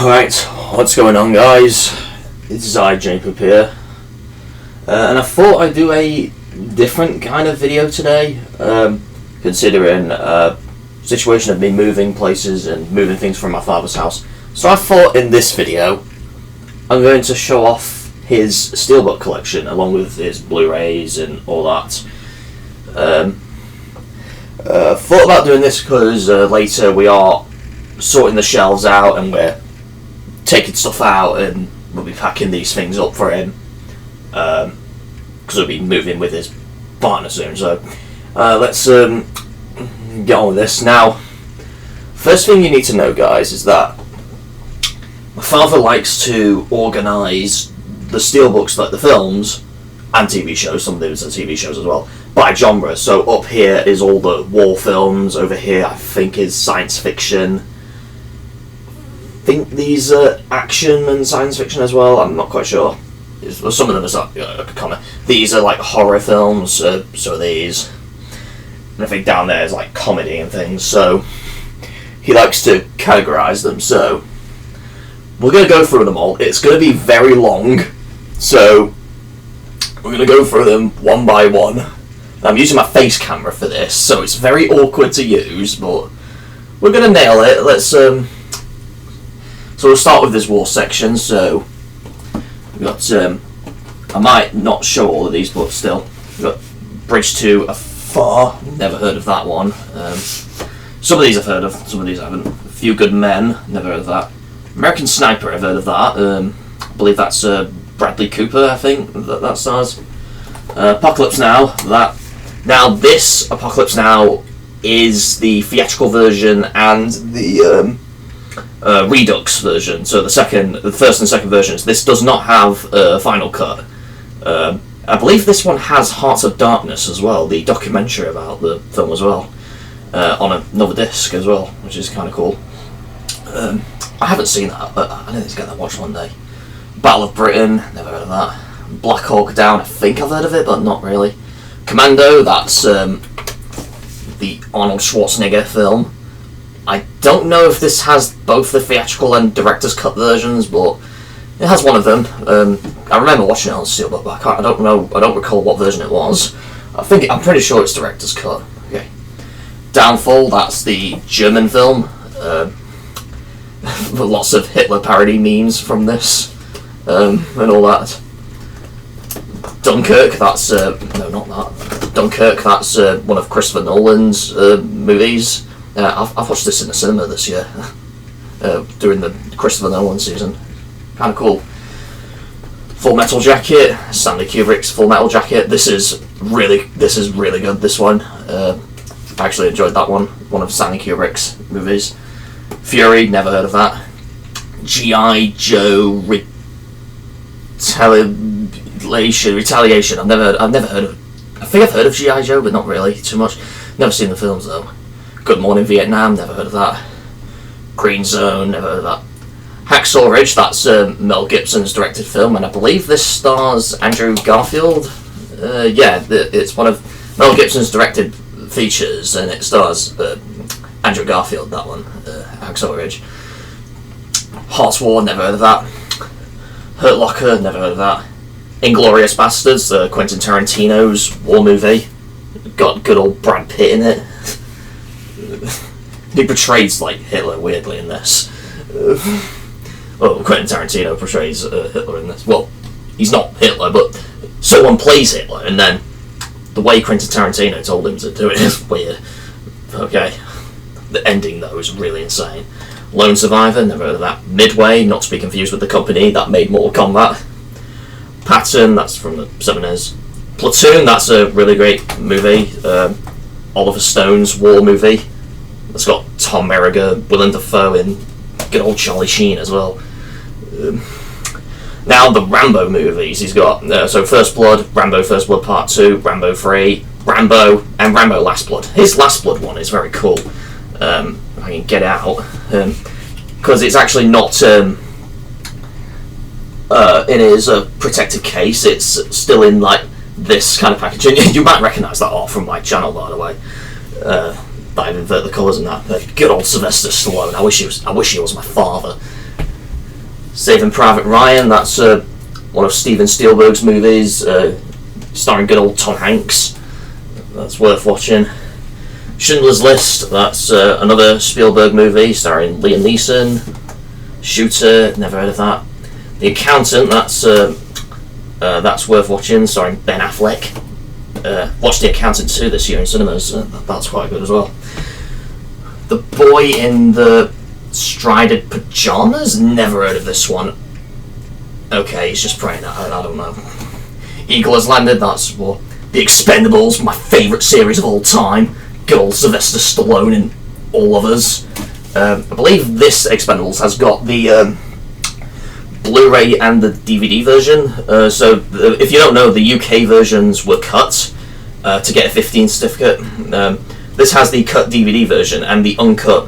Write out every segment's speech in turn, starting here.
Alright, what's going on, guys? It's JNPoop here, and I thought I'd do a different kind of video today, considering situation of me moving places and moving things from my father's house. So I thought in this video I'm going to show off his Steelbook collection along with his Blu-rays and all that. Thought about doing this because later we are sorting the shelves out and we're taking stuff out and we'll be packing these things up for him because we'll be moving with his partner soon. So let's get on with this. Now, first thing you need to know, guys, is that my father likes to organise the Steelbooks, like the films and TV shows, some of those are TV shows as well, by genre. So up here is all the war films, over here I think is science fiction. I think these are action and science fiction as well, I'm not quite sure. Some of them are common. These are like horror films, so these. And I think down there is like comedy and things, so he likes to categorise them. So we're going to go through them all. It's going to be very long, so we're going to go through them one by one. I'm using my face camera for this, so it's very awkward to use, but we're going to nail it. Let's so we'll start with this war section. So we've got I might not show all of these, but still, we've got Bridge to Afar. Never heard of that one. Some of these I've heard of, some of these I haven't. A Few Good Men. Never heard of that. American Sniper. I've heard of that. I believe that's Bradley Cooper. I think that stars. Apocalypse Now. This Apocalypse Now is the theatrical version and the Redux version. So the first and second versions. This does not have a final cut. I believe this one has Hearts of Darkness as well, the documentary about the film as well, on another disc as well, which is kind of cool. I haven't seen that, but I need to get that watched one day. Battle of Britain, never heard of that. Black Hawk Down, I think I've heard of it, but not really. Commando, that's the Arnold Schwarzenegger film. I don't know if this has both the theatrical and director's cut versions, but it has one of them. I remember watching it on Steelbook, but I don't recall what version it was. I'm pretty sure it's director's cut. Okay. Downfall, that's the German film. Lots of Hitler parody memes from this, and all that. Dunkirk, that's no, not that. Dunkirk, that's one of Christopher Nolan's movies. I've watched this in the cinema this year during the Christopher Nolan season. Kind of cool. Full Metal Jacket, Stanley Kubrick's Full Metal Jacket. This is really good. This one, I actually enjoyed that one. One of Stanley Kubrick's movies. Fury, never heard of that. G.I. Joe Retaliation. I've never heard of. I think I've heard of G.I. Joe, but not really too much. Never seen the films though. Good Morning Vietnam, never heard of that. Green Zone, never heard of that. Hacksaw Ridge, that's Mel Gibson's directed film, and I believe this stars Andrew Garfield. It's one of Mel Gibson's directed features, and it stars Andrew Garfield, that one, Hacksaw Ridge. Hearts War, never heard of that. Hurt Locker, never heard of that. Inglourious Bastards, Quentin Tarantino's war movie. Got good old Brad Pitt in it. He portrays like Hitler weirdly in this. Quentin Tarantino portrays Hitler in this. Well, he's not Hitler, but someone plays Hitler, and then the way Quentin Tarantino told him to do it is weird. Okay. The ending, though, is really insane. Lone Survivor, never heard of that. Midway, not to be confused with the company that made Mortal Kombat. Patton, that's from the 70s. Platoon, that's a really great movie. Oliver Stone's war movie. It's got Tom Merriger, Willem Dafoe, and good old Charlie Sheen as well. Now the Rambo movies. He's got so First Blood, Rambo First Blood Part 2, Rambo 3, Rambo, and Rambo Last Blood. His Last Blood one is very cool. If I can get it out, because it's actually not in his protective case. It's still in like this kind of packaging. You might recognise that art from my channel, by the way. I've inverted the colours and that. Good old Sylvester Stallone. I wish he was my father. Saving Private Ryan, that's one of Steven Spielberg's movies, starring good old Tom Hanks. That's worth watching. Schindler's List, that's another Spielberg movie starring Liam Neeson. Shooter, never heard of that. The Accountant, that's worth watching, starring Ben Affleck. Watched The Accountant 2 this year in cinemas, that's quite good as well. The Boy in the Strided Pajamas, never heard of this one. Okay, he's just praying, I don't know. Eagle Has Landed, that's well, The Expendables, my favourite series of all time. Good old Sylvester Stallone and all of us. I believe this Expendables has got the Blu-ray and the DVD version. So if you don't know, the UK versions were cut to get a 15 certificate. This has the cut DVD version and the uncut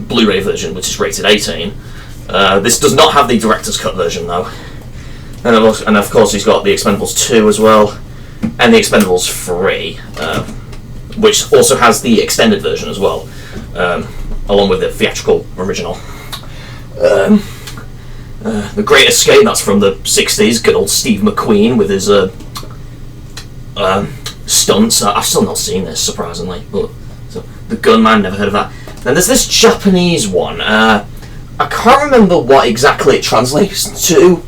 Blu-ray version, which is rated 18. This does not have the director's cut version though. And of course he's got the Expendables 2 as well, and the Expendables 3, which also has the extended version as well, along with the theatrical original. The Great Escape, that's from the 60s, good old Steve McQueen with his stunts. I've still not seen this, surprisingly, but so, The Gunman, never heard of that. Then there's this Japanese one, I can't remember what exactly it translates to.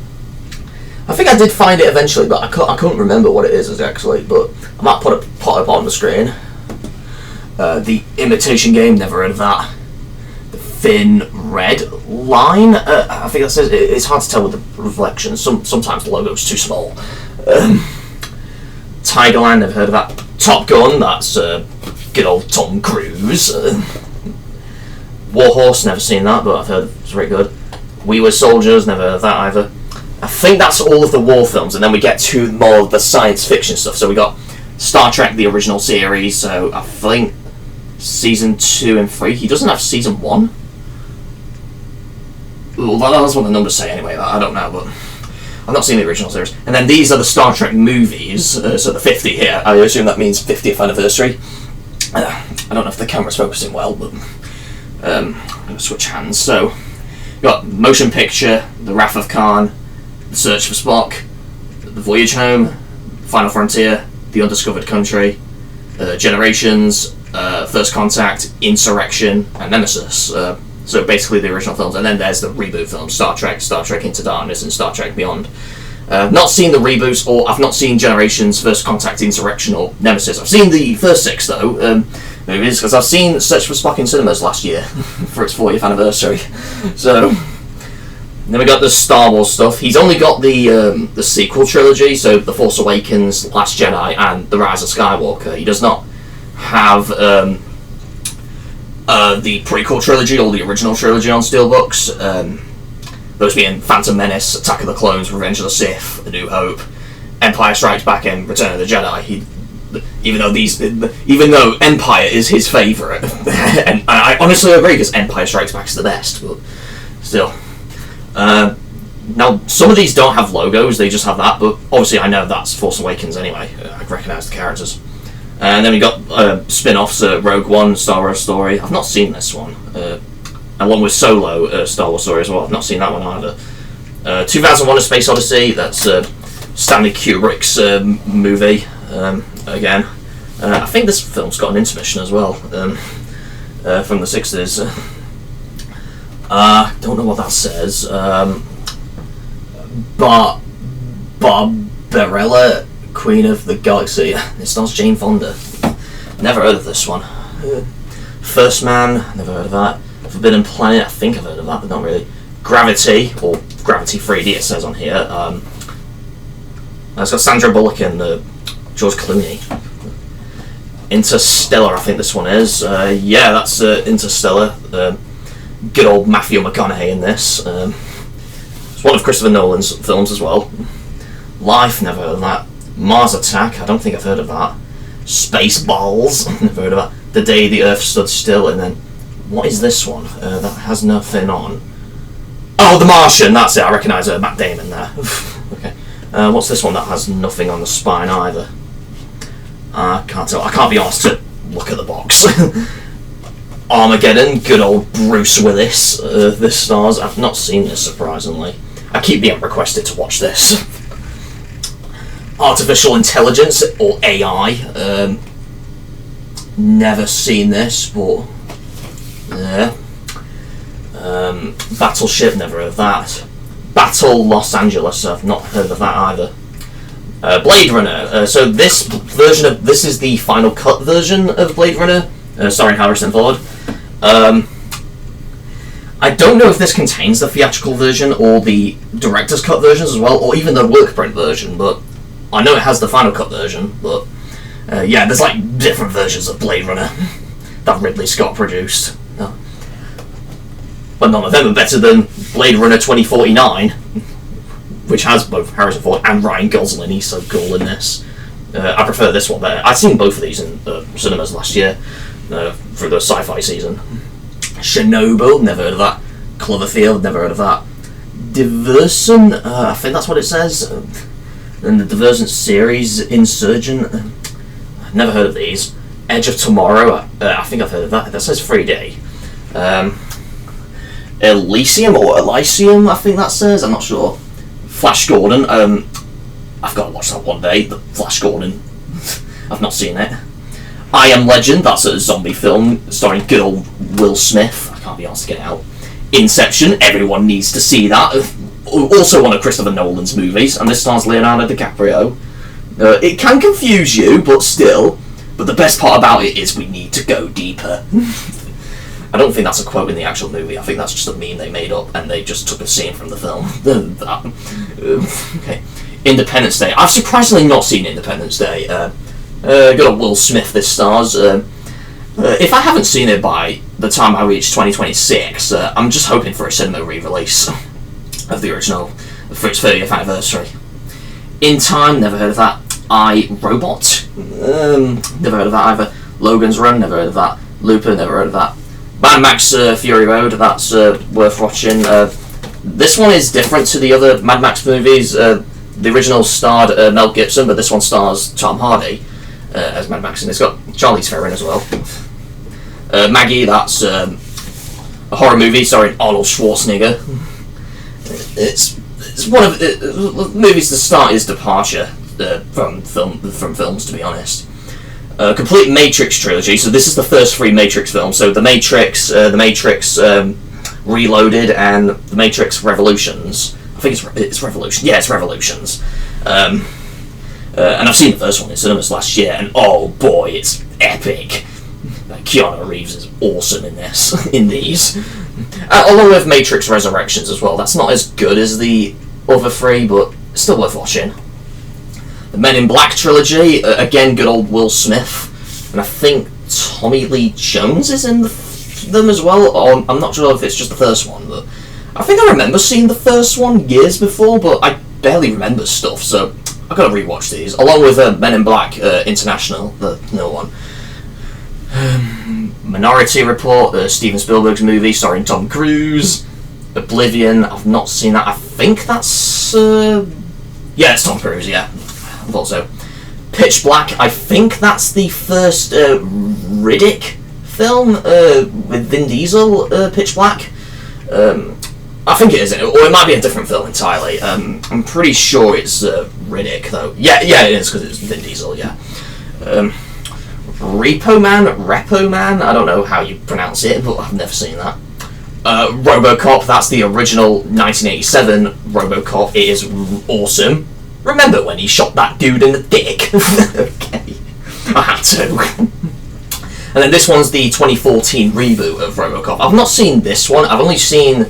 I think I did find it eventually, but I couldn't remember what it is actually, but I might put it on the screen. The Imitation Game, never heard of that. The Thin Red Line, I think that says, it's hard to tell with the reflections, sometimes the logo's too small. Tigerland, never heard of that. Top Gun, that's good old Tom Cruise. Warhorse, never seen that, but I've heard it's very good. We Were Soldiers, never heard of that either. I think that's all of the war films, and then we get to more of the science fiction stuff. So we got Star Trek, the original series, so I think season 2 and 3. He doesn't have season 1? Well, that's what the numbers say anyway, I don't know, but I've not seen the original series. And then these are the Star Trek movies, so the 50 here, I assume that means 50th anniversary. I don't know if the camera's focusing well, but I'm going to switch hands. So, you've got Motion Picture, The Wrath of Khan, The Search for Spock, The Voyage Home, Final Frontier, The Undiscovered Country, Generations, First Contact, Insurrection, and Nemesis. So basically the original films, and then there's the reboot films, Star Trek Into Darkness, and Star Trek Beyond. I've not seen the reboots, or I've not seen Generations, First Contact, Insurrection, or Nemesis. I've seen the first 6 though, movies, because I've seen Search for Spock in cinemas last year for its 40th anniversary. So then we got the Star Wars stuff. He's only got the sequel trilogy, so The Force Awakens, Last Jedi, and The Rise of Skywalker. He does not have the prequel trilogy or the original trilogy on Steelbooks. Those being Phantom Menace, Attack of the Clones, Revenge of the Sith, A New Hope, Empire Strikes Back, and Return of the Jedi. Even though Empire is his favourite, and I honestly agree because Empire Strikes Back is the best, but still. Now some of these don't have logos; they just have that. But obviously, I know that's Force Awakens anyway. I recognise the characters. And then we got spin-offs, Rogue One, Star Wars Story. I've not seen this one. Along with Solo, Star Wars Story as well. I've not seen that one either. 2001: A Space Odyssey. That's Stanley Kubrick's movie. Again, I think this film's got an intermission as well from the 60s. Don't know what that says. Barbarella, Queen of the Galaxy. It stars Jane Fonda. Never heard of this one. First Man, never heard of that. Forbidden Planet, I think I've heard of that, but not really. Gravity, or Gravity 3D it says on here. It's got Sandra Bullock and George Clooney. Interstellar, I think this one is. Yeah, that's Interstellar. Good old Matthew McConaughey in this. It's one of Christopher Nolan's films as well. Life, never heard of that. Mars Attack, I don't think I've heard of that. Spaceballs, never heard of that. The Day the Earth Stood Still, and then what is this one? That has nothing on. Oh, The Martian, that's it, I recognise Matt Damon there. Okay. What's this one that has nothing on the spine either? I can't tell. I can't be asked to look at the box. Armageddon, good old Bruce Willis. This stars. I've not seen this, surprisingly. I keep being requested to watch this. Artificial Intelligence, or AI. Never seen this, but yeah. Battleship, never heard of that. Battle Los Angeles, I've not heard of that either. Blade Runner. So this is the final cut version of Blade Runner, starring Harrison Ford. I don't know if this contains the theatrical version or the director's cut versions as well, or even the work print version, but I know it has the final cut version. But yeah, there's like different versions of Blade Runner that Ridley Scott produced. But none of them are better than Blade Runner 2049, which has both Harrison Ford and Ryan Gosling. He's so cool in this. I prefer this one better. I've seen both of these in cinemas last year for the sci-fi season. Chernobyl, never heard of that. Cloverfield, never heard of that. Divergent, I think that's what it says. And the Divergent series, Insurgent, never heard of these. Edge of Tomorrow, I think I've heard of that. That says 3D. Elysium, or Elysium, I think that says. I'm not sure. Flash Gordon, I've got to watch that one day. The Flash Gordon, I've not seen it. I Am Legend, that's a zombie film starring good old Will Smith. I can't be asked to get it out. Inception, everyone needs to see that. Also one of Christopher Nolan's movies, and this stars Leonardo DiCaprio. It can confuse you, but still. But the best part about it is we need to go deeper. I don't think that's a quote in the actual movie. I think that's just a meme they made up, and they just took a scene from the film. Okay. Independence Day. I've surprisingly not seen Independence Day. Good old Will Smith, this stars. If I haven't seen it by the time I reach 2026, I'm just hoping for a cinema re-release of the original for its 30th anniversary. In Time, never heard of that. I, Robot, never heard of that either. Logan's Run, never heard of that. Looper, never heard of that. Mad Max Fury Road, that's worth watching. This one is different to the other Mad Max movies. The original starred Mel Gibson, but this one stars Tom Hardy as Mad Max, and it's got Charlize Theron as well. Maggie, that's a horror movie starring Arnold Schwarzenegger. It's one of the movies to start his departure from films, to be honest. Complete Matrix trilogy. So this is the first three Matrix films. So the Matrix Reloaded, and the Matrix Revolutions. I think it's Revolution. Yeah, it's Revolutions. And I've seen the first one in cinemas last year, and oh boy, it's epic. Keanu Reeves is awesome in these. Along with Matrix Resurrections as well. That's not as good as the other three, but still worth watching. The Men in Black trilogy, again, good old Will Smith, and I think Tommy Lee Jones is in them as well. Or I'm not sure if it's just the first one, but I think I remember seeing the first one years before, but I barely remember stuff, so I've got to rewatch these, along with Men in Black International, the new one. Minority Report, Steven Spielberg's movie starring Tom Cruise. Oblivion, I've not seen that. I think that's yeah, it's Tom Cruise. Yeah, I thought so. Pitch Black, I think that's the first Riddick film with Vin Diesel. Pitch Black. I think it is, or it might be a different film entirely. I'm pretty sure it's Riddick though. Yeah, it is, because it's Vin Diesel. Yeah. Repo Man, I don't know how you pronounce it, but I've never seen that. RoboCop, that's the original 1987 RoboCop. It is awesome. Remember when he shot that dude in the dick? Okay, I had to. And then this one's the 2014 reboot of RoboCop. I've not seen this one. I've only seen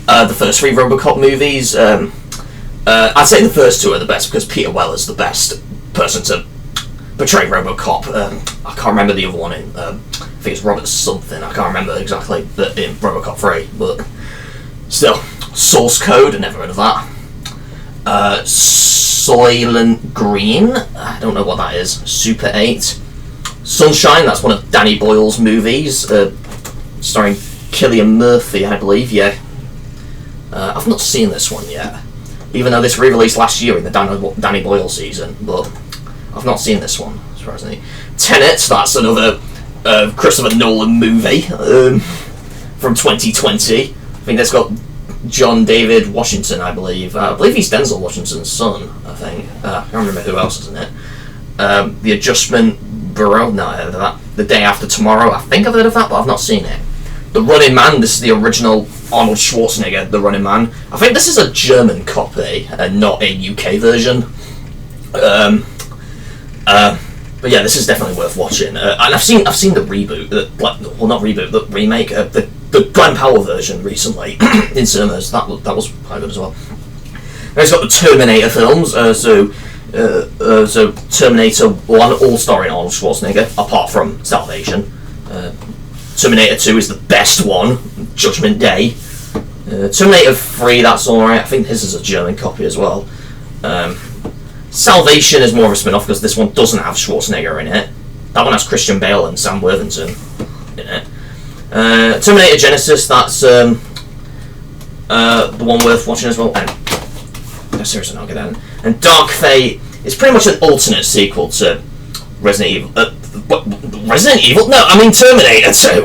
the first three RoboCop movies. I'd say the first two are the best because Peter Weller's the best person to portray RoboCop. I can't remember the other one in. I think it's Robert something. I can't remember exactly in RoboCop 3, but still. Source Code, never heard of that. Soylent Green, I don't know what that is. Super 8. Sunshine, that's one of Danny Boyle's movies, starring Cillian Murphy, I believe. Yeah. I've not seen this one yet, even though this re-released last year in the Danny Boyle season, but I've not seen this one, surprisingly. Tenet, that's another Christopher Nolan movie from 2020. I think that's got John David Washington, I believe. I believe he's Denzel Washington's son, I think. I can't remember who else is in it. The Adjustment Bureau, no, I heard of that. The Day After Tomorrow, I think I've heard of that, but I've not seen it. The Running Man, this is the original Arnold Schwarzenegger, The Running Man. I think this is a German copy, and not a UK version. But yeah, this is definitely worth watching. And I've seen the reboot, well, not reboot, the remake, the Glenn Powell version recently in cinemas. That was quite good as well. Now it's got the Terminator films, so Terminator 1, all starring Arnold Schwarzenegger, apart from Salvation. Terminator 2 is the best one, Judgment Day. Terminator 3, that's alright, I think his is a German copy as well. Salvation is more of a spin-off because this one doesn't have Schwarzenegger in it. That one has Christian Bale and Sam Worthington in it. Terminator Genesis, that's the one worth watching as well. And no, seriously, I'll get that in. And Dark Fate is pretty much an alternate sequel to Resident Evil. Resident Evil? No, I mean Terminator 2.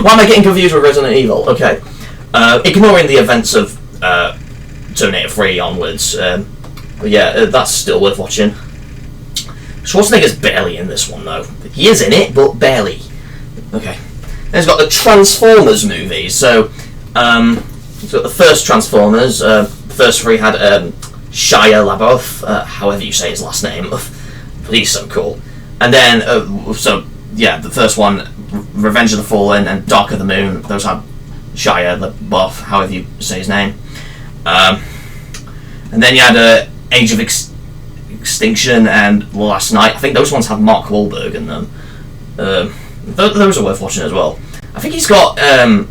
Why am I getting confused with Resident Evil? Okay. Ignoring the events of Terminator 3 onwards. But yeah, that's still worth watching. Schwarzenegger's barely in this one, though. He is in it, but barely. Okay. Then it's got the Transformers movies. So, it's got the first Transformers. The first three had Shia LaBeouf, however you say his last name. He's so cool. And then, so yeah, the first one, Revenge of the Fallen and Dark of the Moon, those had Shia LaBeouf, however you say his name. And then you had Age of Extinction and Last Night. I think those ones have Mark Wahlberg in them. Those are worth watching as well. I think he's got, I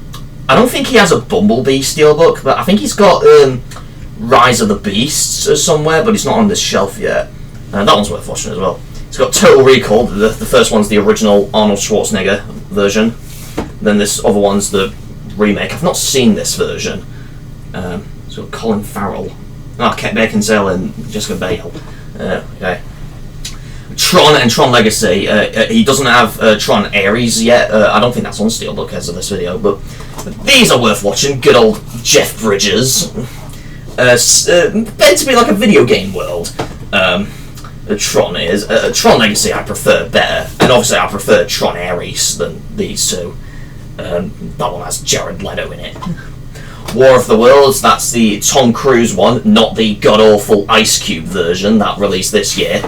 don't think he has a Bumblebee Steelbook, but I think he's got Rise of the Beasts somewhere, but it's not on this shelf yet. That one's worth watching as well. It's got Total Recall. The first one's the original Arnold Schwarzenegger version. Then this other one's the remake. I've not seen this version. It's got Colin Farrell. Kate Beckinsale and Jessica Biel. Okay. Tron and Tron Legacy. He doesn't have Tron Ares yet. I don't think that's on Steelbook as of this video, but these are worth watching. Good old Jeff Bridges. Meant to be like a video game world. Tron is. Tron Legacy I prefer better, and obviously I prefer Tron Ares than these two. That one has Jared Leto in it. War of the Worlds, that's the Tom Cruise one, not the god-awful Ice Cube version that released this year.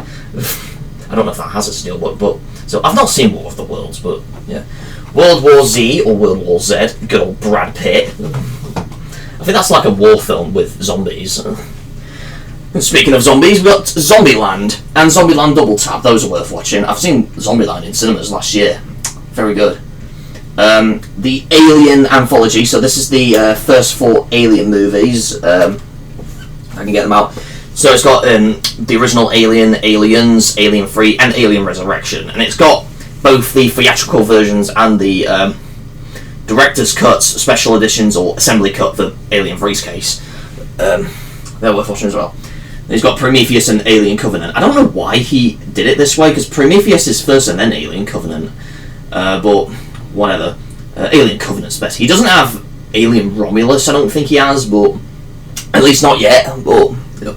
I don't know if that has a Steelbook, but... So, I've not seen War of the Worlds, but, yeah. World War Z, or World War Z, good old Brad Pitt. I think that's like a war film with zombies. And speaking of zombies, we've got Zombieland and Zombieland Double Tap. Those are worth watching. I've seen Zombieland in cinemas last year. Very good. The Alien Anthology, so this is the first 4 Alien movies. I can get them out. So it's got the original Alien, Aliens, Alien 3, and Alien Resurrection. And it's got both the theatrical versions and the director's cuts, special editions, or assembly cut for Alien 3's case. They're worth watching as well. He's got Prometheus and Alien Covenant. I don't know why he did it this way, because Prometheus is first and then Alien Covenant. But whatever. Alien Covenant's best. He doesn't have Alien Romulus, I don't think he has, but at least not yet. But you know.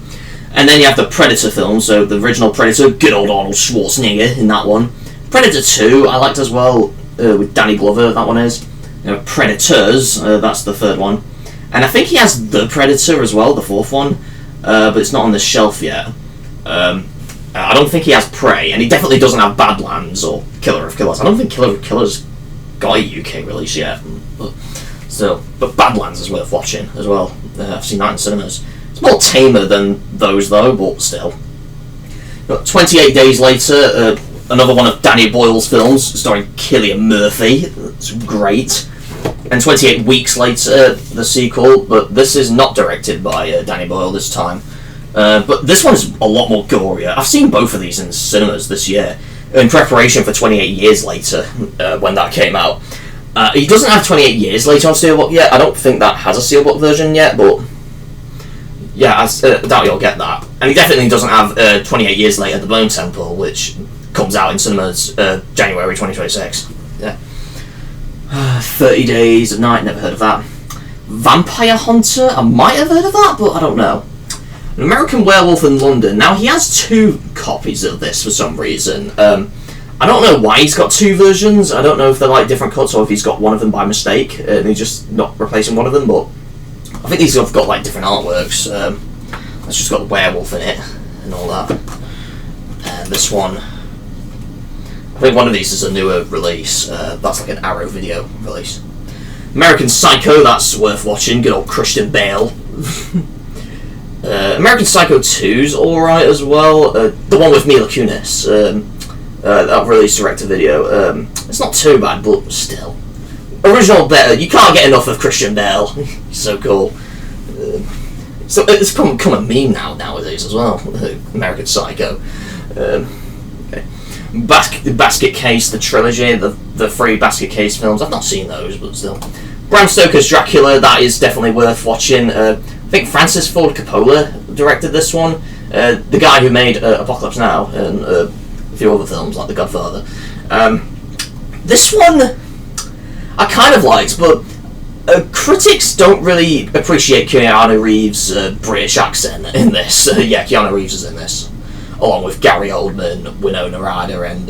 And then you have the Predator films, so the original Predator, good old Arnold Schwarzenegger in that one. Predator 2, I liked as well, with Danny Glover, that one is. You know, Predators, that's the third one. And I think he has The Predator as well, the fourth one, but it's not on the shelf yet. I don't think he has Prey, and he definitely doesn't have Badlands or Killer of Killers. I don't think Killer of Killers got a UK release yet, but Badlands is worth watching as well. I've seen that in cinemas. It's more tamer than those though, but still. 28 Days Later, another one of Danny Boyle's films, starring Cillian Murphy. It's great. And 28 Weeks Later, the sequel, but this is not directed by Danny Boyle this time. But this one is a lot more gorier. I've seen both of these in cinemas this year, in preparation for 28 Years Later, when that came out. He doesn't have 28 Years Later on Steelbook yet. I don't think that has a Steelbook version yet, but yeah, I doubt you'll get that. And he definitely doesn't have 28 Years Later, The Bone Temple, which comes out in cinemas January 2026. Yeah. 30 Days of Night, never heard of that. Vampire Hunter, I might have heard of that, but I don't know. An American Werewolf in London. Now, he has 2 copies of this for some reason. I don't know why he's got 2 versions. I don't know if they're like different cuts or if he's got one of them by mistake and he's just not replacing one of them, but I think these have got like different artworks. It's just got a werewolf in it and all that. And this one, I think one of these is a newer release. That's like an Arrow Video release. American Psycho, that's worth watching. Good old Christian Bale. American Psycho 2's alright as well. The one with Mila Kunis. That released direct-to-video. It's not too bad, but still. Original better. You can't get enough of Christian Bale. He's so cool. So it's become a meme nowadays as well. American Psycho. Okay. Basket Case, the trilogy, the 3 Basket Case films. I've not seen those, but still. Bram Stoker's Dracula, that is definitely worth watching. I think Francis Ford Coppola directed this one. The guy who made Apocalypse Now and a few other films like The Godfather. This one I kind of liked, but critics don't really appreciate Keanu Reeves' British accent in this. Yeah, Keanu Reeves is in this, along with Gary Oldman, Winona Ryder, and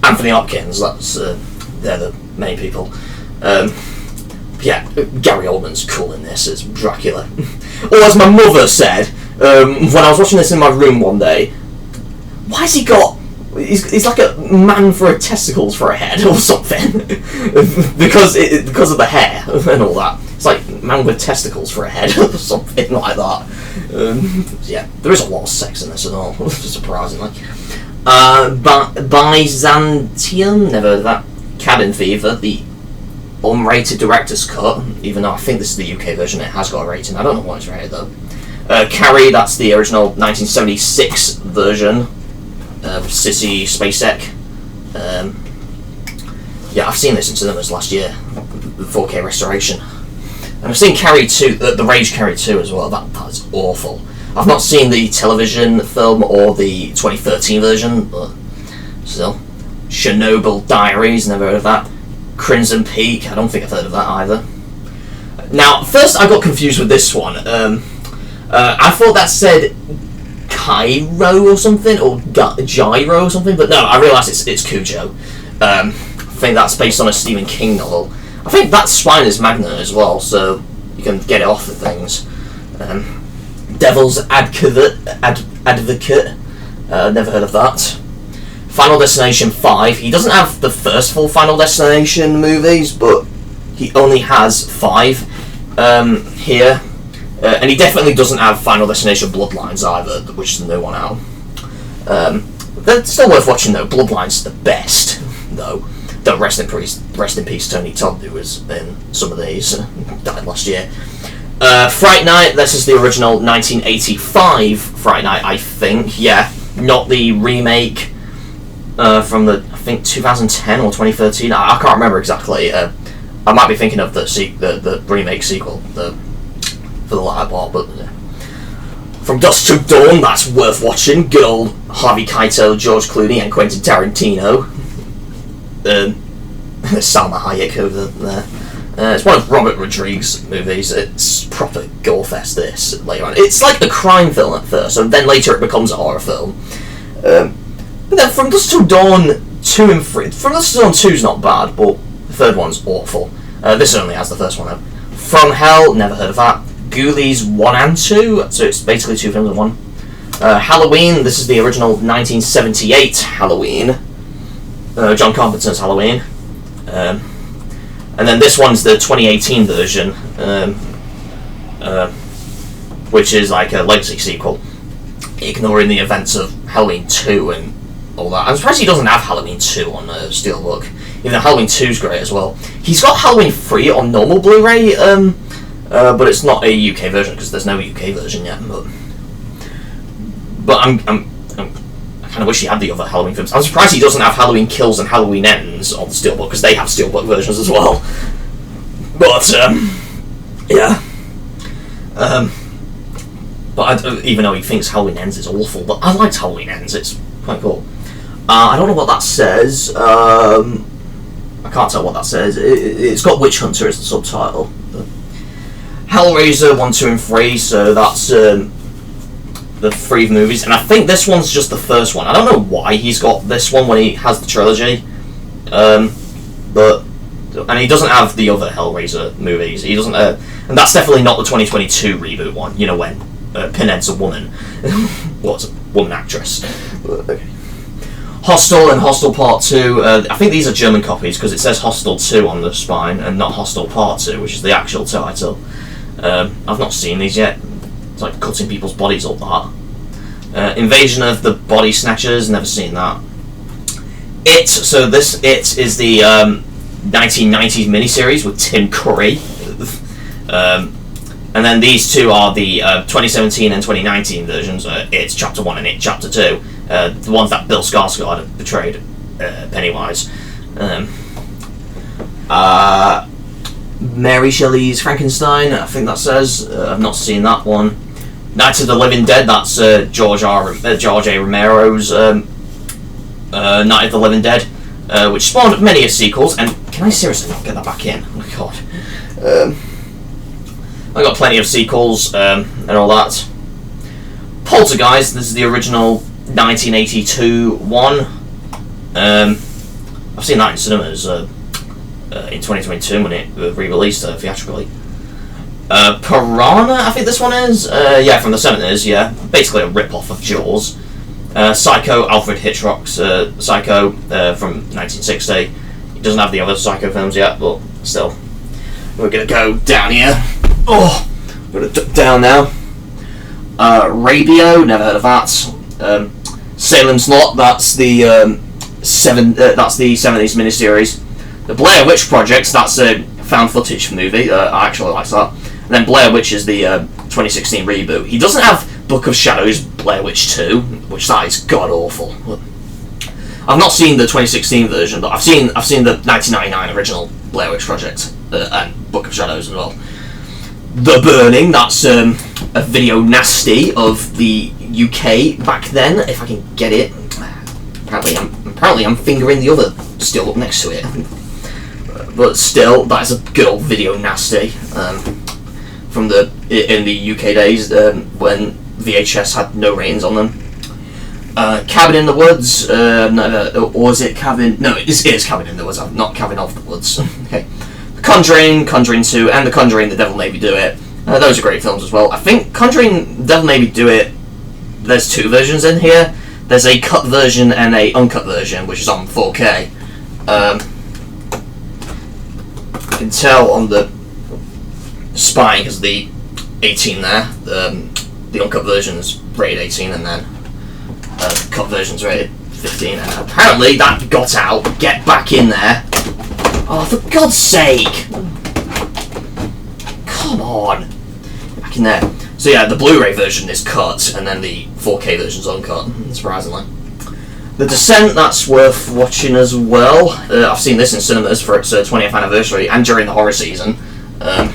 Anthony Hopkins. They're the main people. Yeah, Gary Oldman's cool in this as Dracula. Or as my mother said, when I was watching this in my room one day, why has he got... He's like a man for testicles for a head or something. because of the hair and all that. It's like man with testicles for a head or something like that. Yeah, there is a lot of sex in this at all, surprisingly. Byzantium, never heard of that. Cabin Fever, the unrated director's cut, even though I think this is the UK version, it has got a rating. I don't know why it's rated though. Carrie, that's the original 1976 version. Sissy Spacek. Yeah, I've seen this in cinemas last year, the 4K restoration. And I've seen Carrie 2, the Rage Carrie 2 as well. That is awful. I've not seen the television film or the 2013 version, but still. Chernobyl Diaries, never heard of that. Crimson Peak, I don't think I've heard of that either. Now, first I got confused with this one. I thought that said Cairo or something, or Gyro or something, but no, I realised it's Cujo. I think that's based on a Stephen King novel. I think that's Spinus Magna as well, so you can get it off of things. Devil's Advocate, never heard of that. Final Destination 5, he doesn't have the first full Final Destination movies, but he only has 5 here. And he definitely doesn't have Final Destination Bloodlines either, which is the new one out. They're still worth watching though. Bloodlines the best, though. Don't rest in peace, Tony Todd, who was in some of these. Died last year. Fright Night, this is the original 1985 Fright Night, I think. Yeah, not the remake from the, I think, 2010 or 2013. I can't remember exactly. I might be thinking of the remake sequel, for the latter part, but yeah. From Dusk to Dawn, that's worth watching. Good old Harvey Keitel, George Clooney, and Quentin Tarantino. Salma Hayek over there. It's one of Robert Rodriguez's movies. It's proper gore-fest, this, later on. It's like a crime film at first, and then later it becomes a horror film. But then From Dusk Till Dawn 2 and 3... From Dusk Till Dawn 2's not bad, but the third one's awful. This only has the first one, though. From Hell, never heard of that. Ghoulies 1 and 2, so it's basically 2 films in one. Halloween, this is the original 1978 Halloween. John Carpenter's Halloween. And then this one's the 2018 version, which is like a legacy sequel, ignoring the events of Halloween 2 and all that. I'm surprised he doesn't have Halloween 2 on Steelbook, even though Halloween 2's great as well. He's got Halloween 3 on normal Blu-ray, but it's not a UK version because there's no UK version yet. But I kind of wish he had the other Halloween films. I'm surprised he doesn't have Halloween Kills and Halloween Ends on the Steelbook because they have Steelbook versions as well. But yeah. But even though he thinks Halloween Ends is awful, but I liked Halloween Ends. It's quite cool. I don't know what that says. I can't tell what that says. It's got Witch Hunter as the subtitle. Hellraiser 1, 2, and 3. So that's the 3 movies, and I think this one's just the first one. I don't know why he's got this one when he has the trilogy, and he doesn't have the other Hellraiser movies. He doesn't, and that's definitely not the 2022 reboot one. You know, when Pinhead's a woman. Well, it's a woman actress. Okay. Hostel and Hostel Part 2. I think these are German copies because it says Hostel 2 on the spine and not Hostel Part 2, which is the actual title. I've not seen these yet. It's like cutting people's bodies up, that. Invasion of the Body Snatchers. Never seen that. It. So this It is the 1990s miniseries with Tim Curry. And then these two are the 2017 and 2019 versions. It's Chapter 1 and It Chapter 2. The ones that Bill Skarsgård portrayed Pennywise. Mary Shelley's Frankenstein, I think that says. I've not seen that one. Night of the Living Dead, that's George A. Romero's Night of the Living Dead, which spawned many sequels. And can I seriously not get that back in? Oh my god. I got plenty of sequels and all that. Poltergeist, this is the original 1982 one. I've seen that in cinemas in 2022 when it re-released theatrically. Piranha, I think this one is. Yeah, from the 70s, yeah. Basically a rip-off of Jaws. Psycho, Alfred Hitchcock's Psycho from 1960. He doesn't have the other Psycho films yet, but still. We're going to go down here. Oh, I'm going to duck down now. Rabio, never heard of that. Salem's Lot, that's the 70s miniseries. The Blair Witch Project, that's a found footage movie. I actually like that. And then Blair Witch is the 2016 reboot. He doesn't have Book of Shadows, Blair Witch 2, which that is god awful. I've not seen the 2016 version, but I've seen the 1999 original Blair Witch Project and Book of Shadows as well. The Burning, that's a video nasty of the UK back then, if I can get it. Apparently I'm fingering the other steelbook next to it. But still, that is a good old video nasty from in the UK days when VHS had no ratings on them. Cabin in the Woods, or is it Cabin? No, it is Cabin in the Woods, not Cabin of the Woods. Okay. Conjuring, Conjuring 2, and The Conjuring, The Devil Made Me Do It. Those are great films as well. I think Conjuring, The Devil Made Me Do It, there's 2 versions in here. There's a cut version and a uncut version, which is on 4K. You can tell on the spine because the 18 there. The uncut version's rated 18, and then the cut version's rated 15. And apparently that got out. Get back in there. Oh, for God's sake! Come on! Back in there. So yeah, the Blu-ray version is cut, and then the 4K version's uncut, surprisingly. The Descent, that's worth watching as well. I've seen this in cinemas for its 20th anniversary, and during the horror season. A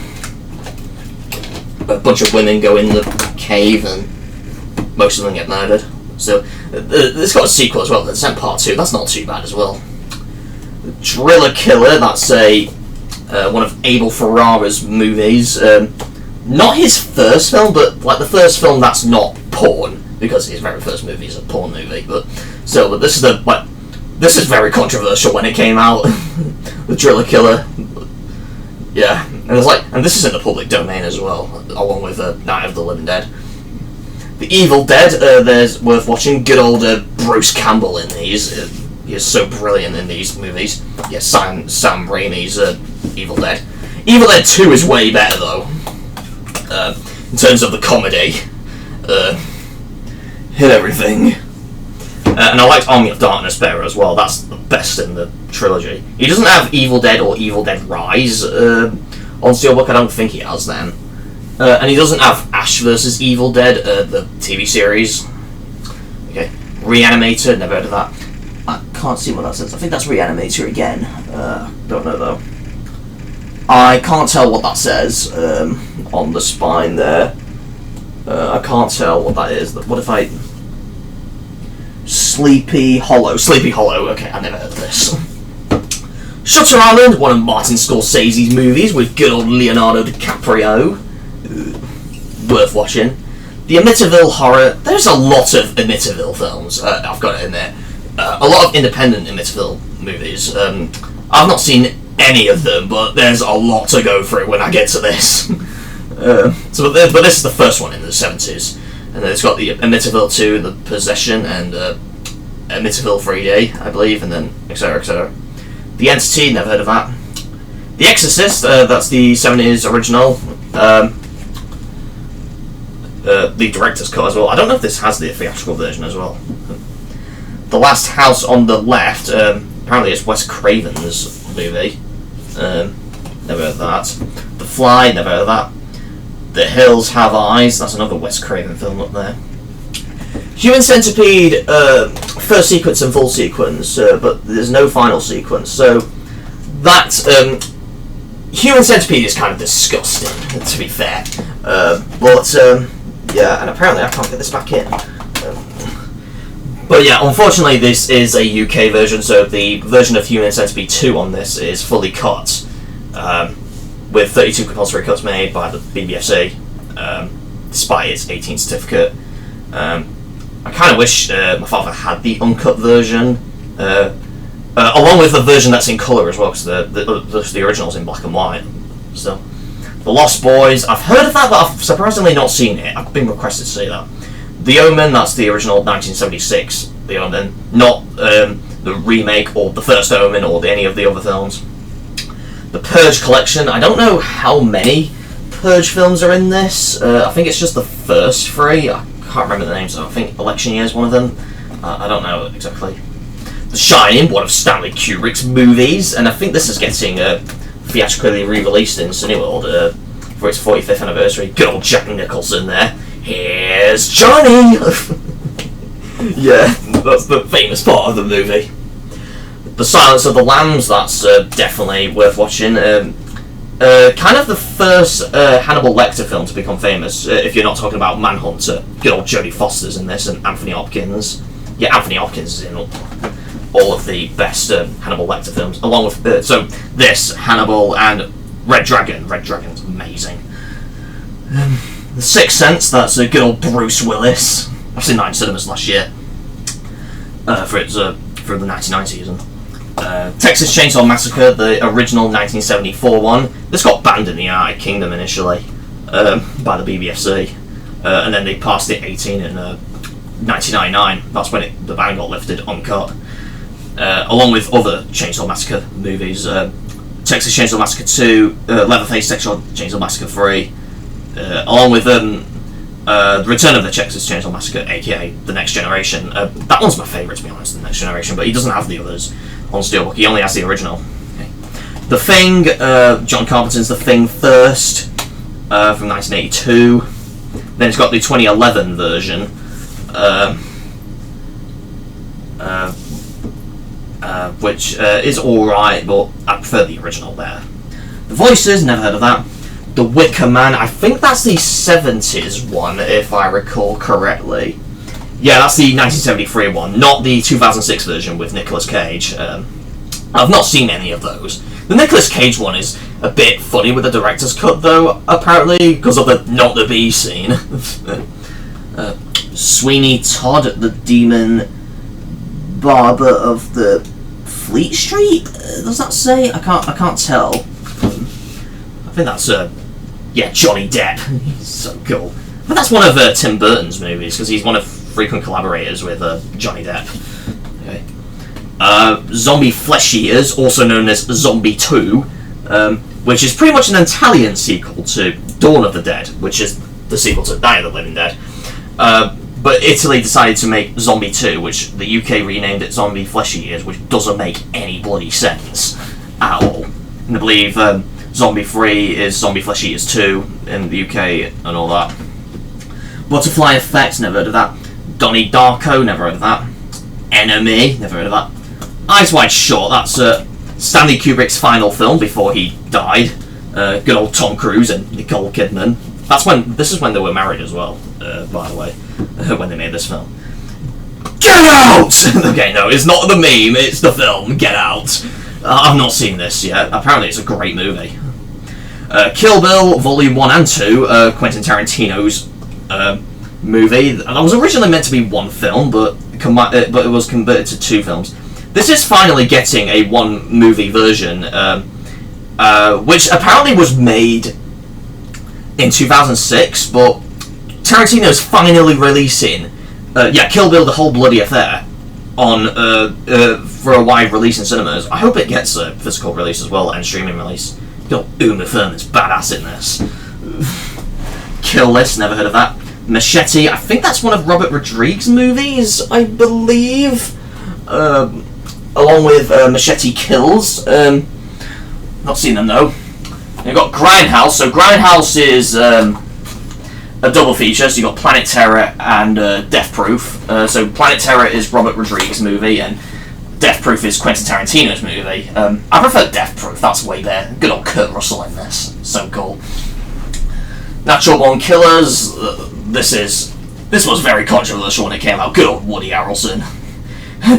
bunch of women go in the cave, and most of them get murdered. So, it's got a sequel as well, The Descent Part 2, that's not too bad as well. Driller Killer, that's one of Abel Ferrara's movies. Not his first film, but like the first film that's not porn, because his very first movie is a porn movie. But still, but this is very controversial when it came out. The Driller Killer, yeah, and this is in the public domain as well, along with Night of the Living Dead. The Evil Dead, there's worth watching. Good old Bruce Campbell in these. He is so brilliant in these movies. Yeah, Sam Raimi's Evil Dead. Evil Dead 2 is way better though. In terms of the comedy. Hit everything. And I liked Army of Darkness better as well. That's the best in the trilogy. He doesn't have Evil Dead or Evil Dead Rise on Steelbook. I don't think he has them. And he doesn't have Ash vs. Evil Dead, the TV series. Okay. Reanimator, never heard of that. I can't see what that says. I think that's Reanimator again. Don't know though. I can't tell what that says on the spine there. I can't tell what that is. What if I Sleepy Hollow. Sleepy Hollow, okay, I never heard of this. Shutter Island, one of Martin Scorsese's movies with good old Leonardo DiCaprio. Worth watching. The Amityville Horror. There's a lot of Amityville films, I've got to admit. A lot of independent Amityville movies. I've not seen any of them, but there's a lot to go through when I get to this. But this is the first one in the 70s. And then it's got the Amityville 2, The Possession, and Amityville 3D, I believe, and then etc. etc. The Entity, never heard of that. The Exorcist, that's the 70s original. The director's cut as well. I don't know if this has the theatrical version as well. The Last House on the Left, apparently it's Wes Craven's movie. Never heard of that. The Fly, never heard of that. The Hills Have Eyes, that's another Wes Craven film up there. Human Centipede, first sequence and full sequence, but there's no final sequence. So that Human Centipede is kind of disgusting, to be fair. Yeah, and apparently I can't get this back in. But yeah, unfortunately this is a UK version, so the version of Human Centipede 2 on this is fully cut, with 32 compulsory cuts made by the BBFC, despite its 18 certificate. I kind of wish my father had the uncut version, along with the version that's in colour as well, because the original's in black and white. So, The Lost Boys, I've heard of that, but I've surprisingly not seen it. I've been requested to see that. The Omen, that's the original 1976 The Omen, not the remake or the first Omen or any of the other films. The Purge Collection, I don't know how many Purge films are in this. I think it's just the first three. I can't remember the names. I think Election Year is one of them. I don't know exactly. The Shining, one of Stanley Kubrick's movies, and I think this is getting theatrically re-released in Cineworld for its 45th anniversary. Good old Jack Nicholson there. Here's Johnny! Yeah, that's the famous part of the movie. The Silence of the Lambs, that's definitely worth watching. Kind of the first Hannibal Lecter film to become famous, if you're not talking about Manhunter. Good old Jodie Foster's in this, and Anthony Hopkins. Yeah, Anthony Hopkins is in all of the best Hannibal Lecter films, along with so this, Hannibal, and Red Dragon. Red Dragon's amazing. The Sixth Sense, that's a good old Bruce Willis. I've seen that in cinemas last year for the 99 season. Texas Chainsaw Massacre, the original 1974 one. This got banned in the United Kingdom initially by the BBFC, and then they passed it 18 in 1999. That's when the ban got lifted, uncut. Along with other Chainsaw Massacre movies, Texas Chainsaw Massacre 2, Leatherface Texas Chainsaw Massacre 3, along with The Return of the Texas Chainsaw Massacre, aka The Next Generation. That one's my favourite, to be honest, The Next Generation, but he doesn't have the others on Steelbook, he only has the original. Okay. The Thing, John Carpenter's The Thing first, from 1982. Then it's got the 2011 version, which is alright, but I prefer the original there. The Voices, never heard of that. The Wicker Man, I think that's the 70s one, if I recall correctly. Yeah, that's the 1973 one, not the 2006 version with Nicolas Cage. I've not seen any of those. The Nicolas Cage one is a bit funny with the director's cut, though, apparently, because of the not the bee scene. Sweeney Todd, the Demon Barber of the Fleet Street? Does that say? I can't tell. I think that's yeah, Johnny Depp. He's so cool. But that's one of Tim Burton's movies, because he's one of frequent collaborators with Johnny Depp. Okay. Zombie Flesh Eaters, also known as Zombie 2, which is pretty much an Italian sequel to Dawn of the Dead, which is the sequel to Night of the Living Dead. But Italy decided to make Zombie 2, which the UK renamed it Zombie Flesh Eaters, which doesn't make any bloody sense at all. And I believe Zombie 3 is Zombie Flesh Eaters 2 in the UK and all that. Butterfly Effect, never heard of that. Donnie Darko, never heard of that. Enemy, never heard of that. Eyes Wide Shut, that's Stanley Kubrick's final film before he died. Good old Tom Cruise and Nicole Kidman. This is when they were married as well, by the way, when they made this film. Get out! Okay, no, it's not the meme, it's the film, Get Out. I've not seen this yet. Apparently it's a great movie. Kill Bill Volume 1 and 2, Quentin Tarantino's movie. That was originally meant to be one film, but it was converted to 2 films. This is finally getting a 1-movie version, which apparently was made in 2006, but Tarantino's finally releasing Kill Bill, the whole bloody affair, on for a wide release in cinemas. I hope it gets a physical release as well and streaming release. Got Uma Thurman's badass in this. Kill List, never heard of that. Machete, I think that's one of Robert Rodriguez's movies, I believe. Along with Machete Kills. Not seen them though. You've got Grindhouse. So Grindhouse is a double feature. So you've got Planet Terror and Death Proof. So Planet Terror is Robert Rodriguez's movie, and Death Proof is Quentin Tarantino's movie. I prefer Death Proof. That's way better. Good old Kurt Russell in this. So cool. Natural Born Killers. This was very controversial when it came out. Good old Woody Harrelson.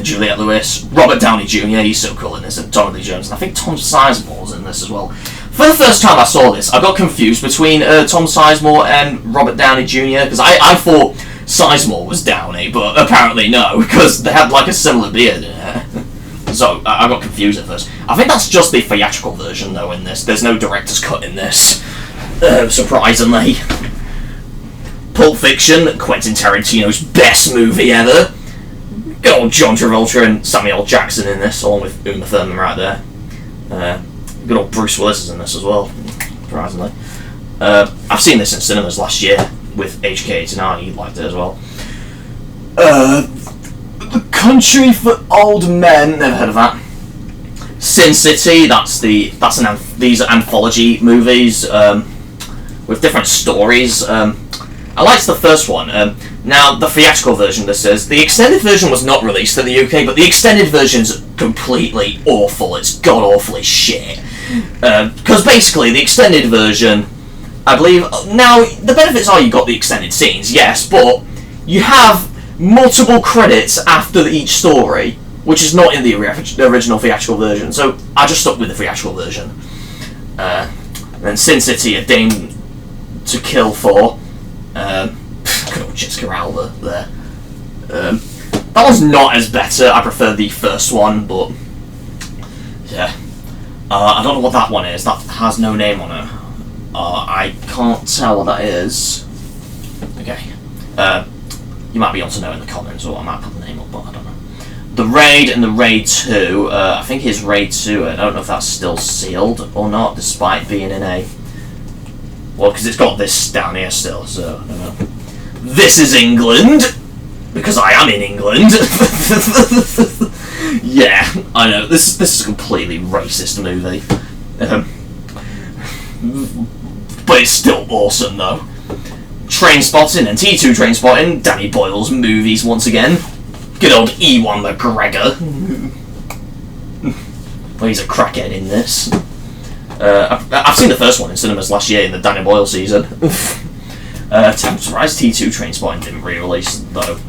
Juliette Lewis, Robert Downey Jr., he's so cool in this, and Tommy Lee Jones, and I think Tom Sizemore's in this as well. For the first time I saw this, I got confused between Tom Sizemore and Robert Downey Jr., because I thought Sizemore was Downey, but apparently no, because they had like a similar beard in it. So I got confused at first. I think that's just the theatrical version though in this. There's no director's cut in this, surprisingly. Pulp Fiction, Quentin Tarantino's best movie ever. Good old John Travolta and Samuel L. Jackson in this, along with Uma Thurman right there. Good old Bruce Willis is in this as well, surprisingly. I've seen this in cinemas last year with HK89, he liked it as well. The Country for Old Men, never heard of that. Sin City, these are anthology movies with different stories. I liked the first one. Now, the theatrical version, this is. The extended version was not released in the UK, but the extended version's completely awful. It's god-awfully shit. Because basically, the extended version, I believe... Now, the benefits are you got the extended scenes, yes, but you have multiple credits after each story, which is not in the original theatrical version, so I just stuck with the theatrical version. And then Sin City, A Dame to Kill For. Good old Jessica Alba there. That one's not as better. I prefer the first one, but yeah. I don't know what that one is. That has no name on it. I can't tell what that is. Okay. You might be able to know in the comments, or I might put the name up, but I don't know. The Raid and the Raid 2. I think it's Raid 2. I don't know if that's still sealed or not, despite being in a... Well, because it's got this down here still, so I don't know. This is England, because I am in England. Yeah, I know, this is a completely racist movie. But it's still awesome, though. Trainspotting and T2 Trainspotting, Danny Boyle's movies once again. Good old Ewan McGregor. Well, he's a crackhead in this. I've seen the first one in cinemas last year in the Danny Boyle season. I'm surprised T2 Trainspotting didn't re-release though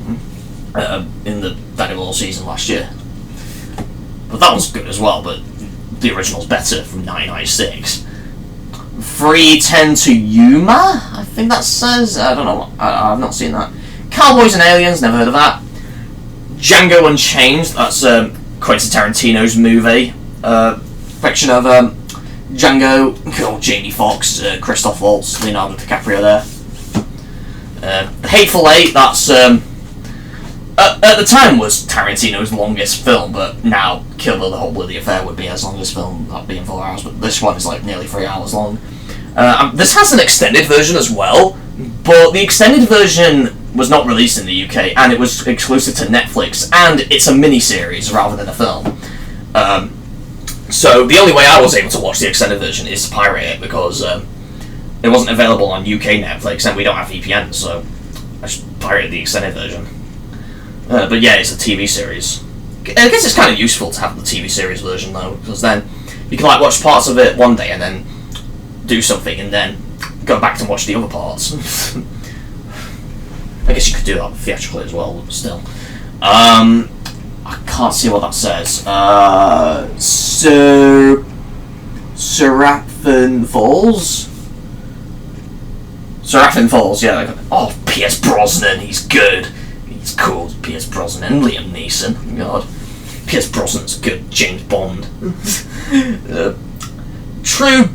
in the Danny Boyle season last year. But that one's good as well, but the original's better from 1996. 310 to Yuma, I think that says. I don't know. I've not seen that. Cowboys and Aliens, never heard of that. Django Unchained, that's Quentin Tarantino's movie. Fiction of Django, cool, Jamie Foxx, Christoph Waltz, Leonardo DiCaprio there. The Hateful Eight, that's at the time was Tarantino's longest film, but now Kill Bill, the whole bloody affair would be his longest film, that being 4 hours, but this one is like nearly 3 hours long. This has an extended version as well, but the extended version was not released in the UK, and it was exclusive to Netflix, and it's a mini-series rather than a film. So the only way I was able to watch the extended version is to pirate it, because it wasn't available on UK Netflix, and we don't have VPN, so I just pirated the extended version. But yeah, it's a TV series. I guess it's kind of useful to have the TV series version, though, because then you can like watch parts of it one day and then do something, and then go back and watch the other parts. I guess you could do that theatrically as well, but still. I can't see what that says. Seraphin Falls? Seraphin Falls, yeah. Oh, Pierce Brosnan, he's good. He's cool. Pierce Brosnan and Liam Neeson. God. Pierce Brosnan's good. James Bond. True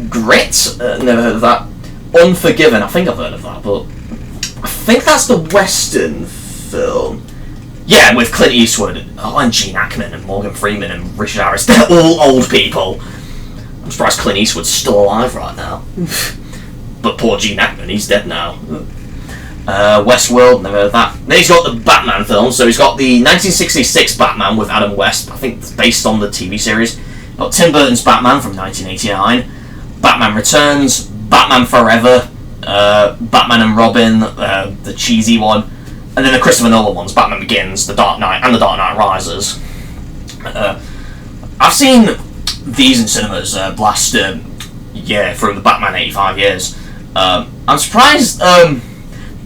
Grit? Never heard of that. Unforgiven, I think I've heard of that, but I think that's the Western film. Yeah, with Clint Eastwood, and Gene Hackman, and Morgan Freeman, and Richard Harris. They're all old people. I'm surprised Clint Eastwood's still alive right now. But poor Gene Hackman, he's dead now. Westworld, never heard of that. Then he's got the Batman film, so he's got the 1966 Batman with Adam West, I think it's based on the TV series. Got Tim Burton's Batman from 1989, Batman Returns, Batman Forever, Batman and Robin, the cheesy one, and then the Christopher Nolan ones, Batman Begins, The Dark Knight, and The Dark Knight Rises. I've seen these in cinemas last year through the Batman 85 years. I'm surprised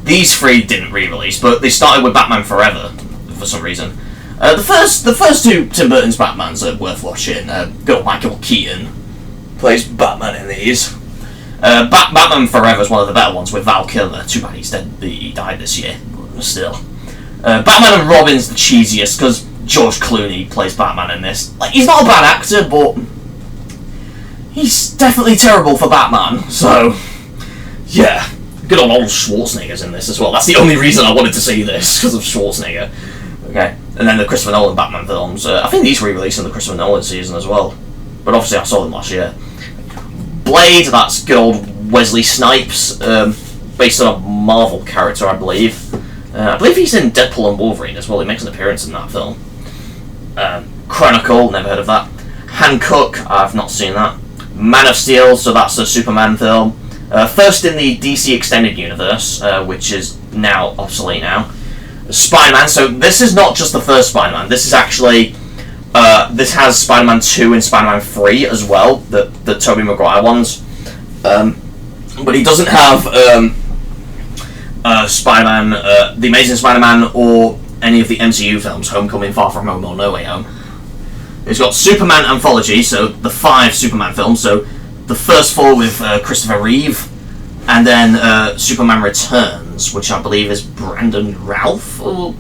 these three didn't re-release, but they started with Batman Forever for some reason. The first two Tim Burton's Batmans are worth watching. Good old Michael Keaton plays Batman in these. Batman Forever is one of the better ones with Val Kilmer. Too bad he's dead. He died this year, but still. Batman and Robin's the cheesiest because George Clooney plays Batman in this. Like, he's not a bad actor, but he's definitely terrible for Batman. So, yeah. Good old Schwarzenegger's in this as well. That's the only reason I wanted to see this, because of Schwarzenegger. Okay, and then the Christopher Nolan Batman films. I think these re-released in the Christopher Nolan season as well. But obviously I saw them last year. Blade, that's good old Wesley Snipes, based on a Marvel character, I believe. I believe he's in Deadpool and Wolverine as well. He makes an appearance in that film. Chronicle, never heard of that. Hancock, I've not seen that. Man of Steel, so that's a Superman film. First in the DC Extended Universe, which is now obsolete now. Spider-Man, so this is not just the first Spider-Man, this is actually, this has Spider-Man 2 and Spider-Man 3 as well, the Tobey Maguire ones. But he doesn't have Spider-Man, The Amazing Spider-Man, or any of the MCU films, Homecoming, Far From Home, or No Way Home. He's got Superman Anthology, so the 5 Superman films, so the first 4 with Christopher Reeve, and then Superman Returns, which I believe is Brandon Routh, or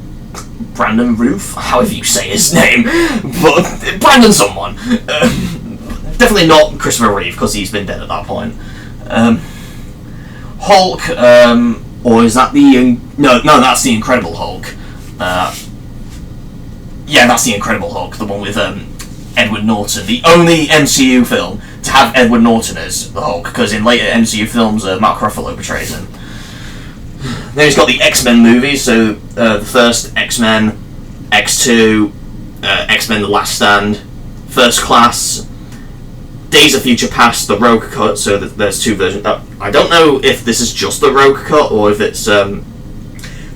Brandon Roof, however you say his name, but Brandon someone. Definitely not Christopher Reeve, because he's been dead at that point. Hulk, or is that the... No, that's the Incredible Hulk. Yeah, that's the Incredible Hulk, the one with Edward Norton, the only MCU film to have Edward Norton as the Hulk, because in later MCU films, Mark Ruffalo portrays him. Then he's got the X-Men movies, so the first X-Men, X2, X-Men The Last Stand, First Class, Days of Future Past, the Rogue Cut, so there's 2 versions. I don't know if this is just the Rogue Cut, or if it's the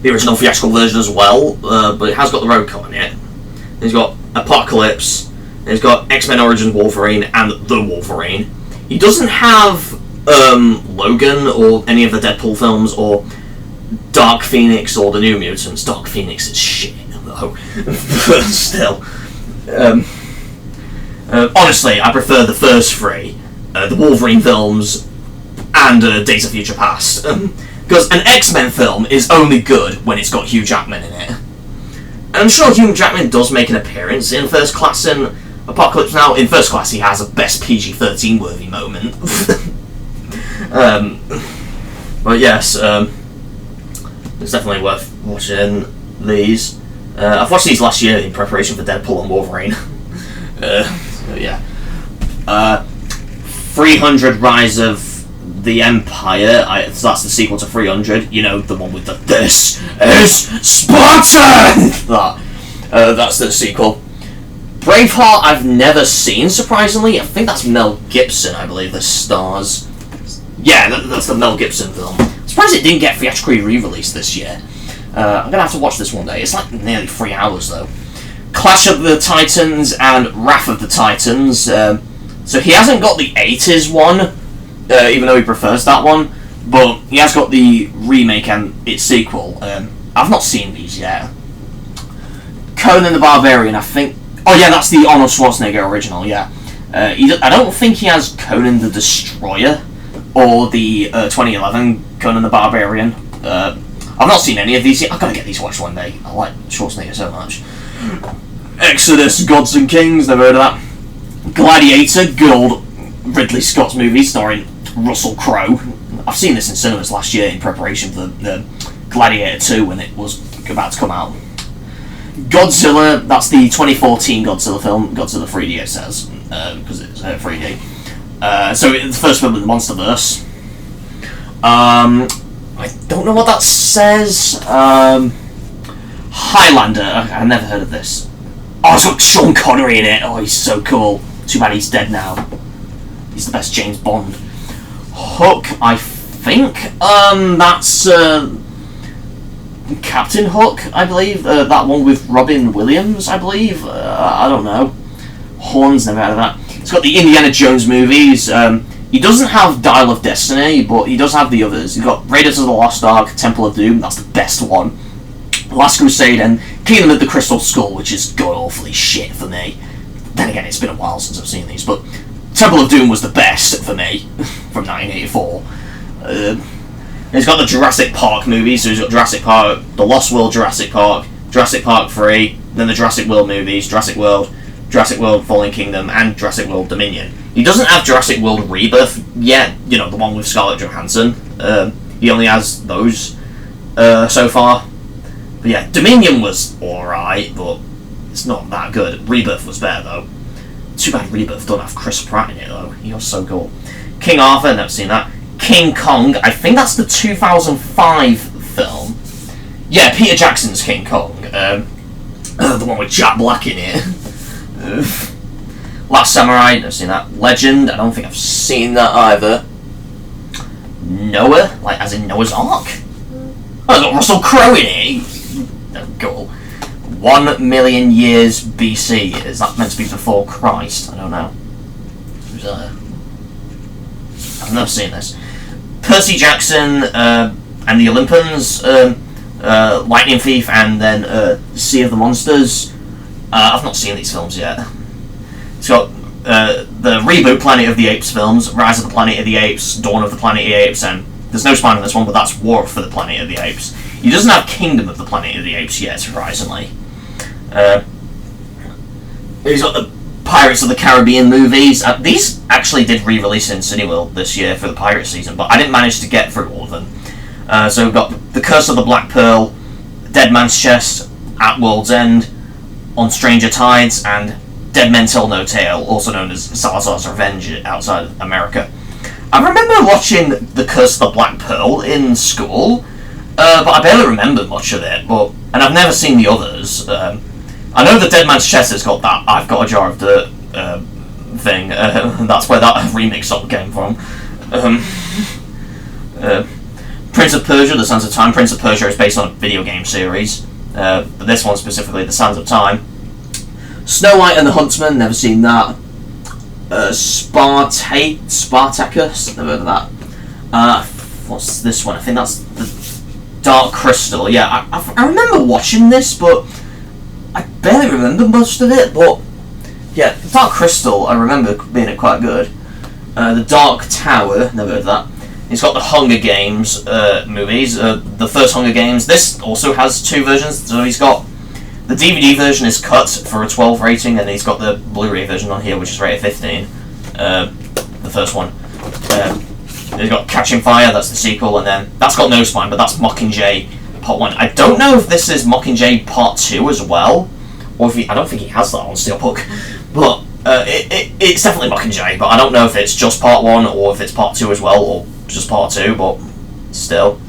original theatrical version as well, but it has got the Rogue Cut in it. Then he's got Apocalypse, then he's got X-Men Origins Wolverine, and The Wolverine. He doesn't have Logan, or any of the Deadpool films, or Dark Phoenix, or the New Mutants. Dark Phoenix is shit, though. But still. Honestly, I prefer the first 3, the Wolverine films, and Days of Future Past. Because an X-Men film is only good when it's got Hugh Jackman in it. And I'm sure Hugh Jackman does make an appearance in First Class and Apocalypse Now. In First Class, he has a best PG-13 worthy moment. But yes, it's definitely worth watching these. I've watched these last year in preparation for Deadpool and Wolverine. So yeah. 300 Rise of the Empire, so that's the sequel to 300, you know, the one with the "This is Sparta!" That's the sequel. Braveheart I've never seen, surprisingly. I think that's Mel Gibson, I believe, the stars. Yeah, that's the Mel Gibson film. I'm surprised it didn't get theatrically re-released this year. I'm gonna have to watch this one day. It's like nearly 3 hours, though. Clash of the Titans and Wrath of the Titans. So he hasn't got the 80s one, even though he prefers that one, but he has got the remake and its sequel. I've not seen these yet. Conan the Barbarian, I think. Oh yeah, that's the Arnold Schwarzenegger original. Yeah, I don't think he has Conan the Destroyer or the 2011 Conan the Barbarian. I've not seen any of these yet. I've got to get these watched one day. I like Schwarzenegger so much. Exodus, Gods and Kings, never heard of that. Gladiator, good old Ridley Scott's movie starring Russell Crowe. I've seen this in cinemas last year in preparation for the Gladiator 2 when it was about to come out. Godzilla, that's the 2014 Godzilla film. Godzilla 3D it says, because it's 3D. So it's the first film in the Monsterverse. I don't know what that says. Highlander. I've never heard of this. Oh, it's got Sean Connery in it. Oh, he's so cool. Too bad he's dead now. He's the best James Bond. Hook, I think. That's Captain Hook, I believe. That one with Robin Williams, I believe. I don't know. Horns, never heard of that. It's got the Indiana Jones movies. He doesn't have Dial of Destiny, but he does have the others. He's got Raiders of the Lost Ark, Temple of Doom, that's the best one. Last Crusade, and Kingdom of the Crystal Skull, which is god-awfully shit for me. Then again, it's been a while since I've seen these, but Temple of Doom was the best for me, from 1984. He's got the Jurassic Park movies, so he's got Jurassic Park, The Lost World Jurassic Park 3, then the Jurassic World movies, Jurassic World Fallen Kingdom, and Jurassic World Dominion. He doesn't have Jurassic World Rebirth yet, you know, the one with Scarlett Johansson. He only has those so far. But yeah, Dominion was alright, but it's not that good. Rebirth was better, though. Too bad Rebirth don't have Chris Pratt in it, though. He was so cool. King Arthur, never seen that. King Kong, I think that's the 2005 film. Yeah, Peter Jackson's King Kong. The one with Jack Black in it. Last Samurai, never seen that. Legend, I don't think I've seen that either. Noah, like as in Noah's Ark. Oh, it's got Russell Crowe in it. Cool. 1 million years BC. Is that meant to be before Christ? I don't know. Who's that? I've never seen this. Percy Jackson and the Olympians, Lightning Thief, and then Sea of the Monsters. I've not seen these films yet. It's got the reboot Planet of the Apes films, Rise of the Planet of the Apes, Dawn of the Planet of the Apes, and there's no spine on this one, but that's War for the Planet of the Apes. He doesn't have Kingdom of the Planet of the Apes yet, surprisingly. He's got the Pirates of the Caribbean movies. These actually did re-release in Cineworld this year for the Pirate season, but I didn't manage to get through all of them. So we've got The Curse of the Black Pearl, Dead Man's Chest, At World's End, On Stranger Tides, and Dead Men Tell No Tale, also known as Salazar's Revenge outside America. I remember watching The Curse of the Black Pearl in school, but I barely remember much of it, and I've never seen the others. I know the Dead Man's Chest has got that I've Got a Jar of Dirt thing. That's where that remix song came from. Prince of Persia, The Sands of Time. Prince of Persia is based on a video game series, but this one specifically, The Sands of Time. Snow White and the Huntsman, never seen that. Spartacus, never heard of that. What's this one? I think that's the Dark Crystal. Yeah, I remember watching this, but I barely remember most of it. But yeah, Dark Crystal, I remember being quite good. The Dark Tower, never heard of that. He's got the Hunger Games movies. The first Hunger Games. This also has 2 versions. So he's got the DVD version is cut for a 12 rating, and he's got the Blu-ray version on here, which is rated 15. The first one. He's got Catching Fire, that's the sequel, and then that's got no spine, but that's Mockingjay Part 1. I don't know if this is Mockingjay Part 2 as well, or if I don't think he has that on Steelbook, but it's definitely Mockingjay, but I don't know if it's just Part 1 or if it's Part 2 as well, or just Part 2, but still.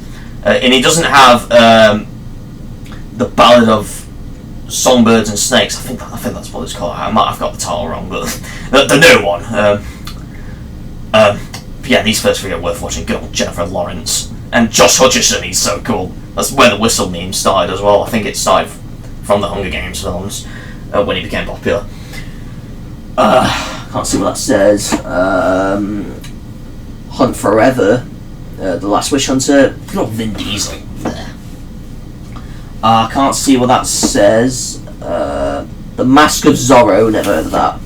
And he doesn't have the Ballad of Songbirds and Snakes. I think that's what it's called. I've got the title wrong, but the new one. Yeah, these first 3 are worth watching. Good old Jennifer Lawrence and Josh Hutcherson. He's so cool. That's where the whistle meme started as well. I think it started from the Hunger Games films when he became popular. Can't see what that says. Hunt Forever, The Last Wish Hunter. Good old Vin Diesel there. Can't see what that says. The Mask of Zorro, never heard of that.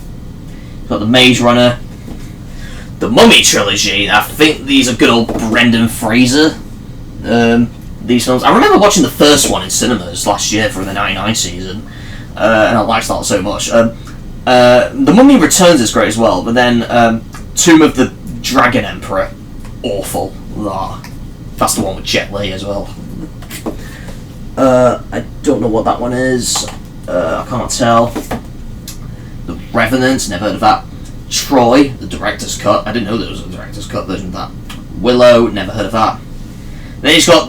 Got the Maze Runner. The Mummy trilogy. I think these are good old Brendan Fraser. These films. I remember watching the first one in cinemas last year for the '99 season, and I liked that so much. The Mummy Returns is great as well, but then Tomb of the Dragon Emperor, awful. That's the one with Jet Li as well. I don't know what that one is. I can't tell. The Revenant, never heard of that. Troy, the director's cut. I didn't know there was a director's cut version of that. Willow, never heard of that. Then he's got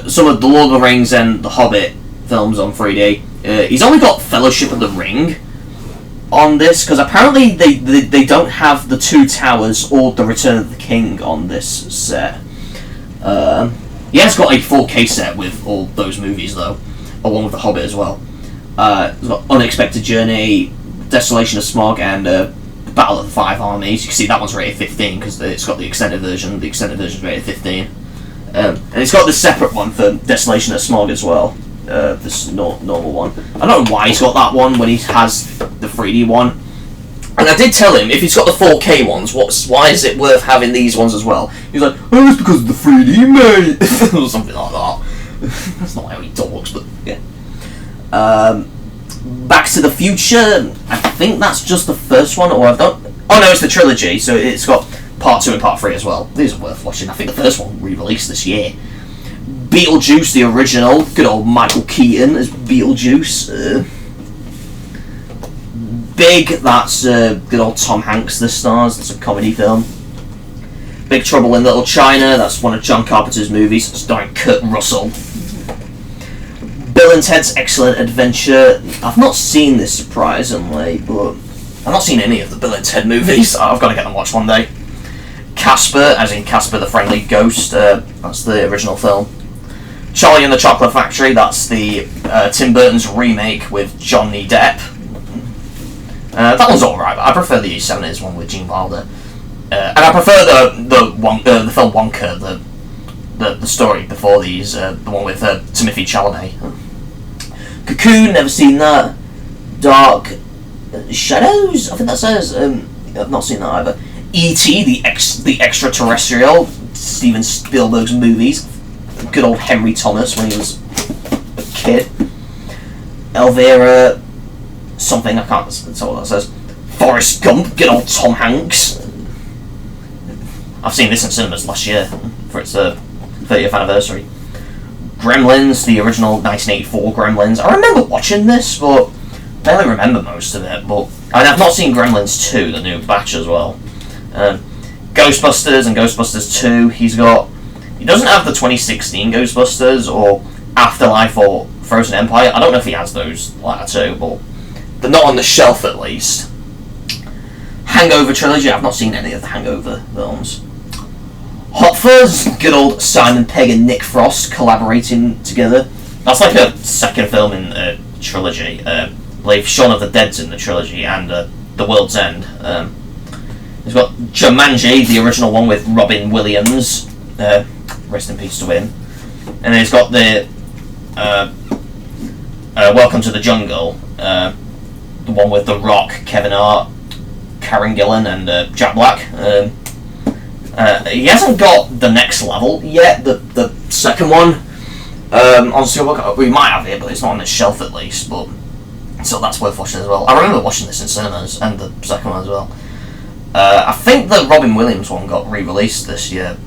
some of the Lord of the Rings and the Hobbit films on 3D. He's only got Fellowship of the Ring on this, because apparently they don't have the Two Towers or the Return of the King on this set. He has got a 4K set with all those movies though, along with the Hobbit as well. He's got Unexpected Journey, Desolation of Smog, and Battle of the Five Armies. You can see that one's rated 15 because it's got the extended version. The extended version's rated 15. And it's got the separate one for Desolation of Smog as well. This normal one. I don't know why he's got that one when he has the 3D one. And I did tell him, if he's got the 4K ones, why is it worth having these ones as well? He's like, oh, it's because of the 3D, mate! Or something like that. That's not how he talks, but yeah. Back to the Future, I think that's just the first one, or I've done... Oh no, it's the trilogy, so it's got part 2 and part 3 as well. These are worth watching. I think the first one re-released this year. Beetlejuice, the original. Good old Michael Keaton as Beetlejuice. Big, that's good old Tom Hanks, the stars. That's a comedy film. Big Trouble in Little China, that's one of John Carpenter's movies, starring Kurt Russell. Bill and Ted's Excellent Adventure. I've not seen this, surprisingly, but I've not seen any of the Bill and Ted movies. I've got to get them watched one day. Casper, as in Casper the Friendly Ghost, that's the original film. Charlie and the Chocolate Factory, that's the Tim Burton's remake with Johnny Depp. That one's alright, but I prefer the 70s one with Gene Wilder. And I prefer the film Wonka, the story before these, the one with Timothée Chalamet. Cocoon, never seen that. Dark Shadows, I think that says. I've not seen that either. E.T., the Extraterrestrial, Steven Spielberg's movies. Good old Henry Thomas when he was a kid. Elvira, something, I can't tell what that says. Forrest Gump, good old Tom Hanks. I've seen this in cinemas last year for its 30th anniversary. Gremlins, the original 1984 Gremlins. I remember watching this, but I barely remember most of it. But I've not seen Gremlins 2, the new batch as well. Ghostbusters and Ghostbusters 2. He doesn't have the 2016 Ghostbusters or Afterlife or Frozen Empire. I don't know if he has those latter two, but they're not on the shelf at least. Hangover trilogy. I've not seen any of the Hangover films. Hot Fuzz, good old Simon Pegg and Nick Frost collaborating together. That's like a second film in a trilogy. I believe Shaun of the Dead's in the trilogy and The World's End. He's got Jumanji, the original one with Robin Williams. Rest in peace to him. And then he's got the Welcome to the Jungle. The one with The Rock, Kevin Hart, Karen Gillan and Jack Black. He hasn't got the next level yet, the second one on Steelbook. We might have it, but it's not on the shelf at least. But so that's worth watching as well. I remember watching this in cinemas and the second one as well. I think the Robin Williams one got re-released this year,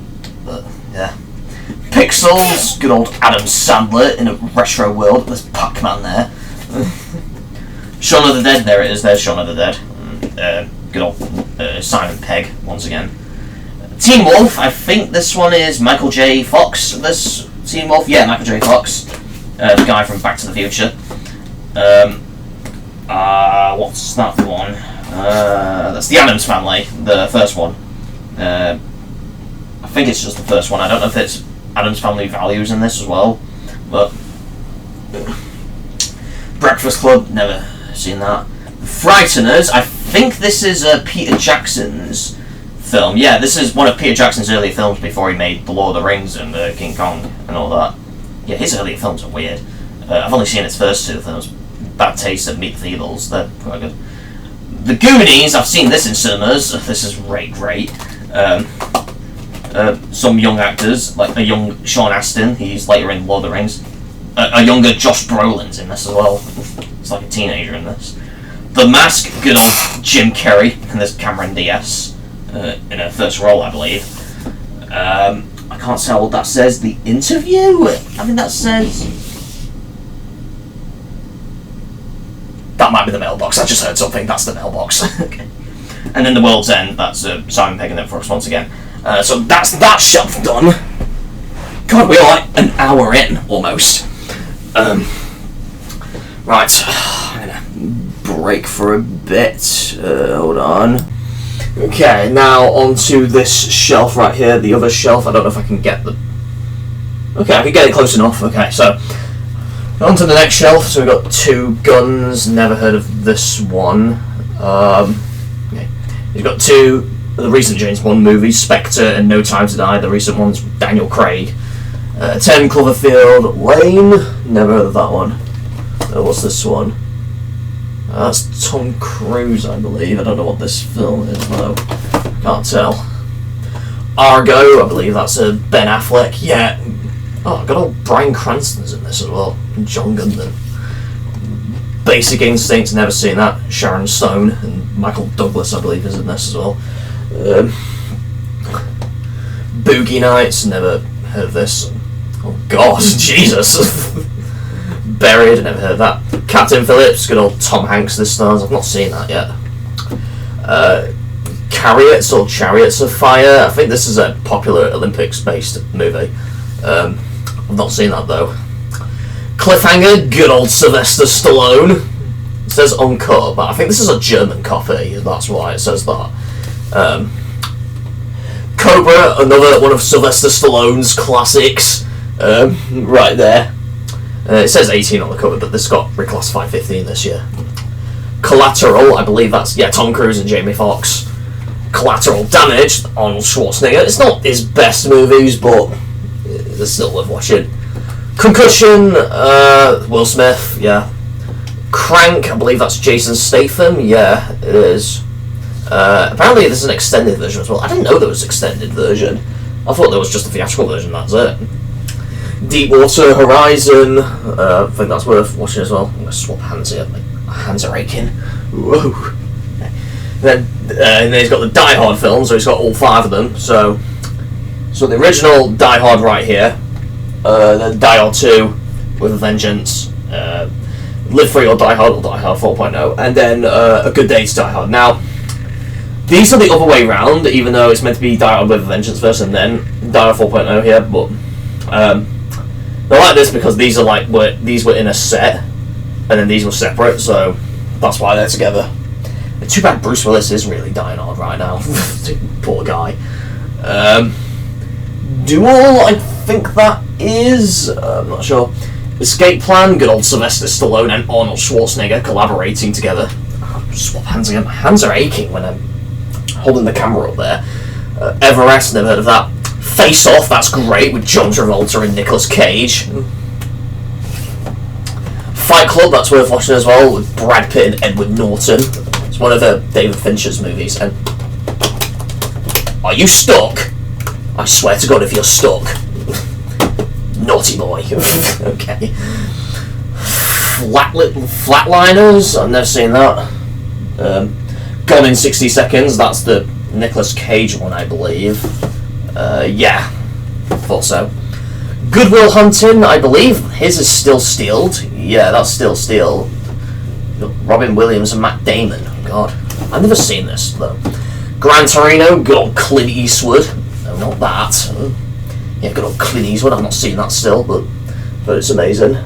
but yeah. Pixels, good old Adam Sandler in a retro world. There's Pac-Man there. Shaun of the Dead, there it is. There's Shaun of the Dead. Good old Simon Pegg once again. Teen Wolf, I think this one is Michael J. Fox. This Teen Wolf, yeah, Michael J. Fox, the guy from Back to the Future. What's that one? That's the Addams Family, the first one. I think it's just the first one. I don't know if it's Addams Family Values in this as well, but Breakfast Club, never seen that. Frighteners, I think this is Peter Jackson's film. Yeah, this is one of Peter Jackson's earlier films before he made The Lord of the Rings and King Kong and all that. Yeah, his earlier films are weird. I've only seen his first two films, bad taste at Meet the Feebles. They're quite good. The Goonies, I've seen this in cinemas. This is great. Some young actors, like a young Sean Astin, he's later in Lord of the Rings. A younger Josh Brolin's in this as well. He's like a teenager in this. The Mask, good old Jim Carrey, and there's Cameron Diaz in her first role, I believe. I can't say what that says. The Interview? I think that says... That might be the mailbox. I just heard something. That's the mailbox. Okay. And then The World's End. That's Simon Pegg and then for us once again. So that's that shelf done. God, we're like an hour in, almost. Right. I'm gonna break for a bit. Hold on. Okay, now onto this shelf right here, the other shelf. I don't know if I can get the... Okay, I can get it close enough. Okay, so onto the next shelf. So we've got two guns. Never heard of this one. Okay. We've got two of the recent James Bond movies, Spectre and No Time to Die. The recent one's Daniel Craig. 10 Cloverfield Lane. Never heard of that one. What's this one? That's Tom Cruise, I believe. I don't know what this film is, though. Can't tell. Argo, I believe that's Ben Affleck. Yeah. Oh, got old Bryan Cranston's in this as well. John Goodman. Basic Instinct, never seen that. Sharon Stone and Michael Douglas, I believe, is in this as well. Boogie Nights, never heard of this. Oh God, Jesus. Buried, never heard of that. Captain Phillips, good old Tom Hanks this stars. I've not seen that yet. Chariots or Chariots of Fire. I think this is a popular Olympics-based movie. I've not seen that though. Cliffhanger, good old Sylvester Stallone. It says uncut, but I think this is a German copy. That's why it says that. Cobra, another one of Sylvester Stallone's classics. Right there. It says 18 on the cover, but this got reclassified 15 this year. Collateral, I believe that's, yeah, Tom Cruise and Jamie Foxx. Collateral Damage, Arnold Schwarzenegger. It's not his best movies, but it's still worth watching. Concussion, Will Smith, yeah. Crank, I believe that's Jason Statham, yeah, it is. Apparently there's an extended version as well. I didn't know there was an extended version. I thought there was just a theatrical version, that's it. Deepwater Horizon, I think that's worth watching as well. I'm going to swap hands here, my hands are aching. Whoa. And then he's got the Die Hard films, so he's got all 5 of them. So the original Die Hard right here, then Die Hard 2 with a Vengeance, Live Free or Die Hard 4.0, and then A Good Day to Die Hard. Now, these are the other way round, even though it's meant to be Die Hard with a Vengeance first and then Die Hard 4.0 here, but they're like this because these are like these were in a set, and then these were separate, so that's why they're together. Too bad Bruce Willis is really dying hard right now. Poor guy. Duel, I think that is. I'm not sure. Escape Plan, good old Sylvester Stallone and Arnold Schwarzenegger collaborating together. Swap hands again. My hands are aching when I'm holding the camera up there. Everest, never heard of that. Face Off, that's great, with John Travolta and Nicolas Cage. Fight Club, that's worth watching as well, with Brad Pitt and Edward Norton. It's one of David Fincher's movies. And are you stuck? I swear to God if you're stuck. Naughty boy. Okay. Flatliners, I've never seen that. Gone in 60 Seconds, that's the Nicolas Cage one, I believe. Yeah, thought so. Good Will Hunting, I believe his is still sealed. Yeah, that's still sealed. Robin Williams and Matt Damon. God, I've never seen this though. Gran Torino, good old Clint Eastwood. No, not that. Yeah, good old Clint Eastwood. I've not seen that still, but it's amazing.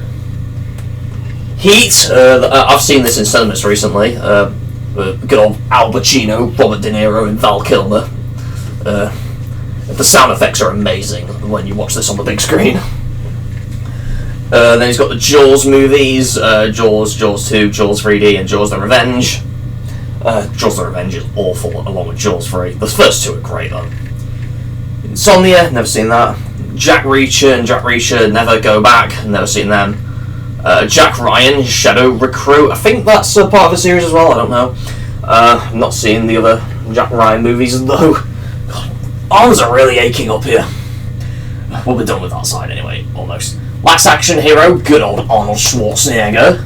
Heat. I've seen this in cinemas recently. Good old Al Pacino, Robert De Niro, and Val Kilmer. The sound effects are amazing when you watch this on the big screen. Then he's got the Jaws movies, Jaws 2, Jaws 3D, and Jaws the Revenge. Jaws the Revenge is awful, along with Jaws 3. The first 2 are great, though. Insomnia, never seen that. Jack Reacher and Jack Reacher, Never Go Back, never seen them. Jack Ryan, Shadow Recruit. I think that's a part of the series as well. I don't know. I've not seen the other Jack Ryan movies though. God, arms are really aching up here. We'll be done with that side anyway, almost. Last action hero, good old Arnold Schwarzenegger.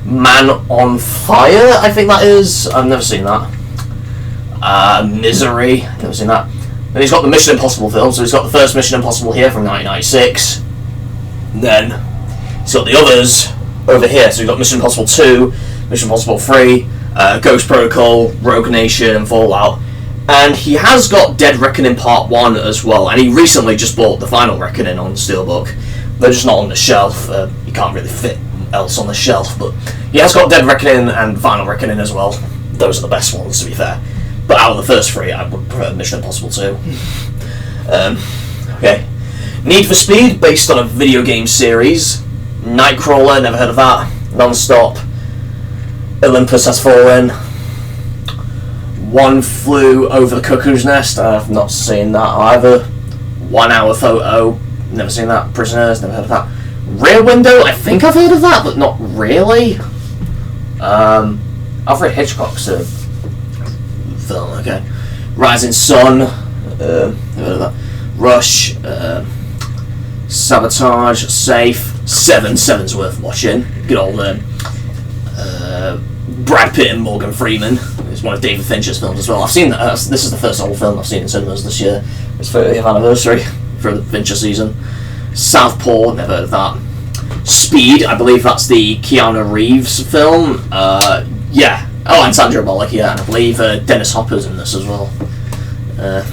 Man on Fire, I think that is. I've never seen that. Misery, never seen that. Then he's got the Mission Impossible film, so he's got the first Mission Impossible here from 1996. Then he's got the others over here, so he's got Mission Impossible 2, Mission Impossible 3, Ghost Protocol, Rogue Nation, and Fallout. And he has got Dead Reckoning Part 1 as well, and he recently just bought the Final Reckoning on Steelbook. They're just not on the shelf, you can't really fit else on the shelf, but he has got Dead Reckoning and Final Reckoning as well. Those are the best ones, to be fair. But out of the first three, I would prefer Mission Impossible 2. Okay. Need for Speed, based on a video game series. Nightcrawler, never heard of that. Non-Stop. Olympus Has Fallen. One Flew Over the Cuckoo's Nest, I've not seen that either. 1 Hour Photo, never seen that. Prisoners, never heard of that. Rear Window, I think I've heard of that, but not really. Alfred Hitchcock's film, okay. Rising Sun, never heard of that. Rush, Sabotage, Safe, Seven's worth watching. Good old Brad Pitt and Morgan Freeman. It's one of David Fincher's films as well. I've seen that. This is the first old film I've seen in cinemas this year. It's 30th anniversary for the Fincher season. Southpaw, never heard of that. Speed, I believe that's the Keanu Reeves film. Yeah. Oh, and Sandra Bullock, yeah, and I believe Dennis Hopper's in this as well. And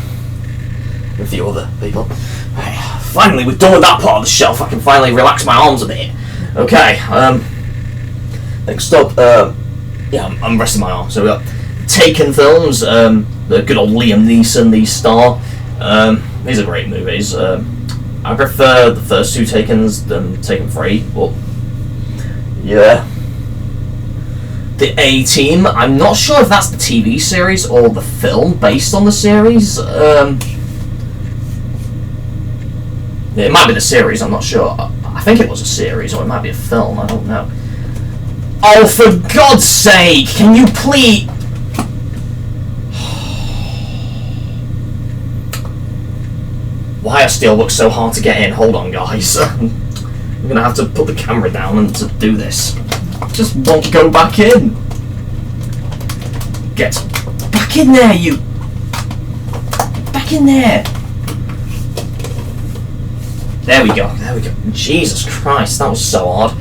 a few other people. Finally, we're done with that part of the shelf. I can finally relax my arms a bit. Okay, next up, yeah, I'm resting my arms. So we got Taken films, the good old Liam Neeson, the star. These are great movies. I prefer the first two Takens than Taken 3, but yeah. The A-Team, I'm not sure if that's the TV series or the film based on the series. Yeah, it might be the series, I'm not sure. I think it was a series, or it might be a film, I don't know. Oh, for God's sake, can you please... Why are Steelbooks so hard to get in? Hold on, guys. I'm going to have to put the camera down and to do this. Just won't go back in. Get back in there, you. Back in there. There we go. There we go. Jesus Christ, that was so hard.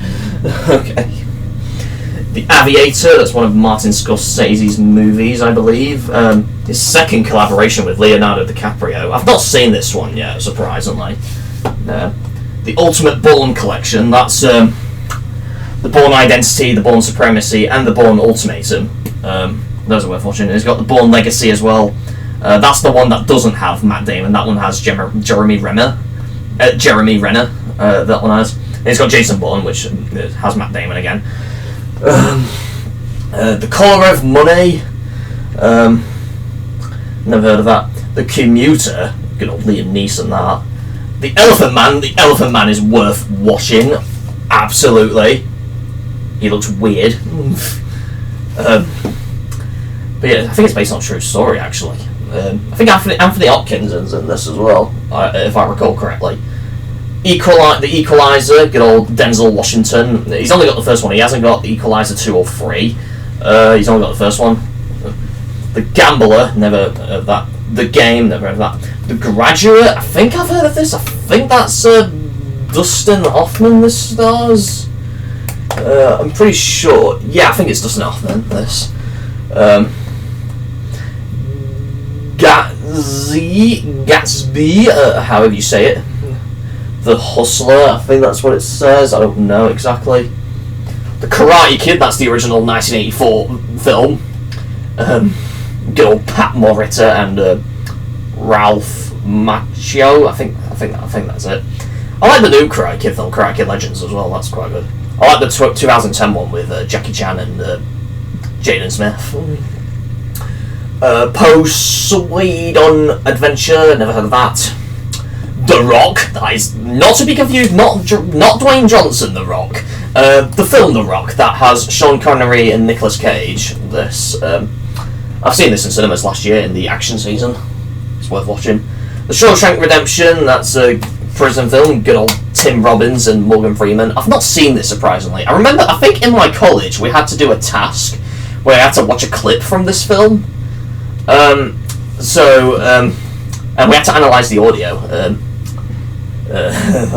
Okay. The Aviator. That's one of Martin Scorsese's movies, I believe. His second collaboration with Leonardo DiCaprio. I've not seen this one yet, surprisingly. The Ultimate Bourne Collection. That's the Bourne Identity, the Bourne Supremacy, and the Bourne Ultimatum. Those are worth watching. He's got the Bourne Legacy as well. That's the one that doesn't have Matt Damon. That one has Jeremy Renner. That one has. And he's got Jason Bourne, which has Matt Damon again. The Colour of Money. Never heard of that. The Commuter. Good old Liam Neeson, that. The Elephant Man. The Elephant Man is worth watching. Absolutely. He looks weird. But yeah, I think it's based on a true story, actually. I think Anthony Hopkins is in this as well, if I recall correctly. The Equalizer, good old Denzel Washington. He's only got the first one. He hasn't got the Equalizer 2 or 3. He's only got the first one. The Gambler, never heard of that. The Game, never heard of that. The Graduate, I think I've heard of this. I think that's Dustin Hoffman this stars. I'm pretty sure. Yeah, I think it's Dustin Hoffman, this. Gatsby, however you say it. The Hustler, I think that's what it says. I don't know exactly. The Karate Kid, that's the original 1984 film. Good old Pat Morita and Ralph Macchio. I think that's it. I like the new Karate Kid film, Karate Kid Legends, as well. That's quite good. I like the 2010 one with Jackie Chan and Jaden Smith. Poseidon Adventure, never heard of that. The Rock. That is not to be confused. Not Dwayne Johnson, The Rock. The film The Rock that has Sean Connery and Nicolas Cage. I've seen this in cinemas last year in the action season. It's worth watching. The Shawshank Redemption. That's a prison film. Good old Tim Robbins and Morgan Freeman. I've not seen this, surprisingly. I remember, I think in my college we had to do a task where I had to watch a clip from this film. And we had to analyse the audio,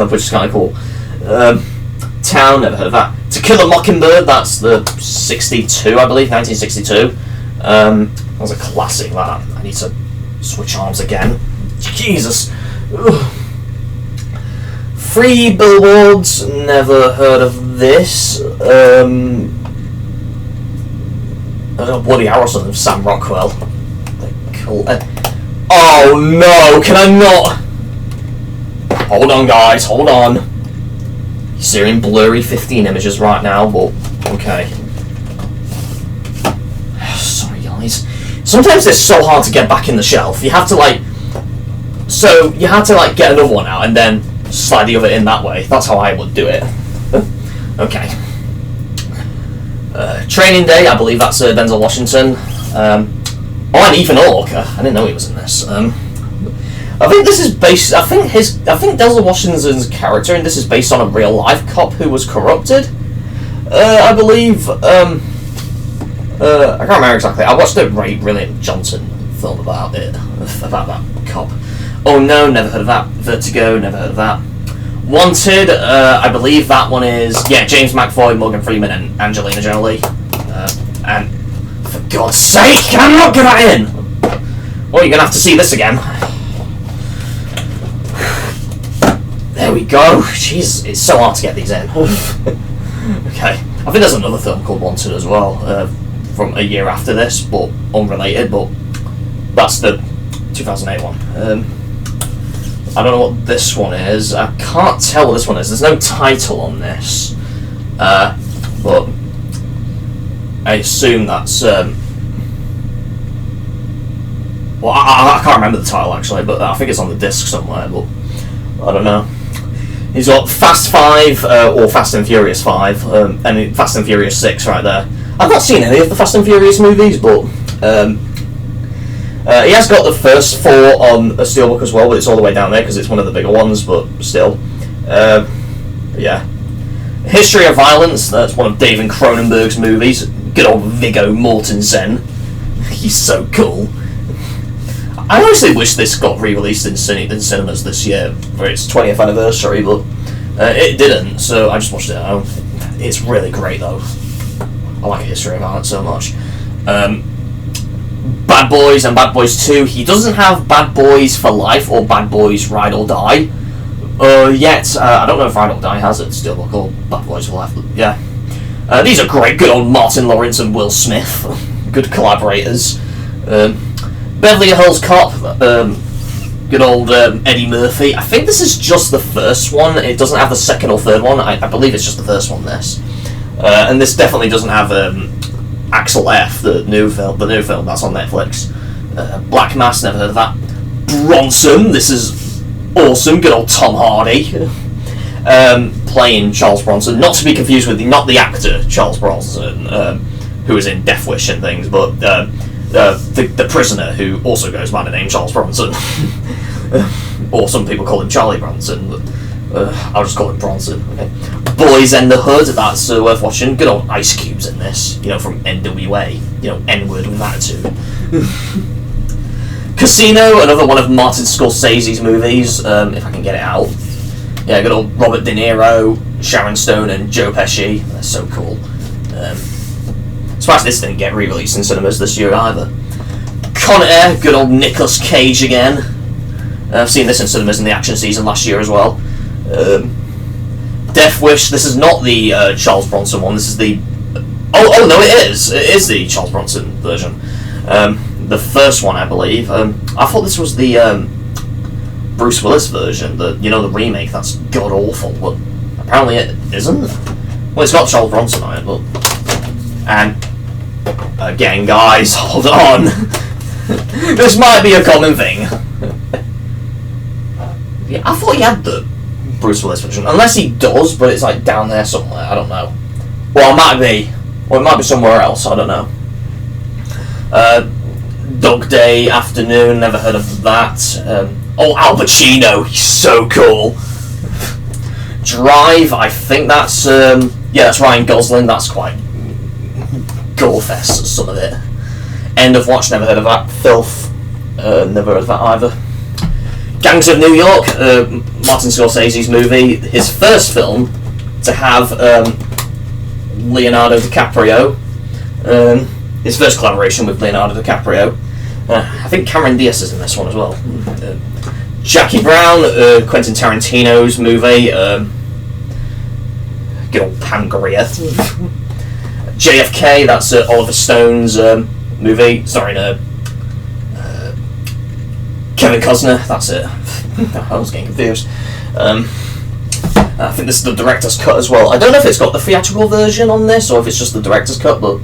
which is kind of cool. Town, never heard of that. To Kill a Mockingbird, that's the 62, I believe, 1962. That was a classic, that. I need to switch arms again. Jesus. Ugh. 3 Billboards, never heard of this. Woody Harrelson and Sam Rockwell. Cool. Oh no, can I not? Hold on, guys, hold on. You're seeing blurry 15 images right now, but okay. Sorry, guys. Sometimes it's so hard to get back in the shelf. You have to get another one out and then slide the other in that way. That's how I would do it. Okay. Training Day, I believe that's Denzel Washington. And Ethan Hawke. I didn't know he was in this. I think this is based. I think Denzel Washington's character in this is based on a real life cop who was corrupted. I believe. I can't remember exactly. I watched a Ray Brilliant Johnson film about it, about that cop. Oh no, never heard of that. Vertigo, never heard of that. Wanted, I believe that one is James McAvoy, Morgan Freeman, and Angelina Jolie. And for God's sake, can I not get that in? Well, you're gonna have to see this again. There we go. Jeez, it's so hard to get these in. Okay, I think there's another film called Wanted as well, from a year after this, but unrelated. But that's the 2008 one. I don't know what this one is. I can't tell what this one is. There's no title on this, but I assume that's. Well, I can't remember the title actually, but I think it's on the disc somewhere. But I don't know. He's got Fast 5 or Fast and Furious 5, and Fast and Furious 6 right there. I've not seen any of the Fast and Furious movies, but. He has got the first 4 on a Steelbook as well, but it's all the way down there because it's one of the bigger ones, but still. Yeah. History of Violence, that's one of David Cronenberg's movies. Good old Viggo Mortensen. He's so cool. I honestly wish this got re-released in cinemas this year for its 20th anniversary, but it didn't, so I just watched it at home. It's really great though. I like History of Violence so much. Bad Boys and Bad Boys 2. He doesn't have Bad Boys for Life or Bad Boys Ride or Die yet. I don't know if Ride or Die has it still, or Bad Boys for Life, but yeah. These are great, good old Martin Lawrence and Will Smith. Good collaborators. Beverly Hills Cop, good old Eddie Murphy. I think this is just the first one. It doesn't have the second or third one. I believe it's just the first one, this. And this definitely doesn't have Axel F, the new film that's on Netflix. Black Mass, never heard of that. Bronson, this is awesome, good old Tom Hardy. Playing Charles Bronson, not to be confused with not the actor Charles Bronson, who is in Death Wish and things, but the prisoner who also goes by the name Charles Bronson. Or some people call him Charlie Bronson, but I'll just call him Bronson. Okay. Boys and the Hood, that's worth watching. Good old Ice Cube's in this, from NWA, N-word with attitude. Casino, another one of Martin Scorsese's movies, if I can get it out. Yeah, good old Robert De Niro, Sharon Stone, and Joe Pesci. That's so cool. Surprised this didn't get re-released in cinemas this year either. Con Air, good old Nicolas Cage again. I've seen this in cinemas in the action season last year as well. Death Wish, this is not the Charles Bronson one, this is the... Oh no, it is! It is the Charles Bronson version. The first one, I believe. I thought this was the Bruce Willis version, the remake that's god-awful, but apparently it isn't. Well, it's got Charles Bronson on it, but... And... Again, guys, hold on! This might be a common thing. Yeah, I thought he had the Bruce Willis version. Unless he does, but it's like down there somewhere. I don't know. Well, it might be. Or it might be somewhere else. I don't know. Dog Day Afternoon. Never heard of that. Al Pacino. He's so cool. Drive. I think that's that's Ryan Gosling. That's quite gore-fest, some of it. End of Watch. Never heard of that. Filth. Never heard of that either. Gangs of New York, Martin Scorsese's movie, his first film to have Leonardo DiCaprio, his first collaboration with Leonardo DiCaprio. I think Cameron Diaz is in this one as well. Jackie Brown, Quentin Tarantino's movie, good old Pangaea. JFK, that's Oliver Stone's movie, starring Kevin Costner, that's it. I was getting confused. I think this is the director's cut as well. I don't know if it's got the theatrical version on this or if it's just the director's cut, but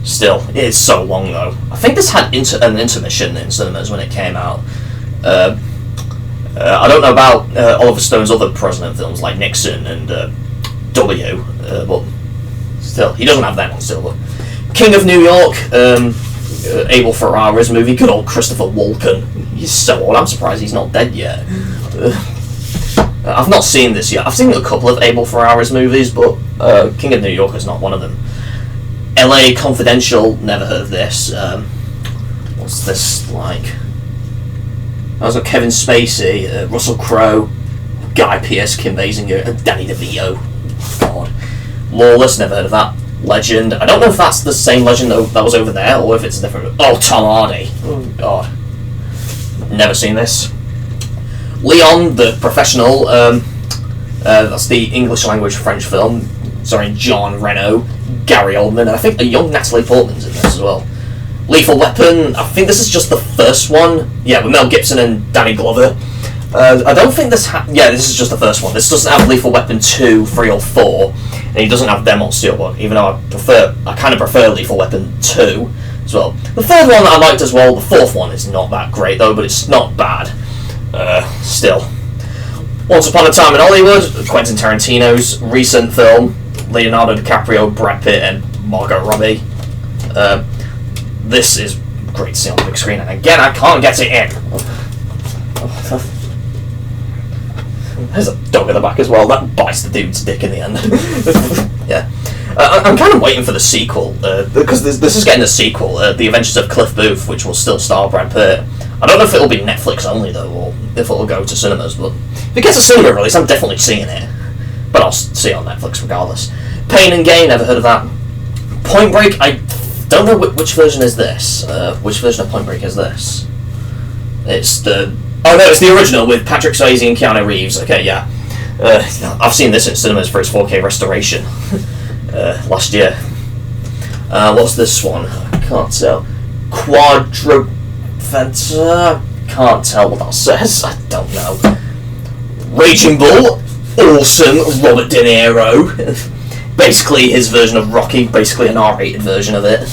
still, it is so long though. I think this had an intermission in cinemas when it came out. I don't know about Oliver Stone's other president films like Nixon and W, but still, he doesn't have that one still. But King of New York, Abel Ferrara's movie, good old Christopher Walken. He's so old, I'm surprised he's not dead yet. I've not seen this yet. I've seen a couple of Abel Ferrara's movies, but King of New York is not one of them. LA Confidential, never heard of this. What's this like? That was Kevin Spacey, Russell Crowe, Guy Pearce, Kim Basinger, Danny DeVito. God. Lawless, never heard of that. Legend. I don't know if that's the same Legend that was over there, or if it's different. Oh, Tom Hardy. Oh, God. Never seen this. Leon, the Professional. That's the English language French film, starring John Reno, Gary Oldman, and I think a young Natalie Portman's in this as well. Lethal Weapon. I think this is just the first one. Yeah, with Mel Gibson and Danny Glover. I don't think this. This is just the first one. This doesn't have Lethal Weapon 2, 3, or 4. And he doesn't have them on Steelbook, even though I kind of prefer Lethal Weapon 2 as well. The third one I liked as well. The fourth one is not that great though, but it's not bad. Still. Once Upon a Time in Hollywood, Quentin Tarantino's recent film, Leonardo DiCaprio, Brad Pitt, and Margot Robbie. This is great to see on the big screen, and again I can't get it in. There's a dog at the back as well. That bites the dude's dick in the end. Yeah. I'm kind of waiting for the sequel, because this is getting a sequel, The Adventures of Cliff Booth, which will still star Brad Pitt. I don't know if it'll be Netflix only, though, or if it'll go to cinemas, but if it gets a cinema release, I'm definitely seeing it. But I'll see it on Netflix regardless. Pain and Gain, never heard of that. Point Break, I don't know which version is this. Which version of Point Break is this? It's the... Oh no, it's the original with Patrick Swayze and Keanu Reeves. Okay, yeah. I've seen this in cinemas for its 4K restoration last year. What's this one? I can't tell. Quadrophenta? Can't tell what that says. I don't know. Raging Bull. Awesome. Robert De Niro. Basically his version of Rocky. Basically an R-rated version of it.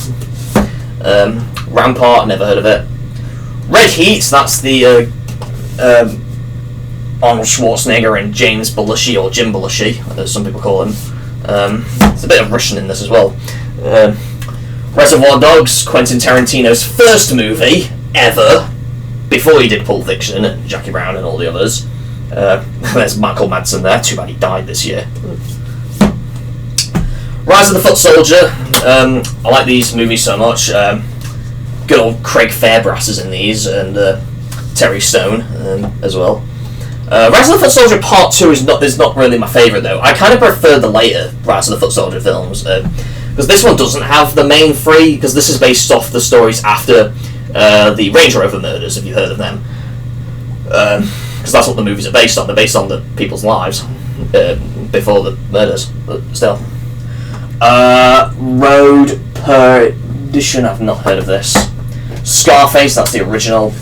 Rampart. Never heard of it. Red Heat. That's the... Arnold Schwarzenegger and James Belushi, or Jim Belushi, as some people call him. There's a bit of Russian in this as well. Reservoir Dogs, Quentin Tarantino's first movie ever, before he did Pulp Fiction and Jackie Brown and all the others. There's Michael Madsen there, too bad he died this year. Rise of the Foot Soldier, I like these movies so much. Good old Craig Fairbrass is in these, and Terry Stone as well. Rise of the Foot Soldier Part 2 is not really my favourite though. I kind of prefer the later Rise of the Foot Soldier films, because this one doesn't have the main three, because this is based off the stories after the Range Rover murders, if you've heard of them. Because that's what the movies are based on. They're based on the people's lives before the murders, but still. Road Perdition, I've not heard of this. Scarface, that's the original.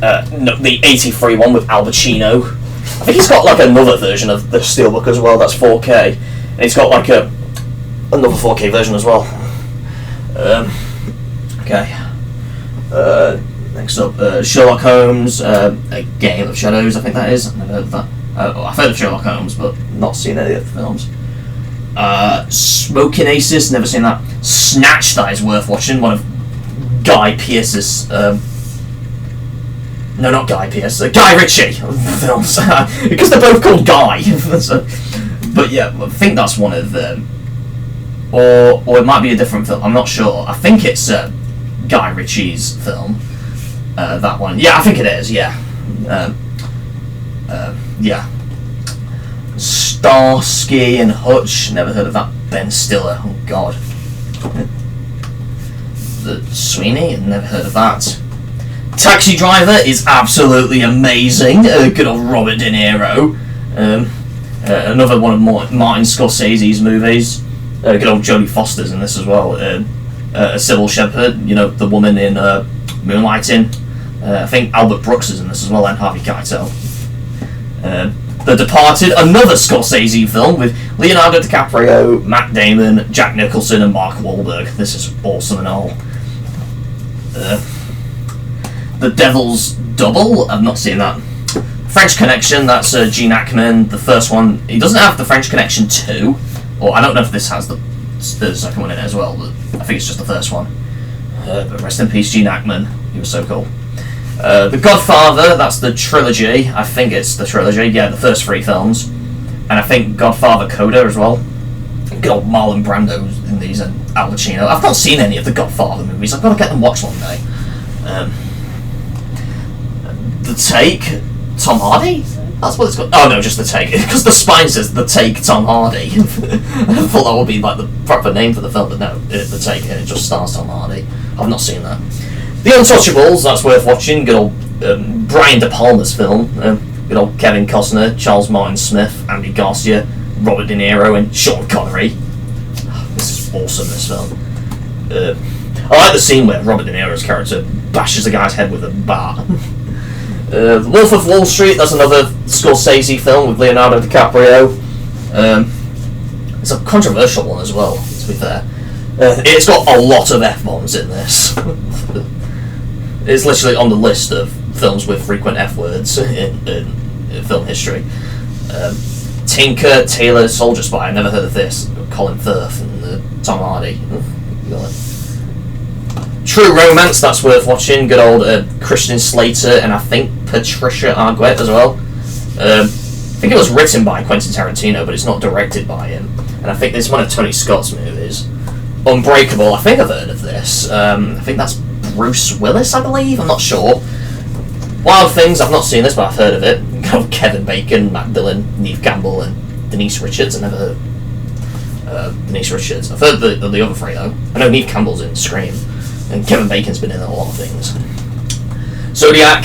No, the 83 one with Al Pacino. I think he's got like another version of the Steelbook as well, that's 4K. And he's got like another 4K version as well. Okay. Next up, Sherlock Holmes, A Game of Shadows, I think that is. I've never heard of that. I've heard of Sherlock Holmes, but Not seen any of the films. Smoking Aces, never seen that. Snatch, that is worth watching. One of Guy Pearce's. No, not Guy Pearce. Guy Ritchie films, because they're both called Guy. So, but yeah, I think that's one of them. Or it might be a different film. I'm not sure. I think it's Guy Ritchie's film. That one. Yeah, I think it is. Yeah. Yeah. Starsky and Hutch. Never heard of that. Ben Stiller. Oh God. The Sweeney. Never heard of that. Taxi Driver is absolutely amazing. Good old Robert De Niro. Another one of Martin Scorsese's movies. Good old Jodie Foster's in this as well. Sybil Shepherd, you know, the woman in Moonlighting. I think Albert Brooks is in this as well, and Harvey Keitel. The Departed, another Scorsese film with Leonardo DiCaprio, Matt Damon, Jack Nicholson, and Mark Wahlberg. This is awesome and all. The Devil's Double, I've not seen that. French Connection, that's Gene Hackman, the first one. He doesn't have the French Connection 2, or I don't know if this has the second one in it as well, but I think it's just the first one. But rest in peace, Gene Hackman, he was so cool. The Godfather, that's the trilogy. I think it's the trilogy, yeah, the first 3 films. And I think Godfather Coda as well. Good old Marlon Brando's in these, and Al Pacino. I've not seen any of the Godfather movies, I've got to get them watched one day. The Take, Tom Hardy? That's what it's called. Oh no, just The Take, because the spine says The Take, Tom Hardy. I thought that would be like the proper name for the film, but no, The Take, and it just stars Tom Hardy. I've not seen that. The Untouchables, that's worth watching. Good old Brian De Palma's film. Good old Kevin Costner, Charles Martin Smith, Andy Garcia, Robert De Niro, and Sean Connery. This is awesome, this film. I like the scene where Robert De Niro's character bashes a guy's head with a bat. Wolf of Wall Street, that's another Scorsese film with Leonardo DiCaprio. It's a controversial one as well, to be fair. It's got a lot of F-bombs in this. It's literally on the list of films with frequent F-words in film history. Tinker, Tailor, Soldier Spy, I've never heard of this. Colin Firth and Tom Hardy. True Romance, that's worth watching. Good old Christian Slater and I think Patricia Arquette as well. I think it was written by Quentin Tarantino, but it's not directed by him. And I think this is one of Tony Scott's movies. Unbreakable, I think I've heard of this. I think that's Bruce Willis, I believe. I'm not sure. Wild Things, I've not seen this, but I've heard of it. Kevin Bacon, Matt Dillon, Neve Campbell, and Denise Richards. I never heard of Denise Richards. I've heard the other 3 though. I know Neve Campbell's in Scream. And Kevin Bacon's been in a lot of things. Zodiac.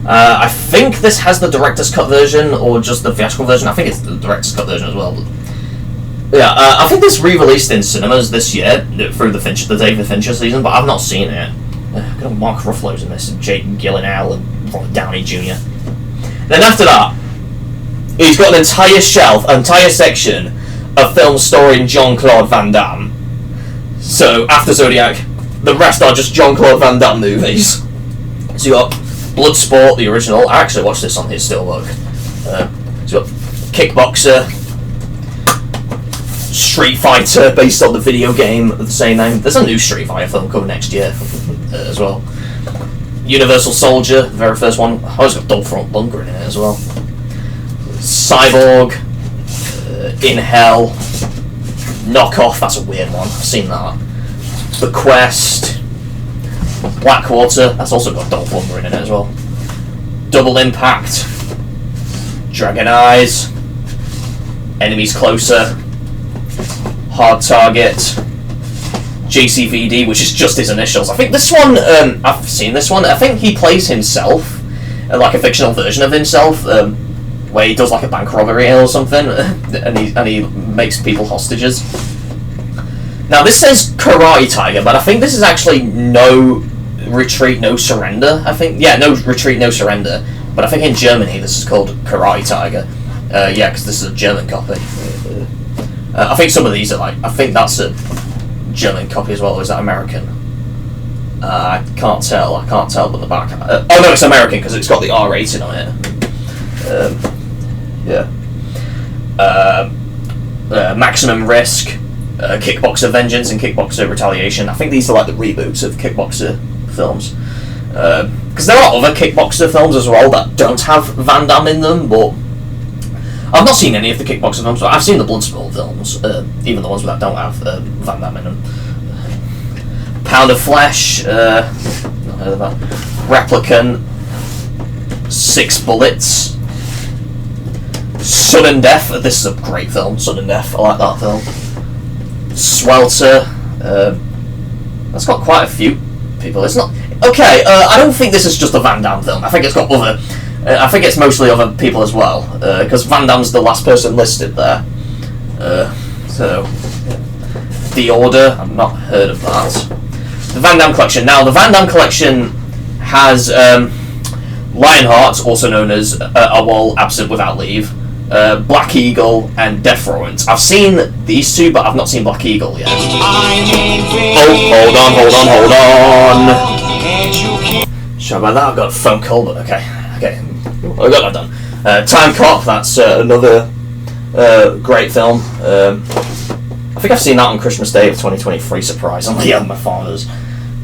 I think this has the director's cut version or just the theatrical version. I think it's the director's cut version as well. But yeah, I think this re-released in cinemas this year through the David Fincher season, but I've not seen it. Good old Mark Ruffalo's in this, and Jake Gyllenhaal and Robert Downey Jr. Then after that, he's got an entire shelf, an entire section of films starring Jean-Claude Van Damme. So, after Zodiac, the rest are just Jean-Claude Van Damme movies. So you got Bloodsport, the original. I actually watched this on his Steelbook. So you got Kickboxer, Street Fighter, based on the video game of the same name. There's a new Street Fighter film coming next year as well. Universal Soldier, the very first one. Oh, it's got Dolph Lundgren in it as well. Cyborg, In Hell, Knockoff, that's a weird one, I've seen that. The Quest, Blackwater, that's also got Dolph Lundgren in it as well. Double Impact, Dragon Eyes, Enemies Closer, Hard Target, JCVD, which is just his initials. I think this one, I've seen this one, I think he plays himself, like a fictional version of himself, where he does like a bank robbery or something, and he makes people hostages. Now this says Karate Tiger, but I think this is actually No Retreat, No Surrender. I think, yeah, No Retreat, No Surrender. But I think in Germany this is called Karate Tiger. Yeah, because this is a German copy. I think some of these are like, I think that's a German copy as well, or is that American? I can't tell from the back. Oh no, it's American because it's got the R rating on it. Yeah. Maximum Risk, Kickboxer Vengeance, and Kickboxer Retaliation. I think these are like the reboots of Kickboxer films. Because there are other Kickboxer films as well that don't have Van Damme in them, but I've not seen any of the Kickboxer films, but I've seen the Bloodsport films, even the ones that don't have Van Damme in them. Pound of Flesh, not heard of that. Replicant, 6 Bullets, Sudden Death. This is a great film, Sudden Death. I like that film. Swelter. That's got quite a few people. It's not okay. I don't think this is just a Van Damme film. I think it's got other. I think it's mostly other people as well, because Van Damme's the last person listed there. So, The Order. I've not heard of that. The Van Damme collection. Now, the Van Damme collection has Lionheart, also known as A Wall Absent Without Leave, Black Eagle, and Death Warrant. I've seen these two, but I've not seen Black Eagle yet. Oh, hold on. Sorry about that, I've got a phone call, but okay, I got that done. Time Cop, that's another great film. I think I've seen that on Christmas Day of 2023, surprisingly, at my father's.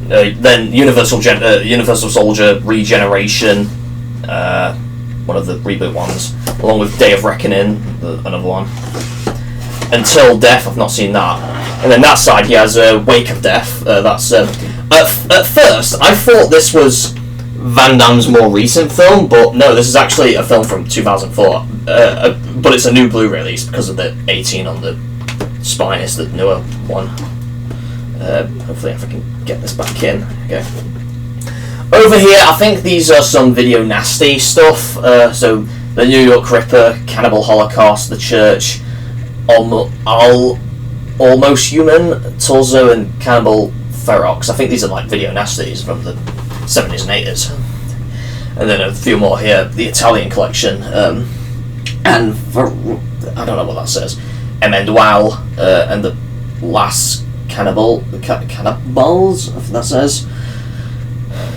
Then Universal Soldier, Regeneration, one of the reboot ones, along with Day of Reckoning, another one. Until Death, I've not seen that. And then that side, he has Wake of Death. That's at first, I thought this was Van Damme's more recent film, but no, this is actually a film from 2004. But it's a new Blu-ray release because of the 18 on the spine. It's the newer one. Hopefully, if I can get this back in. Okay. Over here, I think these are some Video Nasty stuff. So, the New York Ripper, Cannibal Holocaust, The Church, Almost Human, Tulsa, and Cannibal Ferox. I think these are like Video Nasties from the 70s and 80s. And then a few more here. The Italian collection, and for, I don't know what that says. Emmanuel, and the Last Cannibal, the Cannibals, I think that says.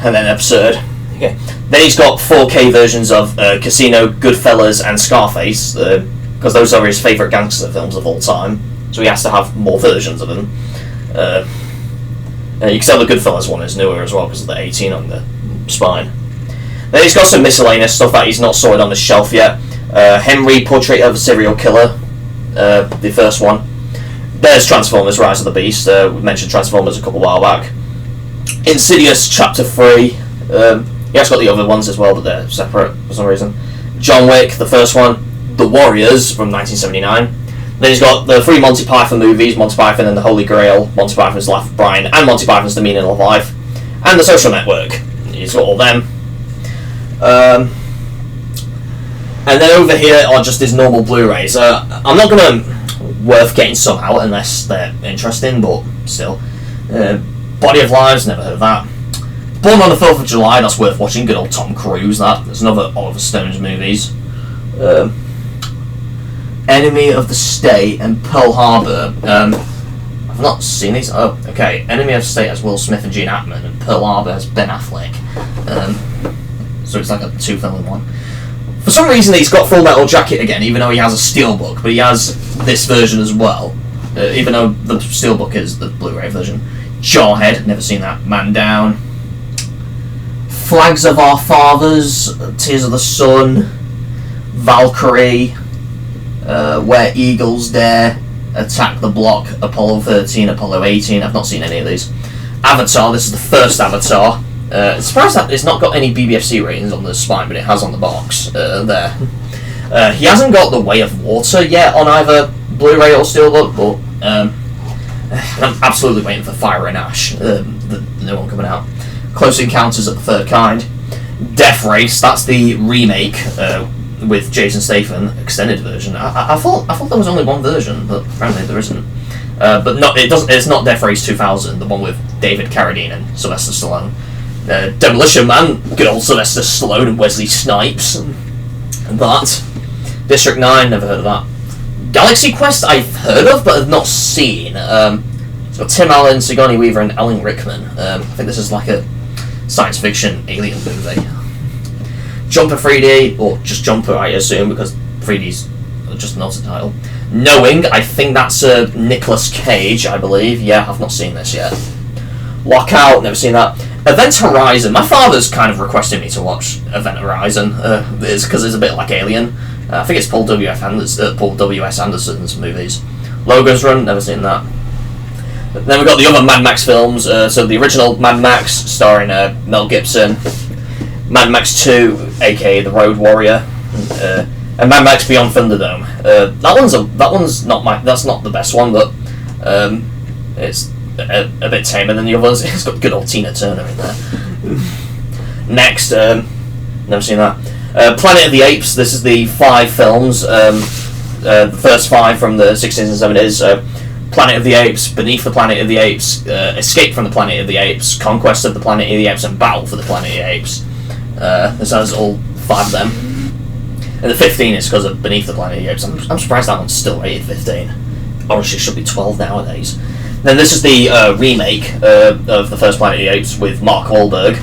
And then Absurd. Okay. Then he's got 4K versions of Casino, Goodfellas, and Scarface, because those are his favourite gangster films of all time. So he has to have more versions of them. You can tell the Goodfellas one is newer as well because of the 18 on the spine. Then he's got some miscellaneous stuff that he's not sorted on the shelf yet. Henry, Portrait of a Serial Killer, the first one. There's Transformers, Rise of the Beast. We mentioned Transformers a couple while back. Insidious, Chapter 3. He has got the other ones as well, but they're separate for some reason. John Wick, the first one. The Warriors from 1979. Then he's got the 3 Monty Python movies, Monty Python and the Holy Grail, Monty Python's Life of Brian, and Monty Python's The Meaning of Life, and The Social Network. He's got all them. And then over here are just his normal Blu-rays. I'm not going to worth getting some out unless they're interesting, but still. Body of Lies, never heard of that. Born on the 4th of July, that's worth watching. Good old Tom Cruise, that. There's another Oliver Stone's movies. Enemy of the State and Pearl Harbor. I've not seen these. Oh, okay. Enemy of the State has Will Smith and Gene Hackman, and Pearl Harbor has Ben Affleck. So it's like a 2-film in one. For some reason, he's got Full Metal Jacket again, even though he has a Steelbook, but he has this version as well. Even though the Steelbook is the Blu-ray version. Jarhead, never seen that. Man Down. Flags of Our Fathers, Tears of the Sun, Valkyrie, Where Eagles Dare, Attack the Block, Apollo 13, Apollo 18. I've not seen any of these. Avatar, this is the first Avatar. It's surprised that it's not got any BBFC ratings on the spine, but it has on the box there. He hasn't got The Way of Water yet on either Blu-ray or Steelbook, but I'm absolutely waiting for Fire and Ash, the new one coming out. Close Encounters of the Third Kind. Death Race, that's the remake with Jason Statham, extended version. I thought there was only one version, but apparently there isn't. But no, it's not Death Race 2000, the one with David Carradine and Sylvester Stallone. Demolition Man, good old Sylvester Stallone and Wesley Snipes, and that. District 9, never heard of that. Galaxy Quest, I've heard of, but have not seen. It's got Tim Allen, Sigourney Weaver, and Alan Rickman. I think this is like a science fiction alien movie. Jumper 3D, or just Jumper, I assume, because 3D's just not a title. Knowing, I think that's Nicolas Cage, I believe. Yeah, I've not seen this yet. Lockout, never seen that. Event Horizon. My father's kind of requested me to watch Event Horizon, because it's a bit like Alien. I think it's Paul W.S. Anderson's movies. Logan's Run, never seen that. Then we've got the other Mad Max films. So the original Mad Max, starring Mel Gibson. Mad Max 2, aka The Road Warrior. And Mad Max Beyond Thunderdome. That's not the best one, but it's a bit tamer than the others. It's got good old Tina Turner in there. Next, never seen that. Planet of the Apes. This is the 5 films. The first 5 from the 60s and 70s. Planet of the Apes, Beneath the Planet of the Apes, Escape from the Planet of the Apes, Conquest of the Planet of the Apes, and Battle for the Planet of the Apes. This has all 5 of them. And the 15 is because of Beneath the Planet of the Apes. I'm surprised that one's still rated 15. Honestly, it should be 12 nowadays. Then this is the remake of the first Planet of the Apes with Mark Wahlberg.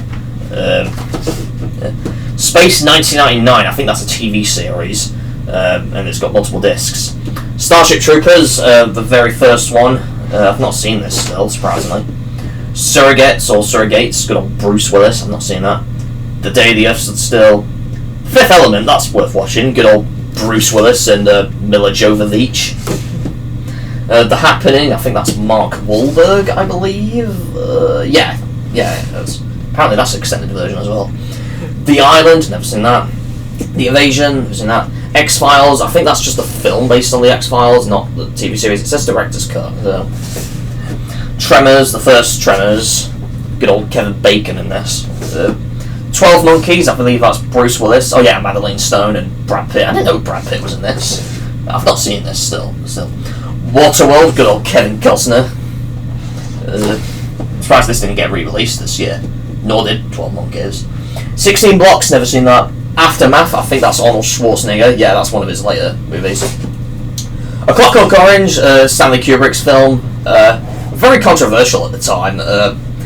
Space 1999, I think that's a TV series, and it's got multiple discs. Starship Troopers, the very first one. I've not seen this still, surprisingly. Surrogates, or Surrogates, good old Bruce Willis, I've not seen that. The Day the Earth Stood Still. Fifth Element, that's worth watching, good old Bruce Willis and Mila Jovovich. The Happening, I think that's Mark Wahlberg, I believe. Apparently that's an extended version as well. The Island, never seen that. The Invasion, never seen that. X-Files, I think that's just a film based on the X-Files, not the TV series. It says director's cut. So. Tremors, the first Tremors. Good old Kevin Bacon in this. 12 Monkeys, I believe that's Bruce Willis. Oh yeah, Madeleine Stone and Brad Pitt. I didn't know Brad Pitt was in this. I've not seen this still. Waterworld, good old Kevin Costner. I'm surprised this didn't get re-released this year. Nor did 12 Monkeys. 16 Blocks, never seen that. Aftermath, I think that's Arnold Schwarzenegger. Yeah, that's one of his later movies. A Clockwork Orange, Stanley Kubrick's film. Very controversial at the time.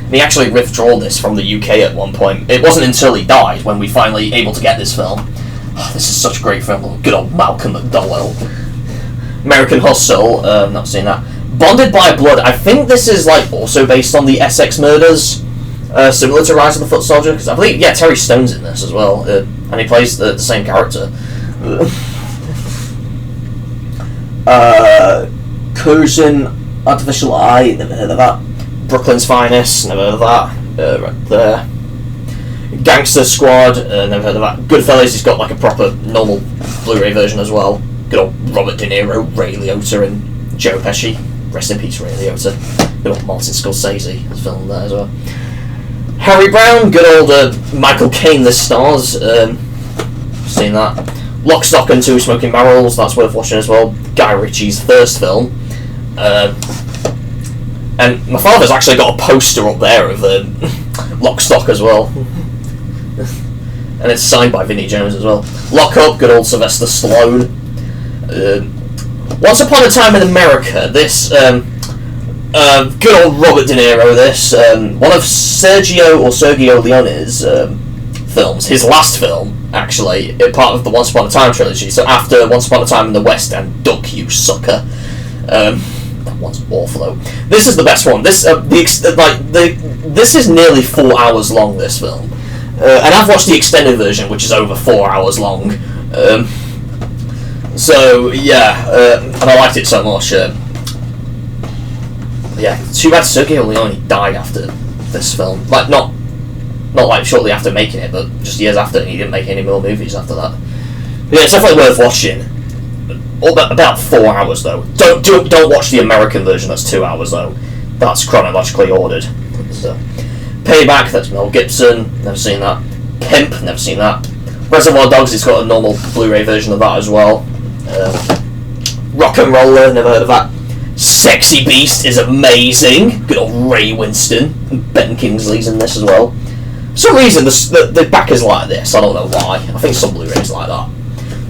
He actually withdrew this from the UK at one point. It wasn't until he died when we finally able to get this film. Oh, this is such a great film. Good old Malcolm McDowell. American Hustle, not seen that. Bonded by Blood, I think this is like also based on the Essex murders, similar to Rise of the Foot Soldier, because I believe, yeah, Terry Stone's in this as well, and he plays the same character. Curzon, Artificial Eye, never heard of that. Brooklyn's Finest, never heard of that. Right there. Gangster Squad, never heard of that. Goodfellas, he's got like a proper normal Blu-ray version as well. Good old Robert De Niro, Ray Liotta, and Joe Pesci. Rest in peace, Ray Liotta. Good old Martin Scorsese has filmed there as well. Harry Brown, good old Michael Caine, The Stars. Seen that. Lock, Stock and Two Smoking Barrels, that's worth watching as well. Guy Ritchie's first film. And my father's actually got a poster up there of Lock, Stock as well. And it's signed by Vinnie Jones as well. Lock Up, good old Sylvester Stallone. Once Upon a Time in America, this good old Robert De Niro, this one of Sergio Leone's films, his last film actually, part of the Once Upon a Time trilogy. So after Once Upon a Time in the West and Duck, You Sucker. That one's awful though. This is the best one. This this is nearly 4 hours long, this film, and I've watched the extended version, which is over 4 hours long. So yeah, and I liked it so much. Yeah, too bad Sergio Leone died after this film. Like not like shortly after making it, but just years after, and he didn't make any more movies after that. Yeah, it's definitely worth watching. About 4 hours though. Don't watch the American version. That's 2 hours though. That's chronologically ordered. So, Payback. That's Mel Gibson. Never seen that. Pimp. Never seen that. Reservoir Dogs. It's got a normal Blu-ray version of that as well. Rock and Roller. Never heard of that. Sexy Beast is amazing. Good old Ray Winston. Ben Kingsley's in this as well. For some reason the back is like this. I don't know why. I think some Blu-rays like that.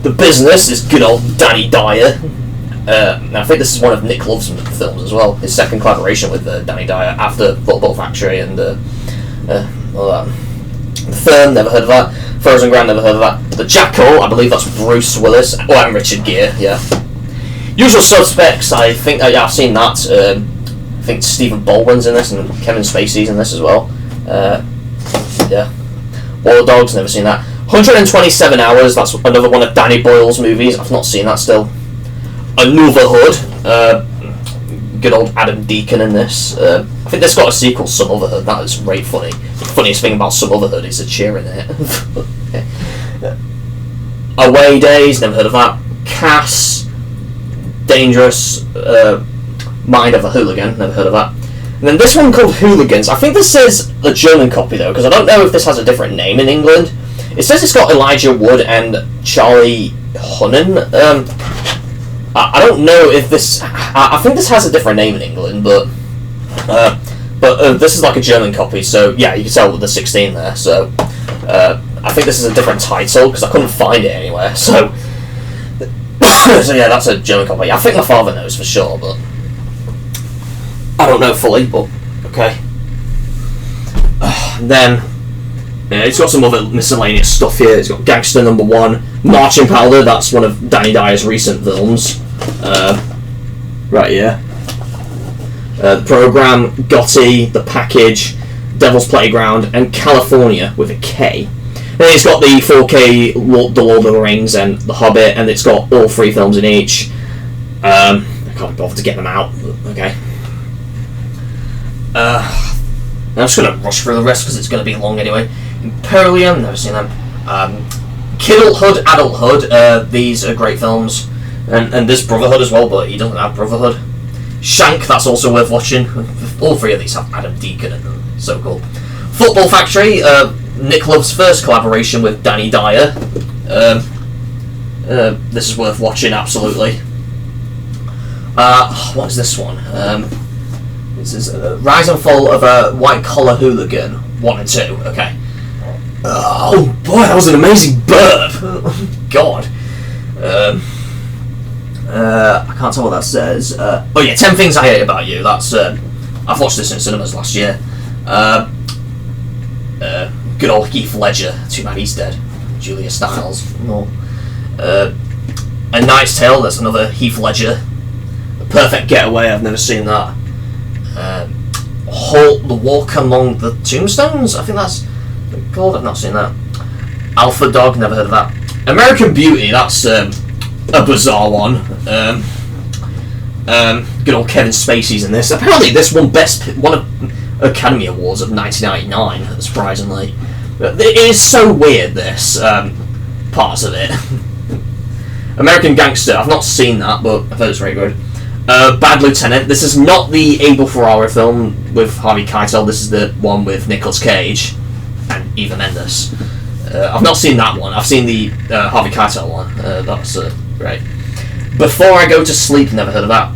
The Business is good old Danny Dyer. I think this is one of Nick Love's films as well. His second collaboration with Danny Dyer after Football Factory and all that. The Firm, never heard of that. Frozen Ground, never heard of that. The Jackal, I believe that's Bruce Willis. Oh, and Richard Gere, yeah. Usual Suspects, I think, yeah, I've seen that. I think Stephen Baldwin's in this, and Kevin Spacey's in this as well. Yeah. War Dogs, never seen that. 127 Hours, that's another one of Danny Boyle's movies. I've not seen that still. Another Hood. Good old Adam Deacon in this. I think this got a sequel, Some Other Hood. That is right funny. The funniest thing about Some Other Hood is the cheer in it. Away Days, never heard of that. Cass, Dangerous, Mind of a Hooligan, never heard of that. And then this one called Hooligans. I think this says the German copy though, because I don't know if this has a different name in England. It says it's got Elijah Wood and Charlie Hunnam. I don't know if this. I think this has a different name in England, but this is like a German copy. So yeah, you can tell with the 16 there. So I think this is a different title because I couldn't find it anywhere. So so yeah, that's a German copy. I think my father knows for sure, but I don't know fully. But okay. Then. Yeah, it's got some other miscellaneous stuff here. It's got Gangster Number 1, Marching Powder, that's one of Danny Dyer's recent films. Right here. The Program, Gotti, The Package, Devil's Playground, and California with a K. Then it's got the 4K The Lord of the Rings and The Hobbit, and it's got all 3 films in each. I can't bother to get them out. Okay. I'm just going to rush through the rest because it's going to be long anyway. Imperium, never seen them. Kidulthood, Adulthood, these are great films. And there's Brotherhood as well, but he doesn't have Brotherhood. Shank, that's also worth watching. All 3 of these have Adam Deacon in them. So cool. Football Factory, Nick Love's first collaboration with Danny Dyer. This is worth watching, absolutely. What is this one? This is Rise and Fall of a White Collar Hooligan, 1 and 2. Okay. Oh boy, that was an amazing burp. God. I can't tell what that says. Oh yeah, 10 Things I Hate About You. That's I've watched this in cinemas last year. Good old Heath Ledger. Too bad he's dead. Julia Stiles. No. A Knight's Tale. That's another Heath Ledger. A Perfect Getaway. I've never seen that. Halt the Walk Among the Tombstones. I think that's called. I've not seen that. Alpha Dog. Never heard of that. American Beauty. That's a bizarre one. Good old Kevin Spacey's in this. Apparently, this won one of Academy Awards of 1999. Surprisingly, it is so weird. This parts of it. American Gangster. I've not seen that, but I've heard it's very good. Bad Lieutenant. This is not the Abel Ferrara film with Harvey Keitel. This is the one with Nicolas Cage and Eva Mendes. I've not seen that one. I've seen the Harvey Keitel one. That's great. Before I Go to Sleep. Never heard of that.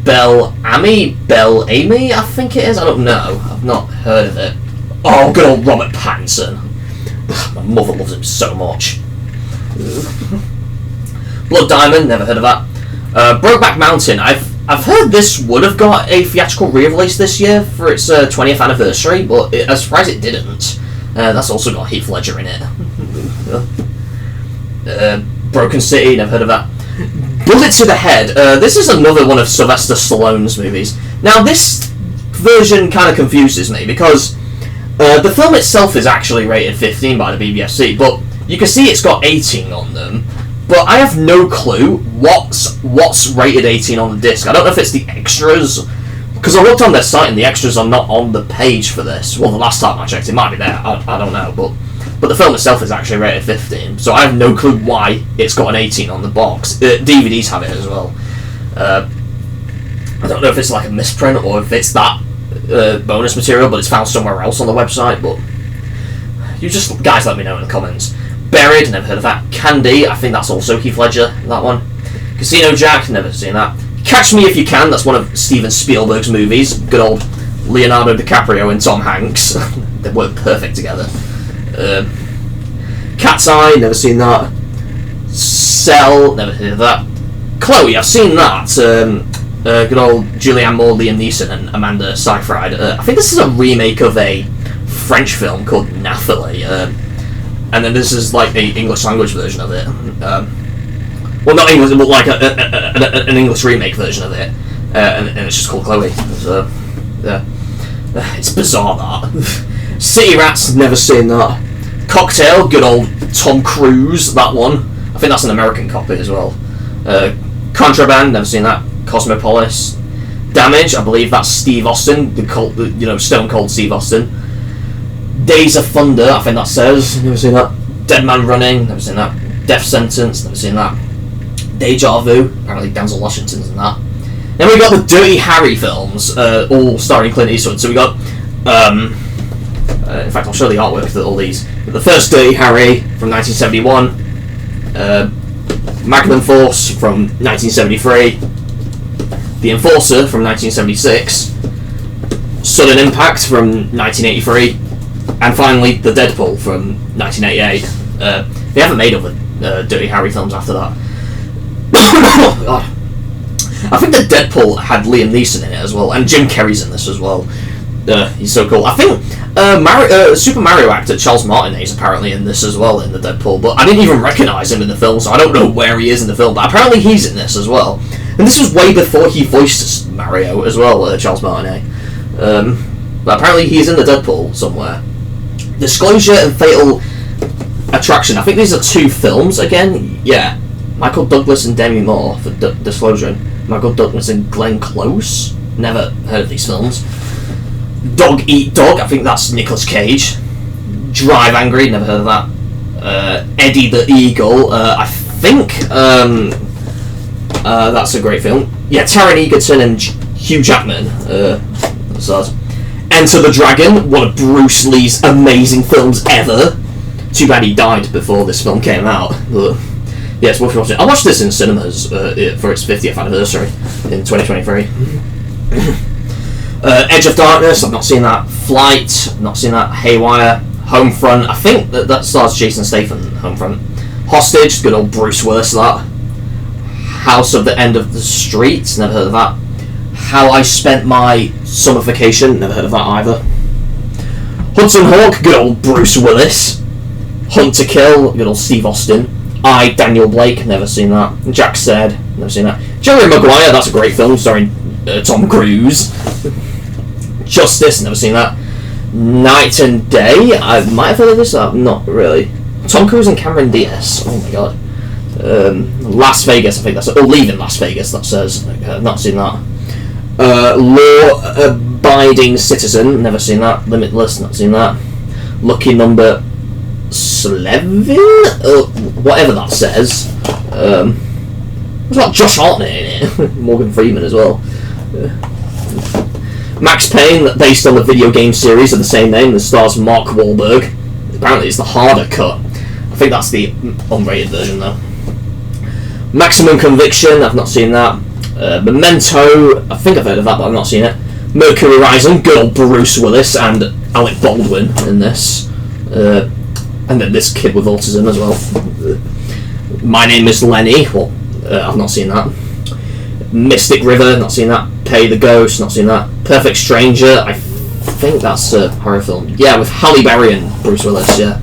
Bell Amy, I think it is. I don't know. I've not heard of it. Oh, good old Robert Pattinson. My mother loves him so much. Blood Diamond. Never heard of that. Brokeback Mountain. I've heard this would have got a theatrical re-release this year for its 20th anniversary, but I'm surprised it didn't. That's also got Heath Ledger in it. Broken City. Never heard of that. Bullet to the Head. This is another one of Sylvester Stallone's movies. Now, this version kind of confuses me because the film itself is actually rated 15 by the BBFC, but you can see it's got 18 on them. But I have no clue what's rated 18 on the disc. I don't know if it's the extras, because I looked on their site and the extras are not on the page for this. Well, the last time I checked, it might be there. I don't know, but the film itself is actually rated 15, so I have no clue why it's got an 18 on the box. DVDs have it as well. I don't know if it's like a misprint or if it's that bonus material, but it's found somewhere else on the website. But you just guys let me know in the comments. Buried, never heard of that. Candy, I think that's also Heath Ledger, that one. Casino Jack, never seen that. Catch Me If You Can, that's one of Steven Spielberg's movies. Good old Leonardo DiCaprio and Tom Hanks. They work perfect together. Cat's Eye, never seen that. Cell, never heard of that. Chloe, I've seen that. Good old Julianne Moore, Liam Neeson, and Amanda Seyfried. I think this is a remake of a French film called Nathalie. and then this is like the English language version of it. Well, not English, but like an English remake version of it, and it's just called Chloe. So, yeah. It's bizarre, that. City Rats, never seen that. Cocktail, good old Tom Cruise, that one. I think that's an American copy as well. Contraband, never seen that. Cosmopolis. Damage, I believe that's Steve Austin, Stone Cold Steve Austin. Days of Thunder, I think that says, never seen that. Dead Man Running, never seen that. Death Sentence, never seen that. Deja Vu, apparently Denzel Washington's in that. Then we got the Dirty Harry films, all starring Clint Eastwood. So we got, in fact, I'll show the artwork for all these. The first Dirty Harry from 1971, Magnum Force from 1973, The Enforcer from 1976, Sudden Impact from 1983, and finally The Deadpool from 1988. They haven't made other Dirty Harry films after that. Oh, God. I think the Deadpool had Liam Neeson in it as well, and Jim Carrey's in this as well. He's so cool. I think Super Mario actor Charles Martinet is apparently in this as well, in the Deadpool, but I didn't even recognise him in the film, so I don't know where he is in the film, but apparently he's in this as well. And this was way before he voiced Mario as well, Charles Martinet. But apparently he's in the Deadpool somewhere. Disclosure and Fatal Attraction. I think these are two films again. Yeah. Michael Douglas and Demi Moore for Disclosure. Michael Douglas and Glenn Close. Never heard of these films. Dog Eat Dog. I think that's Nicolas Cage. Drive Angry. Never heard of that. Eddie the Eagle. I think that's a great film. Yeah, Taron Egerton and Hugh Jackman. Enter the Dragon. One of Bruce Lee's amazing films ever. Too bad he died before this film came out. Yeah, it's worth watching. I watched this in cinemas for its 50th anniversary in 2023. Edge of Darkness, I've not seen that. Flight, not seen that. Haywire, Homefront, I think that stars Jason Statham, Homefront. Hostage, good old Bruce Willis, that. House of the End of the Street, never heard of that. How I Spent My Summer Vacation, never heard of that either. Hudson Hawk, good old Bruce Willis. Hunt to Kill, good old Steve Austin. Daniel Blake, never seen that. Jack Said, never seen that. Jerry Maguire, that's a great film starring Tom Cruise. Justice, never seen that. Night and Day, I might have heard of this, not really. Tom Cruise and Cameron Diaz, oh my god. Las Vegas, I think that's it. Oh, Leaving Las Vegas, that says. Not seen that. Law Abiding Citizen, never seen that. Limitless, not seen that. Lucky Number Slevin? Whatever that says. There's got Josh Hartnett in it. Morgan Freeman as well. Max Payne, based on the video game series of the same name, that stars Mark Wahlberg. Apparently it's the harder cut. I think that's the unrated version though. Maximum Conviction, I've not seen that. Memento, I think I've heard of that, but I've not seen it. Mercury Rising, good old Bruce Willis and Alec Baldwin in this. And then this kid with autism as well. My Name is Lenny, well, I've not seen that. Mystic River, not seen that. Pay the Ghost, not seen that. Perfect Stranger, I think that's a horror film. Yeah, with Halle Berry and Bruce Willis, yeah.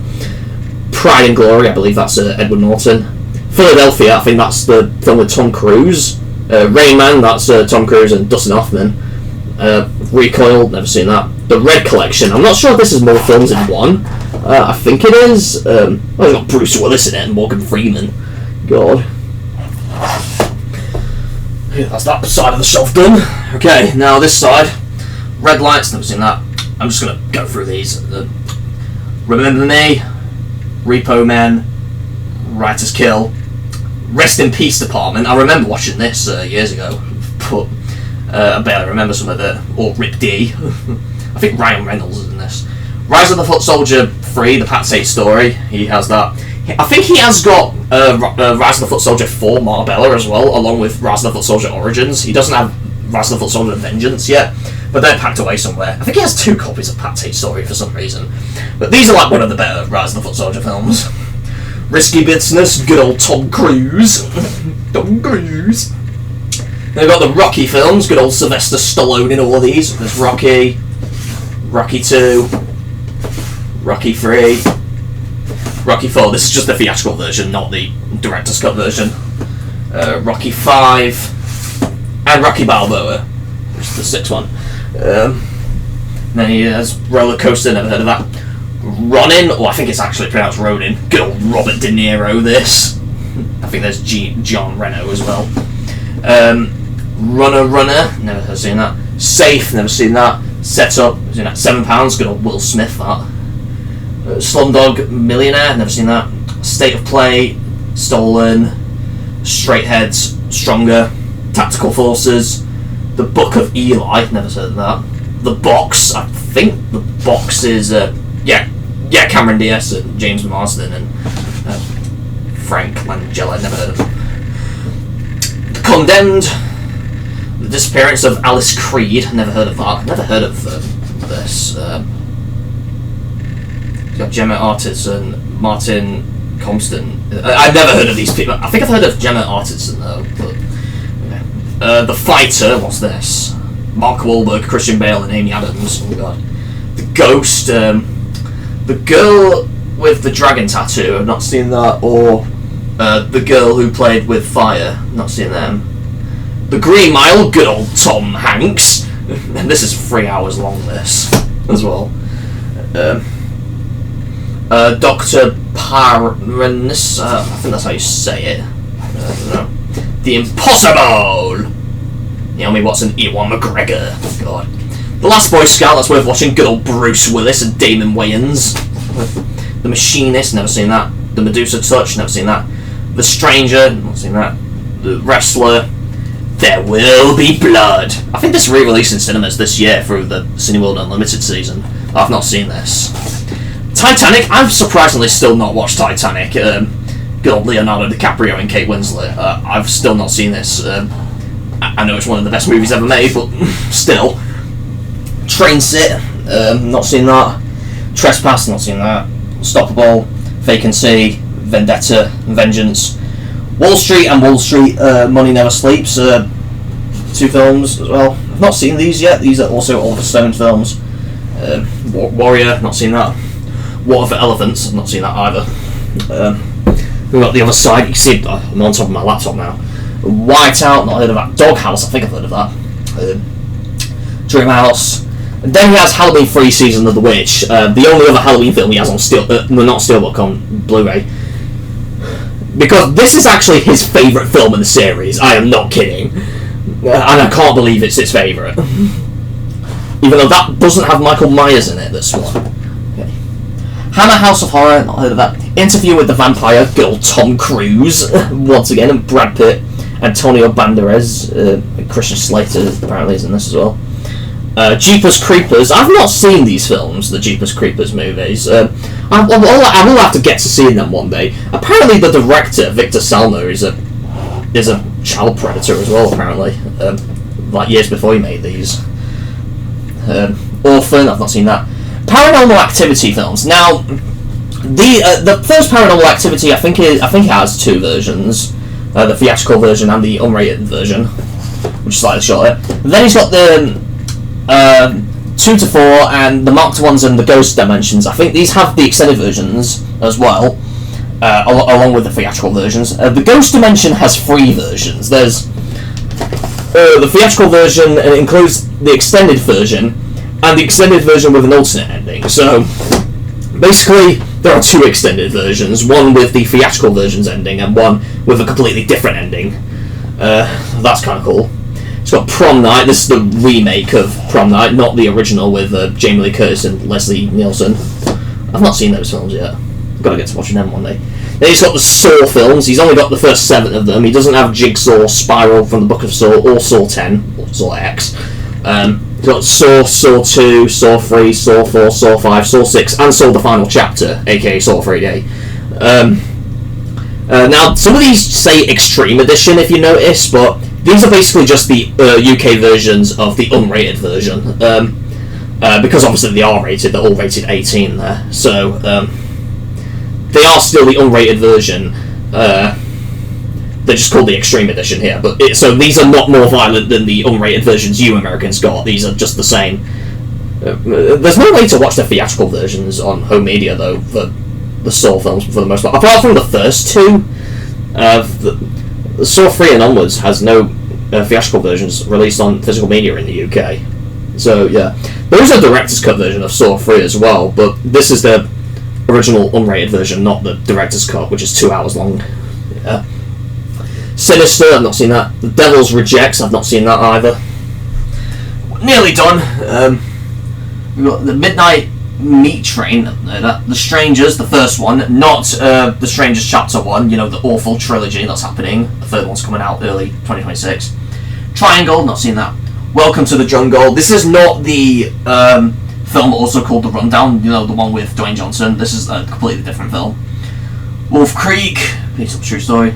Pride and Glory, I believe that's Edward Norton. Philadelphia, I think that's the film with Tom Cruise. Rain Man, that's Tom Cruise and Dustin Hoffman. Recoil, never seen that. The Red Collection, I'm not sure if this is more films in one. I think it is. Well, it's got Bruce Willis in it and Morgan Freeman. God. Yeah, that's that side of the shelf done. Okay, now this side. Red Lights, never seen that. I'm just going to go through these. Remember Me, Repo Men, Writer's Kill, Rest in Peace Department. I remember watching this years ago, but I barely remember some of it. Or Rip D. I think Ryan Reynolds is in this. Rise of the Foot Soldier 3, the Pat Tate story. He has that. I think he has got Rise of the Foot Soldier 4 Marbella as well, along with Rise of the Foot Soldier Origins. He doesn't have Rise of the Foot Soldier Vengeance yet, but they're packed away somewhere. I think he has 2 copies of Pat Tate story for some reason. But these are like one of the better Rise of the Foot Soldier films. Risky Business, good old Tom Cruise. Tom Cruise. Then we've got the Rocky films, good old Sylvester Stallone in all of these. There's Rocky, Rocky 2, Rocky 3. Rocky 4. This is just the theatrical version, not the director's cut version. Rocky 5, and Rocky Balboa, which is the 6th one. Then he has Roller Coaster, never heard of that. Ronin, I think it's actually pronounced Ronin. Good old Robert De Niro, this. I think there's John Reno as well. Runner, never seen that. Safe, never seen that. Set Up, seen that. £7, good old Will Smith, that. Slumdog Millionaire, never seen that. State of Play, Stolen. Straight Heads, Stronger. Tactical Forces. The Book of Eli, never heard of that. The Box, I think The Box is, Cameron Diaz and James Marsden and Frank Langella, never heard of them. The Condemned, The Disappearance of Alice Creed, never heard of that. Never heard of this. You've got Gemma Arterton, Martin Compston. I've never heard of these people. I think I've heard of Gemma Arterton though. But, The Fighter, what's this? Mark Wahlberg, Christian Bale, and Amy Adams. Oh god. The Ghost, the girl with the dragon tattoo. I've not seen that. Or the girl who played with fire. Not seen them. The Green Mile, good old Tom Hanks. And this is 3 hours long. This as well. Dr. Paranus. I think that's how you say it. I don't know. The Impossible. Naomi Watson, Ewan McGregor. God. The Last Boy Scout, that's worth watching. Good old Bruce Willis and Damon Wayans. The Machinist, never seen that. The Medusa Touch, never seen that. The Stranger, not seen that. The Wrestler. There Will Be Blood. I think this re-released in cinemas this year through the Cineworld Unlimited season. I've not seen this. Titanic, I've surprisingly still not watched Titanic. Good old Leonardo DiCaprio and Kate Winslet. I've still not seen this. I know it's one of the best movies ever made, but still. Train Sit, not seen that. Trespass, not seen that. Unstoppable, Vacancy, Vendetta, Vengeance. Wall Street and Wall Street, Money Never Sleeps, 2 films as well. I've not seen these yet. These are also Oliver Stone films. Warrior, not seen that. Water for Elephants, I've not seen that either. We've got the other side. You can see I'm on top of my laptop now. Whiteout, not heard of that. Doghouse, I think I've heard of that. Dreamhouse. And then he has Halloween 3 Season of the Witch, the only other Halloween film he has on not Steelbook, on Blu-ray. Because this is actually his favourite film in the series, I am not kidding. And I can't believe it's his favourite. Even though that doesn't have Michael Myers in it, this one. Okay. Hammer House of Horror, not heard of that. Interview with the Vampire, good old Tom Cruise, once again, and Brad Pitt. Antonio Banderas, Christian Slater apparently is in this as well. Jeepers Creepers. I've not seen these films, the Jeepers Creepers movies. I will have to get to seeing them one day. Apparently, the director Victor Salmo is a child predator as well. Apparently, like years before he made these. Orphan. I've not seen that. Paranormal Activity films. Now, the first Paranormal Activity I think it has 2 versions. The theatrical version and the unrated version, which is slightly shorter. Then he's got the 2 to 4 and the marked ones and the Ghost Dimensions. I think these have the extended versions as well, along with the theatrical versions. The Ghost Dimension has 3 versions. There's the theatrical version, and it includes the extended version, and the extended version with an alternate ending. So basically, there are 2 extended versions, one with the theatrical version's ending and one with a completely different ending. That's kind of cool. It's got Prom Night. This is the remake of Prom Night, not the original with Jamie Lee Curtis and Leslie Nielsen. I've not seen those films yet. I've got to get to watching them one day. Then he's got the Saw films. He's only got the first 7 of them. He doesn't have Jigsaw, Spiral from the Book of Saw, or Saw 10, or Saw X. He's got Saw, Saw 2, Saw 3, Saw 4, Saw 5, Saw 6, and Saw the Final Chapter, aka Saw 3D. Now, some of these say Extreme Edition, if you notice, but these are basically just the UK versions of the unrated version. Because obviously they are rated, they're all rated 18 there. So, they are still the unrated version. They're just called the Extreme Edition here. But so these are not more violent than the unrated versions you Americans got. These are just the same. There's no way to watch the theatrical versions on home media, though, for the Saw films for the most part. Apart from the first two, the Saw 3 and onwards has no theatrical versions released on physical media in the UK. So yeah, there is a director's cut version of Saw 3 as well, but this is the original unrated version, not the director's cut, which is 2 hours long. Yeah. Sinister, I've not seen that. The Devil's Rejects, I've not seen that either. Nearly done. We've got The Midnight Meat Train, The Strangers, the first one, not The Strangers Chapter 1, you know, the awful trilogy that's happening. The third one's coming out early 2026. Triangle, not seen that. Welcome to the Jungle. This is not the film also called The Rundown, you know, the one with Dwayne Johnson. This is a completely different film. Wolf Creek, based on true story.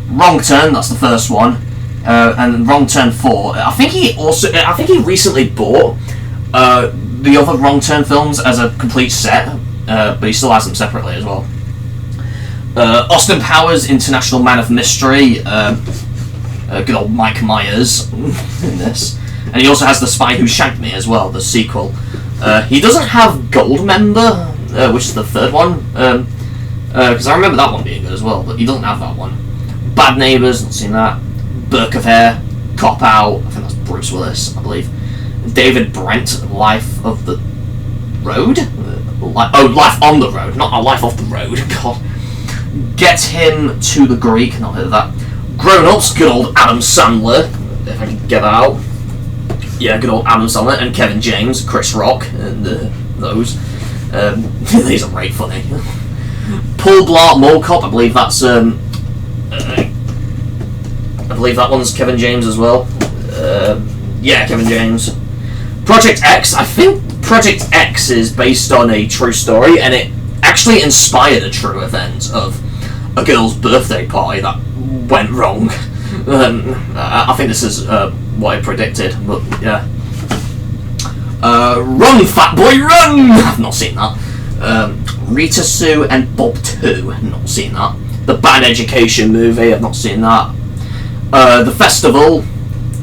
Wrong Turn, that's the first one. And Wrong Turn 4. I think he recently bought the other Wrong Turn films as a complete set, but he still has them separately as well. Austin Powers, International Man of Mystery, good old Mike Myers in this. And he also has The Spy Who Shagged Me as well, the sequel. He doesn't have Goldmember, which is the third one, because I remember that one being good as well, but he doesn't have that one. Bad Neighbours, not seen that. Burke of Hair, Cop Out, I think that's Bruce Willis, I believe. David Brent, Life of the Road? Life on the Road, not Life off the Road, God. Get Him to the Greek, not heard of that. Grown Ups, good old Adam Sandler, if I can get that out. Yeah, good old Adam Sandler, and Kevin James, Chris Rock, and those. These are right funny. Paul Blart Mall Cop, I believe that's I believe that one's Kevin James as well. Yeah, Kevin James. Project X, I think Project X is based on a true story, and it actually inspired a true event of a girl's birthday party that went wrong. I think this is what I predicted, but yeah. Run, Fat Boy, Run! I've not seen that. Rita Sue and Bob 2, not seen that. The Bad Education movie, I've not seen that. The Festival,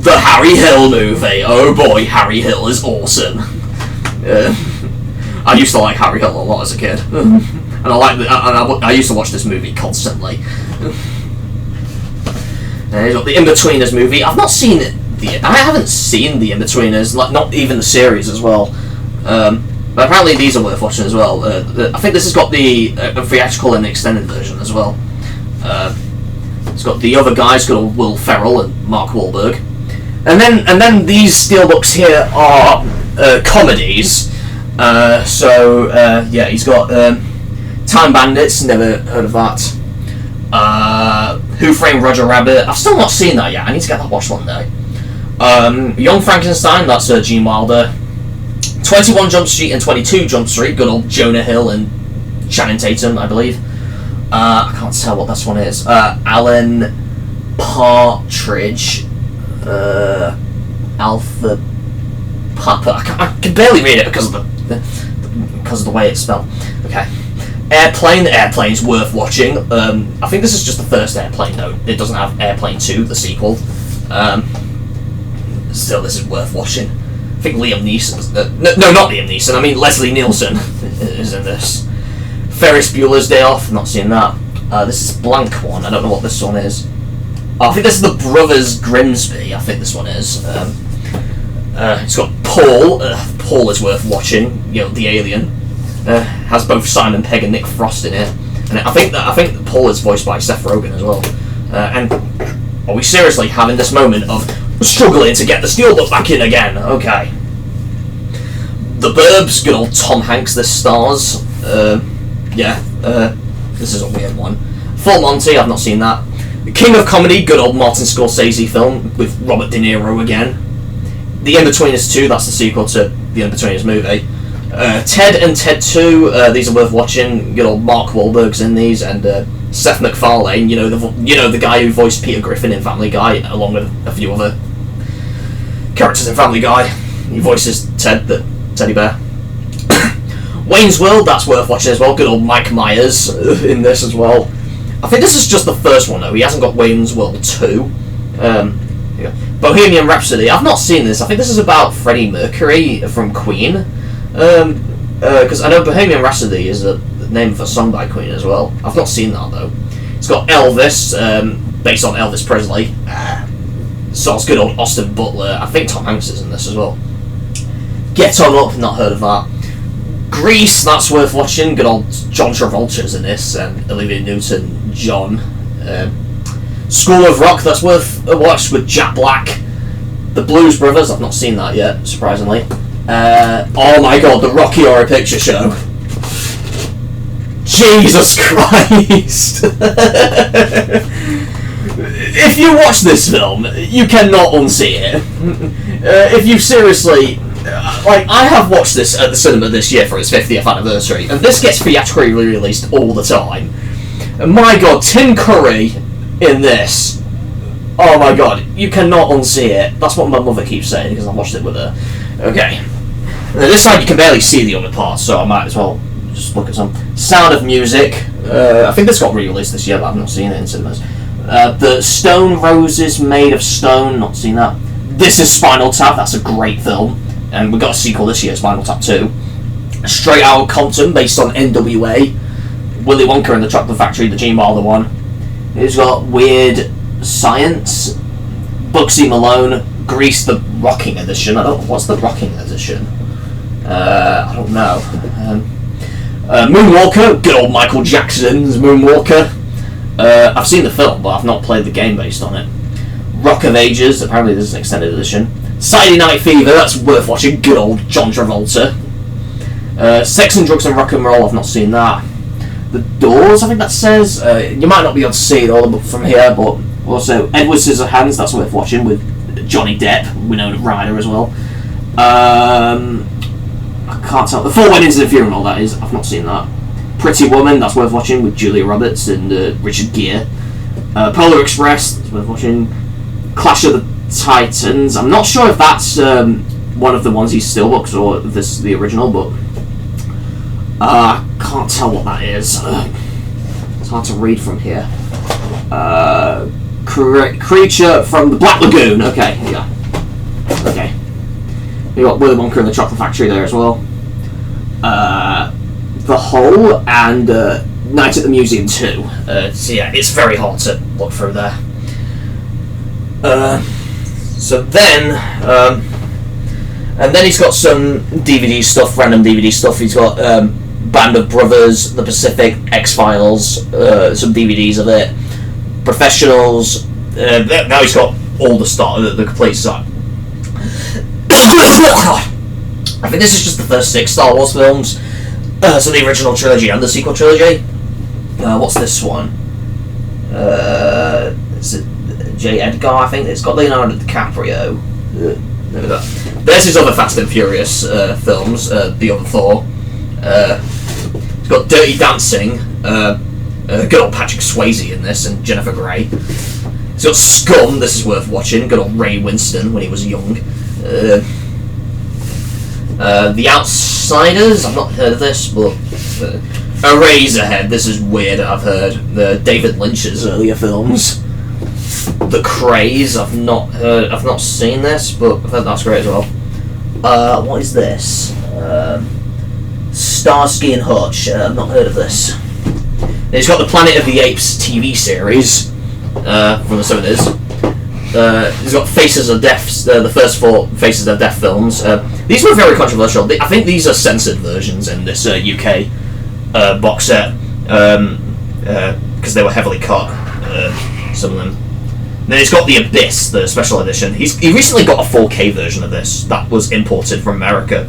the Harry Hill movie. Oh boy, Harry Hill is awesome. I used to like Harry Hill a lot as a kid, and I used to watch this movie constantly. He's got the In-Betweeners movie. I haven't seen the In-Betweeners, like not even the series as well. But apparently these are worth watching as well. I think this has got the theatrical and extended version as well. It's got the other guys, got Will Ferrell and Mark Wahlberg, and then these steelbooks here are comedies. Yeah, he's got Time Bandits. Never heard of that. Who Framed Roger Rabbit? I've still not seen that yet. I need to get that watched one day. Young Frankenstein. That's Gene Wilder. 21 Jump Street and 22 Jump Street. Good old Jonah Hill and Channing Tatum, I believe. I can't tell what this one is. Alan Partridge. Alpha Papa. I can barely read it because of the way it's spelled. Okay. Airplane's worth watching. I think this is just the first Airplane though. It doesn't have Airplane 2, the sequel. Still, this is worth watching. I think Liam Neeson. No, not Liam Neeson. I mean Leslie Nielsen is in this. Ferris Bueller's Day Off. Not seen that. This is blank one. I don't know what this one is. I think this is the Brothers Grimsby. I think this one is. It's got Paul. Paul is worth watching. You know, the alien. Has both Simon Pegg and Nick Frost in it, and I think Paul is voiced by Seth Rogen as well. And are we seriously having this moment of struggling to get the Steelbook back in again? Okay. The Burbs, good old Tom Hanks. This stars. This is a weird one. Full Monty, I've not seen that. The King of Comedy, good old Martin Scorsese film with Robert De Niro again. The In-Betweeners 2, that's the sequel to the In-Betweeners movie. Ted and Ted 2, these are worth watching. Good old Mark Wahlberg's in these, and Seth MacFarlane, you know the guy who voiced Peter Griffin in Family Guy, along with a few other characters in Family Guy. He voices Ted, the teddy bear. Wayne's World, that's worth watching as well. Good old Mike Myers in this as well. I think this is just the first one though. He hasn't got Wayne's World 2. Yeah. Bohemian Rhapsody, I've not seen this. I think this is about Freddie Mercury from Queen. Because I know Bohemian Rhapsody is the name of a song by Queen as well. I've not seen that though. It's got Elvis, based on Elvis Presley. Stars good old Austin Butler. I think Tom Hanks is in this as well. Get On Up, not heard of that. Grease, that's worth watching. Good old John Travolta's in this, and Olivia Newton-John. School of Rock, that's worth a watch with Jack Black. The Blues Brothers, I've not seen that yet, surprisingly. Oh my god, the Rocky Horror Picture Show. Jesus Christ! If you watch this film, you cannot unsee it. If you seriously... like, I have watched this at the cinema this year for its 50th anniversary, and this gets theatrically released all the time. And my god, Tim Curry in this... oh my god, you cannot unsee it. That's what my mother keeps saying, because I watched it with her. Okay. Now, this side you can barely see the other parts, so I might as well just look at some. Sound of Music. I think this got re-released this year, but I've not seen it in cinemas. The Stone Roses Made of Stone, not seen that. This is Spinal Tap, that's a great film. And we got a sequel this year, Spinal Tap 2. Straight Outta Compton, based on NWA. Willy Wonka and the Chocolate Factory, the Gene Wilder one. It's got Weird Science, Bugsy Malone, Grease, the Rocking Edition. What's the Rocking Edition? I don't know. Moonwalker, good old Michael Jackson's Moonwalker. I've seen the film, but I've not played the game based on it. Rock of Ages, apparently this is an extended edition. Saturday Night Fever, that's worth watching, good old John Travolta. Sex and Drugs and Rock and Roll, I've not seen that. The Doors, I think that says. You might not be able to see it all from here, but also Edward Scissorhands, that's worth watching, with Johnny Depp, Winona Ryder as well. I can't tell. The Four Weddings and a Funeral, that is. I've not seen that. Pretty Woman, that's worth watching, with Julia Roberts and Richard Gere. Polar Express, that's worth watching. Clash of the Titans, I'm not sure if that's one of the ones he's Steelbooks or if this is the original, but I can't tell what that is. It's hard to read from here. Creature from the Black Lagoon, okay, yeah. Okay. You got Willy Wonka and the Chocolate Factory there as well. The Hole and Night at the Museum 2. So yeah, it's very hard to look through there. So then, and then he's got some DVD stuff, random DVD stuff. He's got Band of Brothers, The Pacific, X-Files, some DVDs of it, Professionals. Now he's got all the complete set. I think this is just the first 6 Star Wars films. So the original trilogy and the sequel trilogy. What's this one? Is it J. Edgar, I think. It's got Leonardo DiCaprio. There's his other Fast and Furious films, the other Thor. It's got Dirty Dancing, good old Patrick Swayze in this, and Jennifer Grey. It's got Scum, this is worth watching, good old Ray Winston when he was young. The Outsiders, I've not heard of this, but Eraserhead, this is weird, I've heard. David Lynch's earlier films. The Craze, I've not seen this, but I've heard that's great as well. What is this? Starsky and Hutch, I've not heard of this. It's got the Planet of the Apes TV series from the 70s. It's got Faces of Death, the first 4 Faces of Death films. These were very controversial. I think these are censored versions in this UK box set because they were heavily cut, some of them. Then it's got The Abyss, the special edition. He recently got a 4K version of this that was imported from America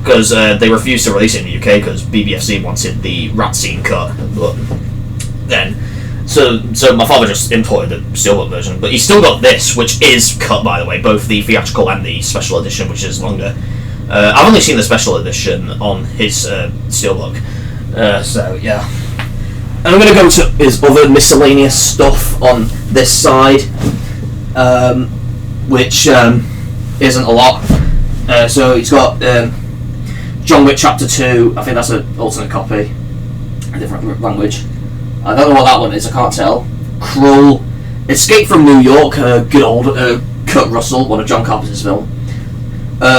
because they refused to release it in the UK because BBFC wanted the rat scene cut. But then, so my father just imported the Steelbook version, but he's still got this, which is cut, by the way, both the theatrical and the special edition, which is longer. I've only seen the special edition on his Steelbook, so yeah. And I'm going to go to his other miscellaneous stuff on this side, which isn't a lot. So he's got John Wick Chapter 2, I think that's an alternate copy, a different language. I don't know what that one is, I can't tell. Krull, Escape from New York, good old Kurt Russell, one of John Carpenter's films.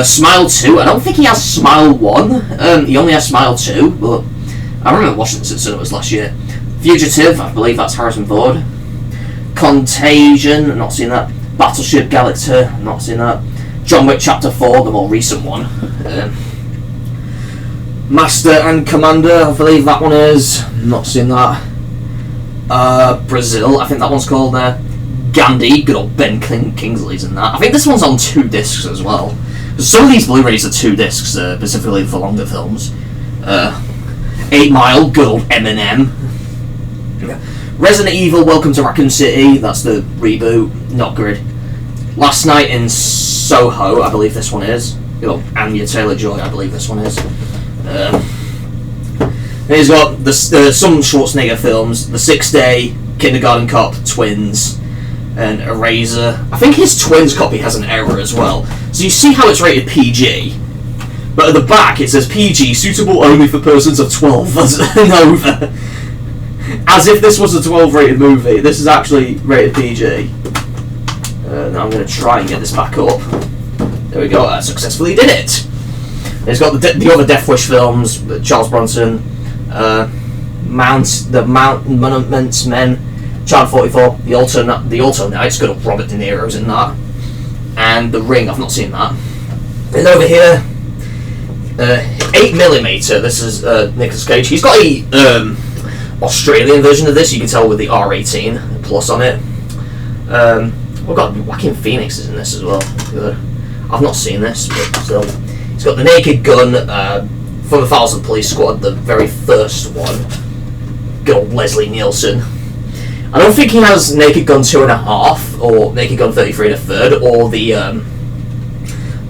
Smile 2, I don't think he has Smile 1, he only has Smile 2, but I remember watching this at cinemas last year. Fugitive, I believe that's Harrison Ford. Contagion, not seen that. Battleship Galactica, not seen that. John Wick Chapter 4, the more recent one. Master and Commander, I believe that one is. Not seen that. Brazil, I think that one's called there. Gandhi, good old Ben Kingsley's in that. I think this one's on 2 discs as well. Some of these Blu-rays are 2 discs, specifically for longer films. 8 Mile, good old Eminem. Resident Evil, Welcome to Raccoon City, that's the reboot, not good. Last Night in Soho, I believe this one is. Good old Anya Taylor-Joy, I believe this one is. He's got some Schwarzenegger films, The 6th Day, Kindergarten Cop, Twins, and Eraser. I think his Twins copy has an error as well. So you see how it's rated PG, but at the back it says PG, suitable only for persons of 12 and over. As if this was a 12 rated movie. This is actually rated PG. Now I'm going to try and get this back up. There we go, I successfully did it. It's got the other Death Wish films, Charles Bronson, Monuments Men, Child 44, The Alto Knights, good old Robert De Niro's in that, and The Ring, I've not seen that. And over here, 8mm, this is Nicolas Cage. He's got a Australian version of this, you can tell with the R18 plus on it. We've got Joaquin Phoenix is in this as well. I've not seen this, but still. He's got The Naked Gun from the Files of the Police Squad, the very first one. Good old Leslie Nielsen. I don't think he has Naked Gun 2.5 or Naked Gun 33 1/3 or the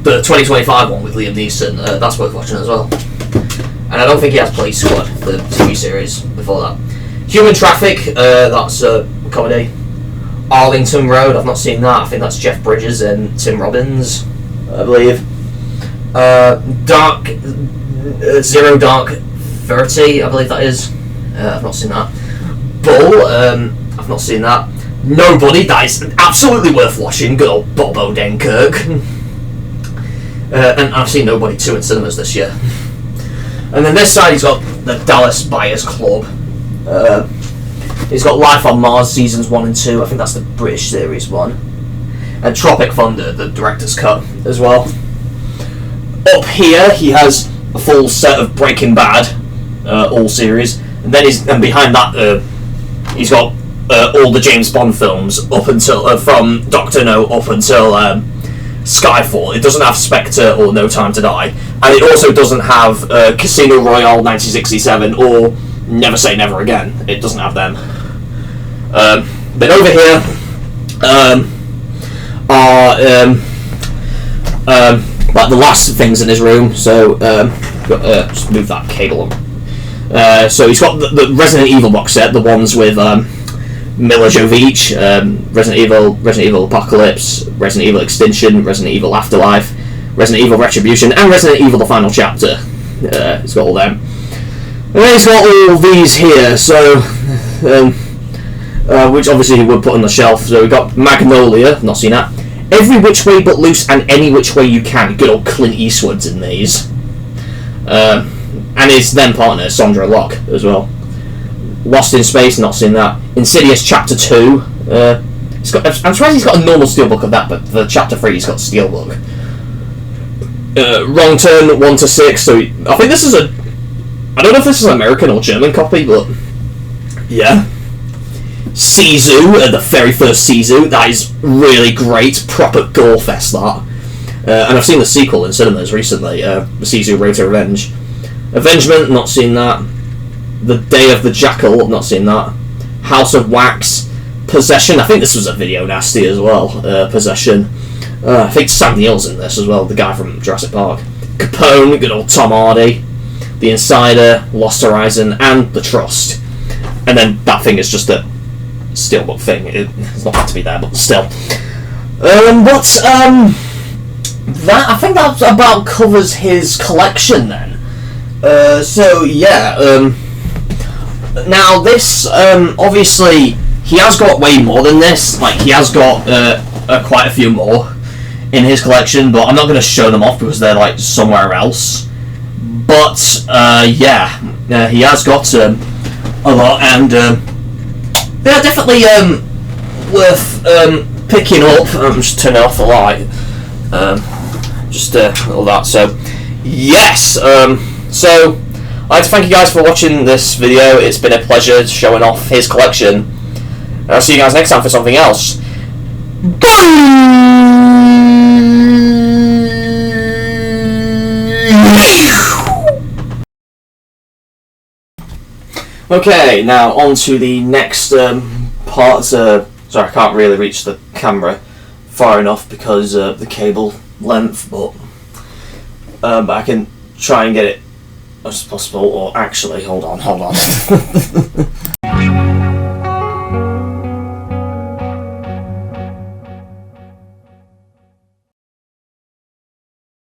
2025 one with Liam Neeson. That's worth watching as well. And I don't think he has Police Squad, the TV series before that. Human Traffic, that's a comedy. Arlington Road, I've not seen that. I think that's Jeff Bridges and Tim Robbins, I believe. Zero Dark 30, I believe that is. I've not seen that. Bull, I've not seen that. Nobody, that is absolutely worth watching. Good old Bob Odenkirk. And I've seen Nobody 2 in cinemas this year. And then this side he's got the Dallas Buyers Club. He's got Life on Mars seasons 1 and 2. I think that's the British series one. And Tropic Thunder, the director's cut as well. Up here he has a full set of Breaking Bad, all series, and then behind that he's got all the James Bond films up until from Doctor No up until Skyfall. It doesn't have Spectre or No Time to Die, and it also doesn't have Casino Royale 1967 or Never Say Never Again. It doesn't have them. Then over here are like the last things in his room. So just move that cable on. So he's got the Resident Evil box set, the ones with Mila Jovovich, Resident Evil Apocalypse, Resident Evil Extinction, Resident Evil Afterlife, Resident Evil Retribution, and Resident Evil The Final Chapter. He's got all them. And then he's got all these here, so which obviously he would put on the shelf. So we've got Magnolia, not seen that. Every Which Way But Loose and Any Which Way You Can. Good old Clint Eastwood's in these. And his then partner, Sandra Locke, as well. Lost in Space, not seen that. Insidious Chapter 2. I'm surprised he's got a normal Steelbook of that, but for Chapter 3 he's got Steelbook. Wrong Turn 1 to 6. So I think this is I don't know if this is an American or German copy, but yeah. Sisu, the very first Sisu. That is really great, proper gore fest. That. And I've seen the sequel in cinemas recently. Sisu Road to Revenge. Avengement, not seen that. The Day of the Jackal, not seen that. House of Wax. Possession, I think this was a Video Nasty as well. Possession. I think Sam Neill's in this as well, the guy from Jurassic Park. Capone, good old Tom Hardy. The Insider, Lost Horizon, and The Trust. And then that thing is just a Steelbook thing. It's not meant to be there, but still. That, I think that about covers his collection then. So yeah, now this, obviously, he has got way more than this. Like, he has got quite a few more in his collection, but I'm not going to show them off because they're like somewhere else. But yeah, he has got a lot, and they're definitely worth picking up. I'm just turning off the light. Just all that. So yes. So I'd like to thank you guys for watching this video. It's been a pleasure showing off his collection. And I'll see you guys next time for something else. Okay, now on to the next part. Sorry, I can't really reach the camera far enough because of the cable length, but I can try and get it as possible. Or actually, hold on.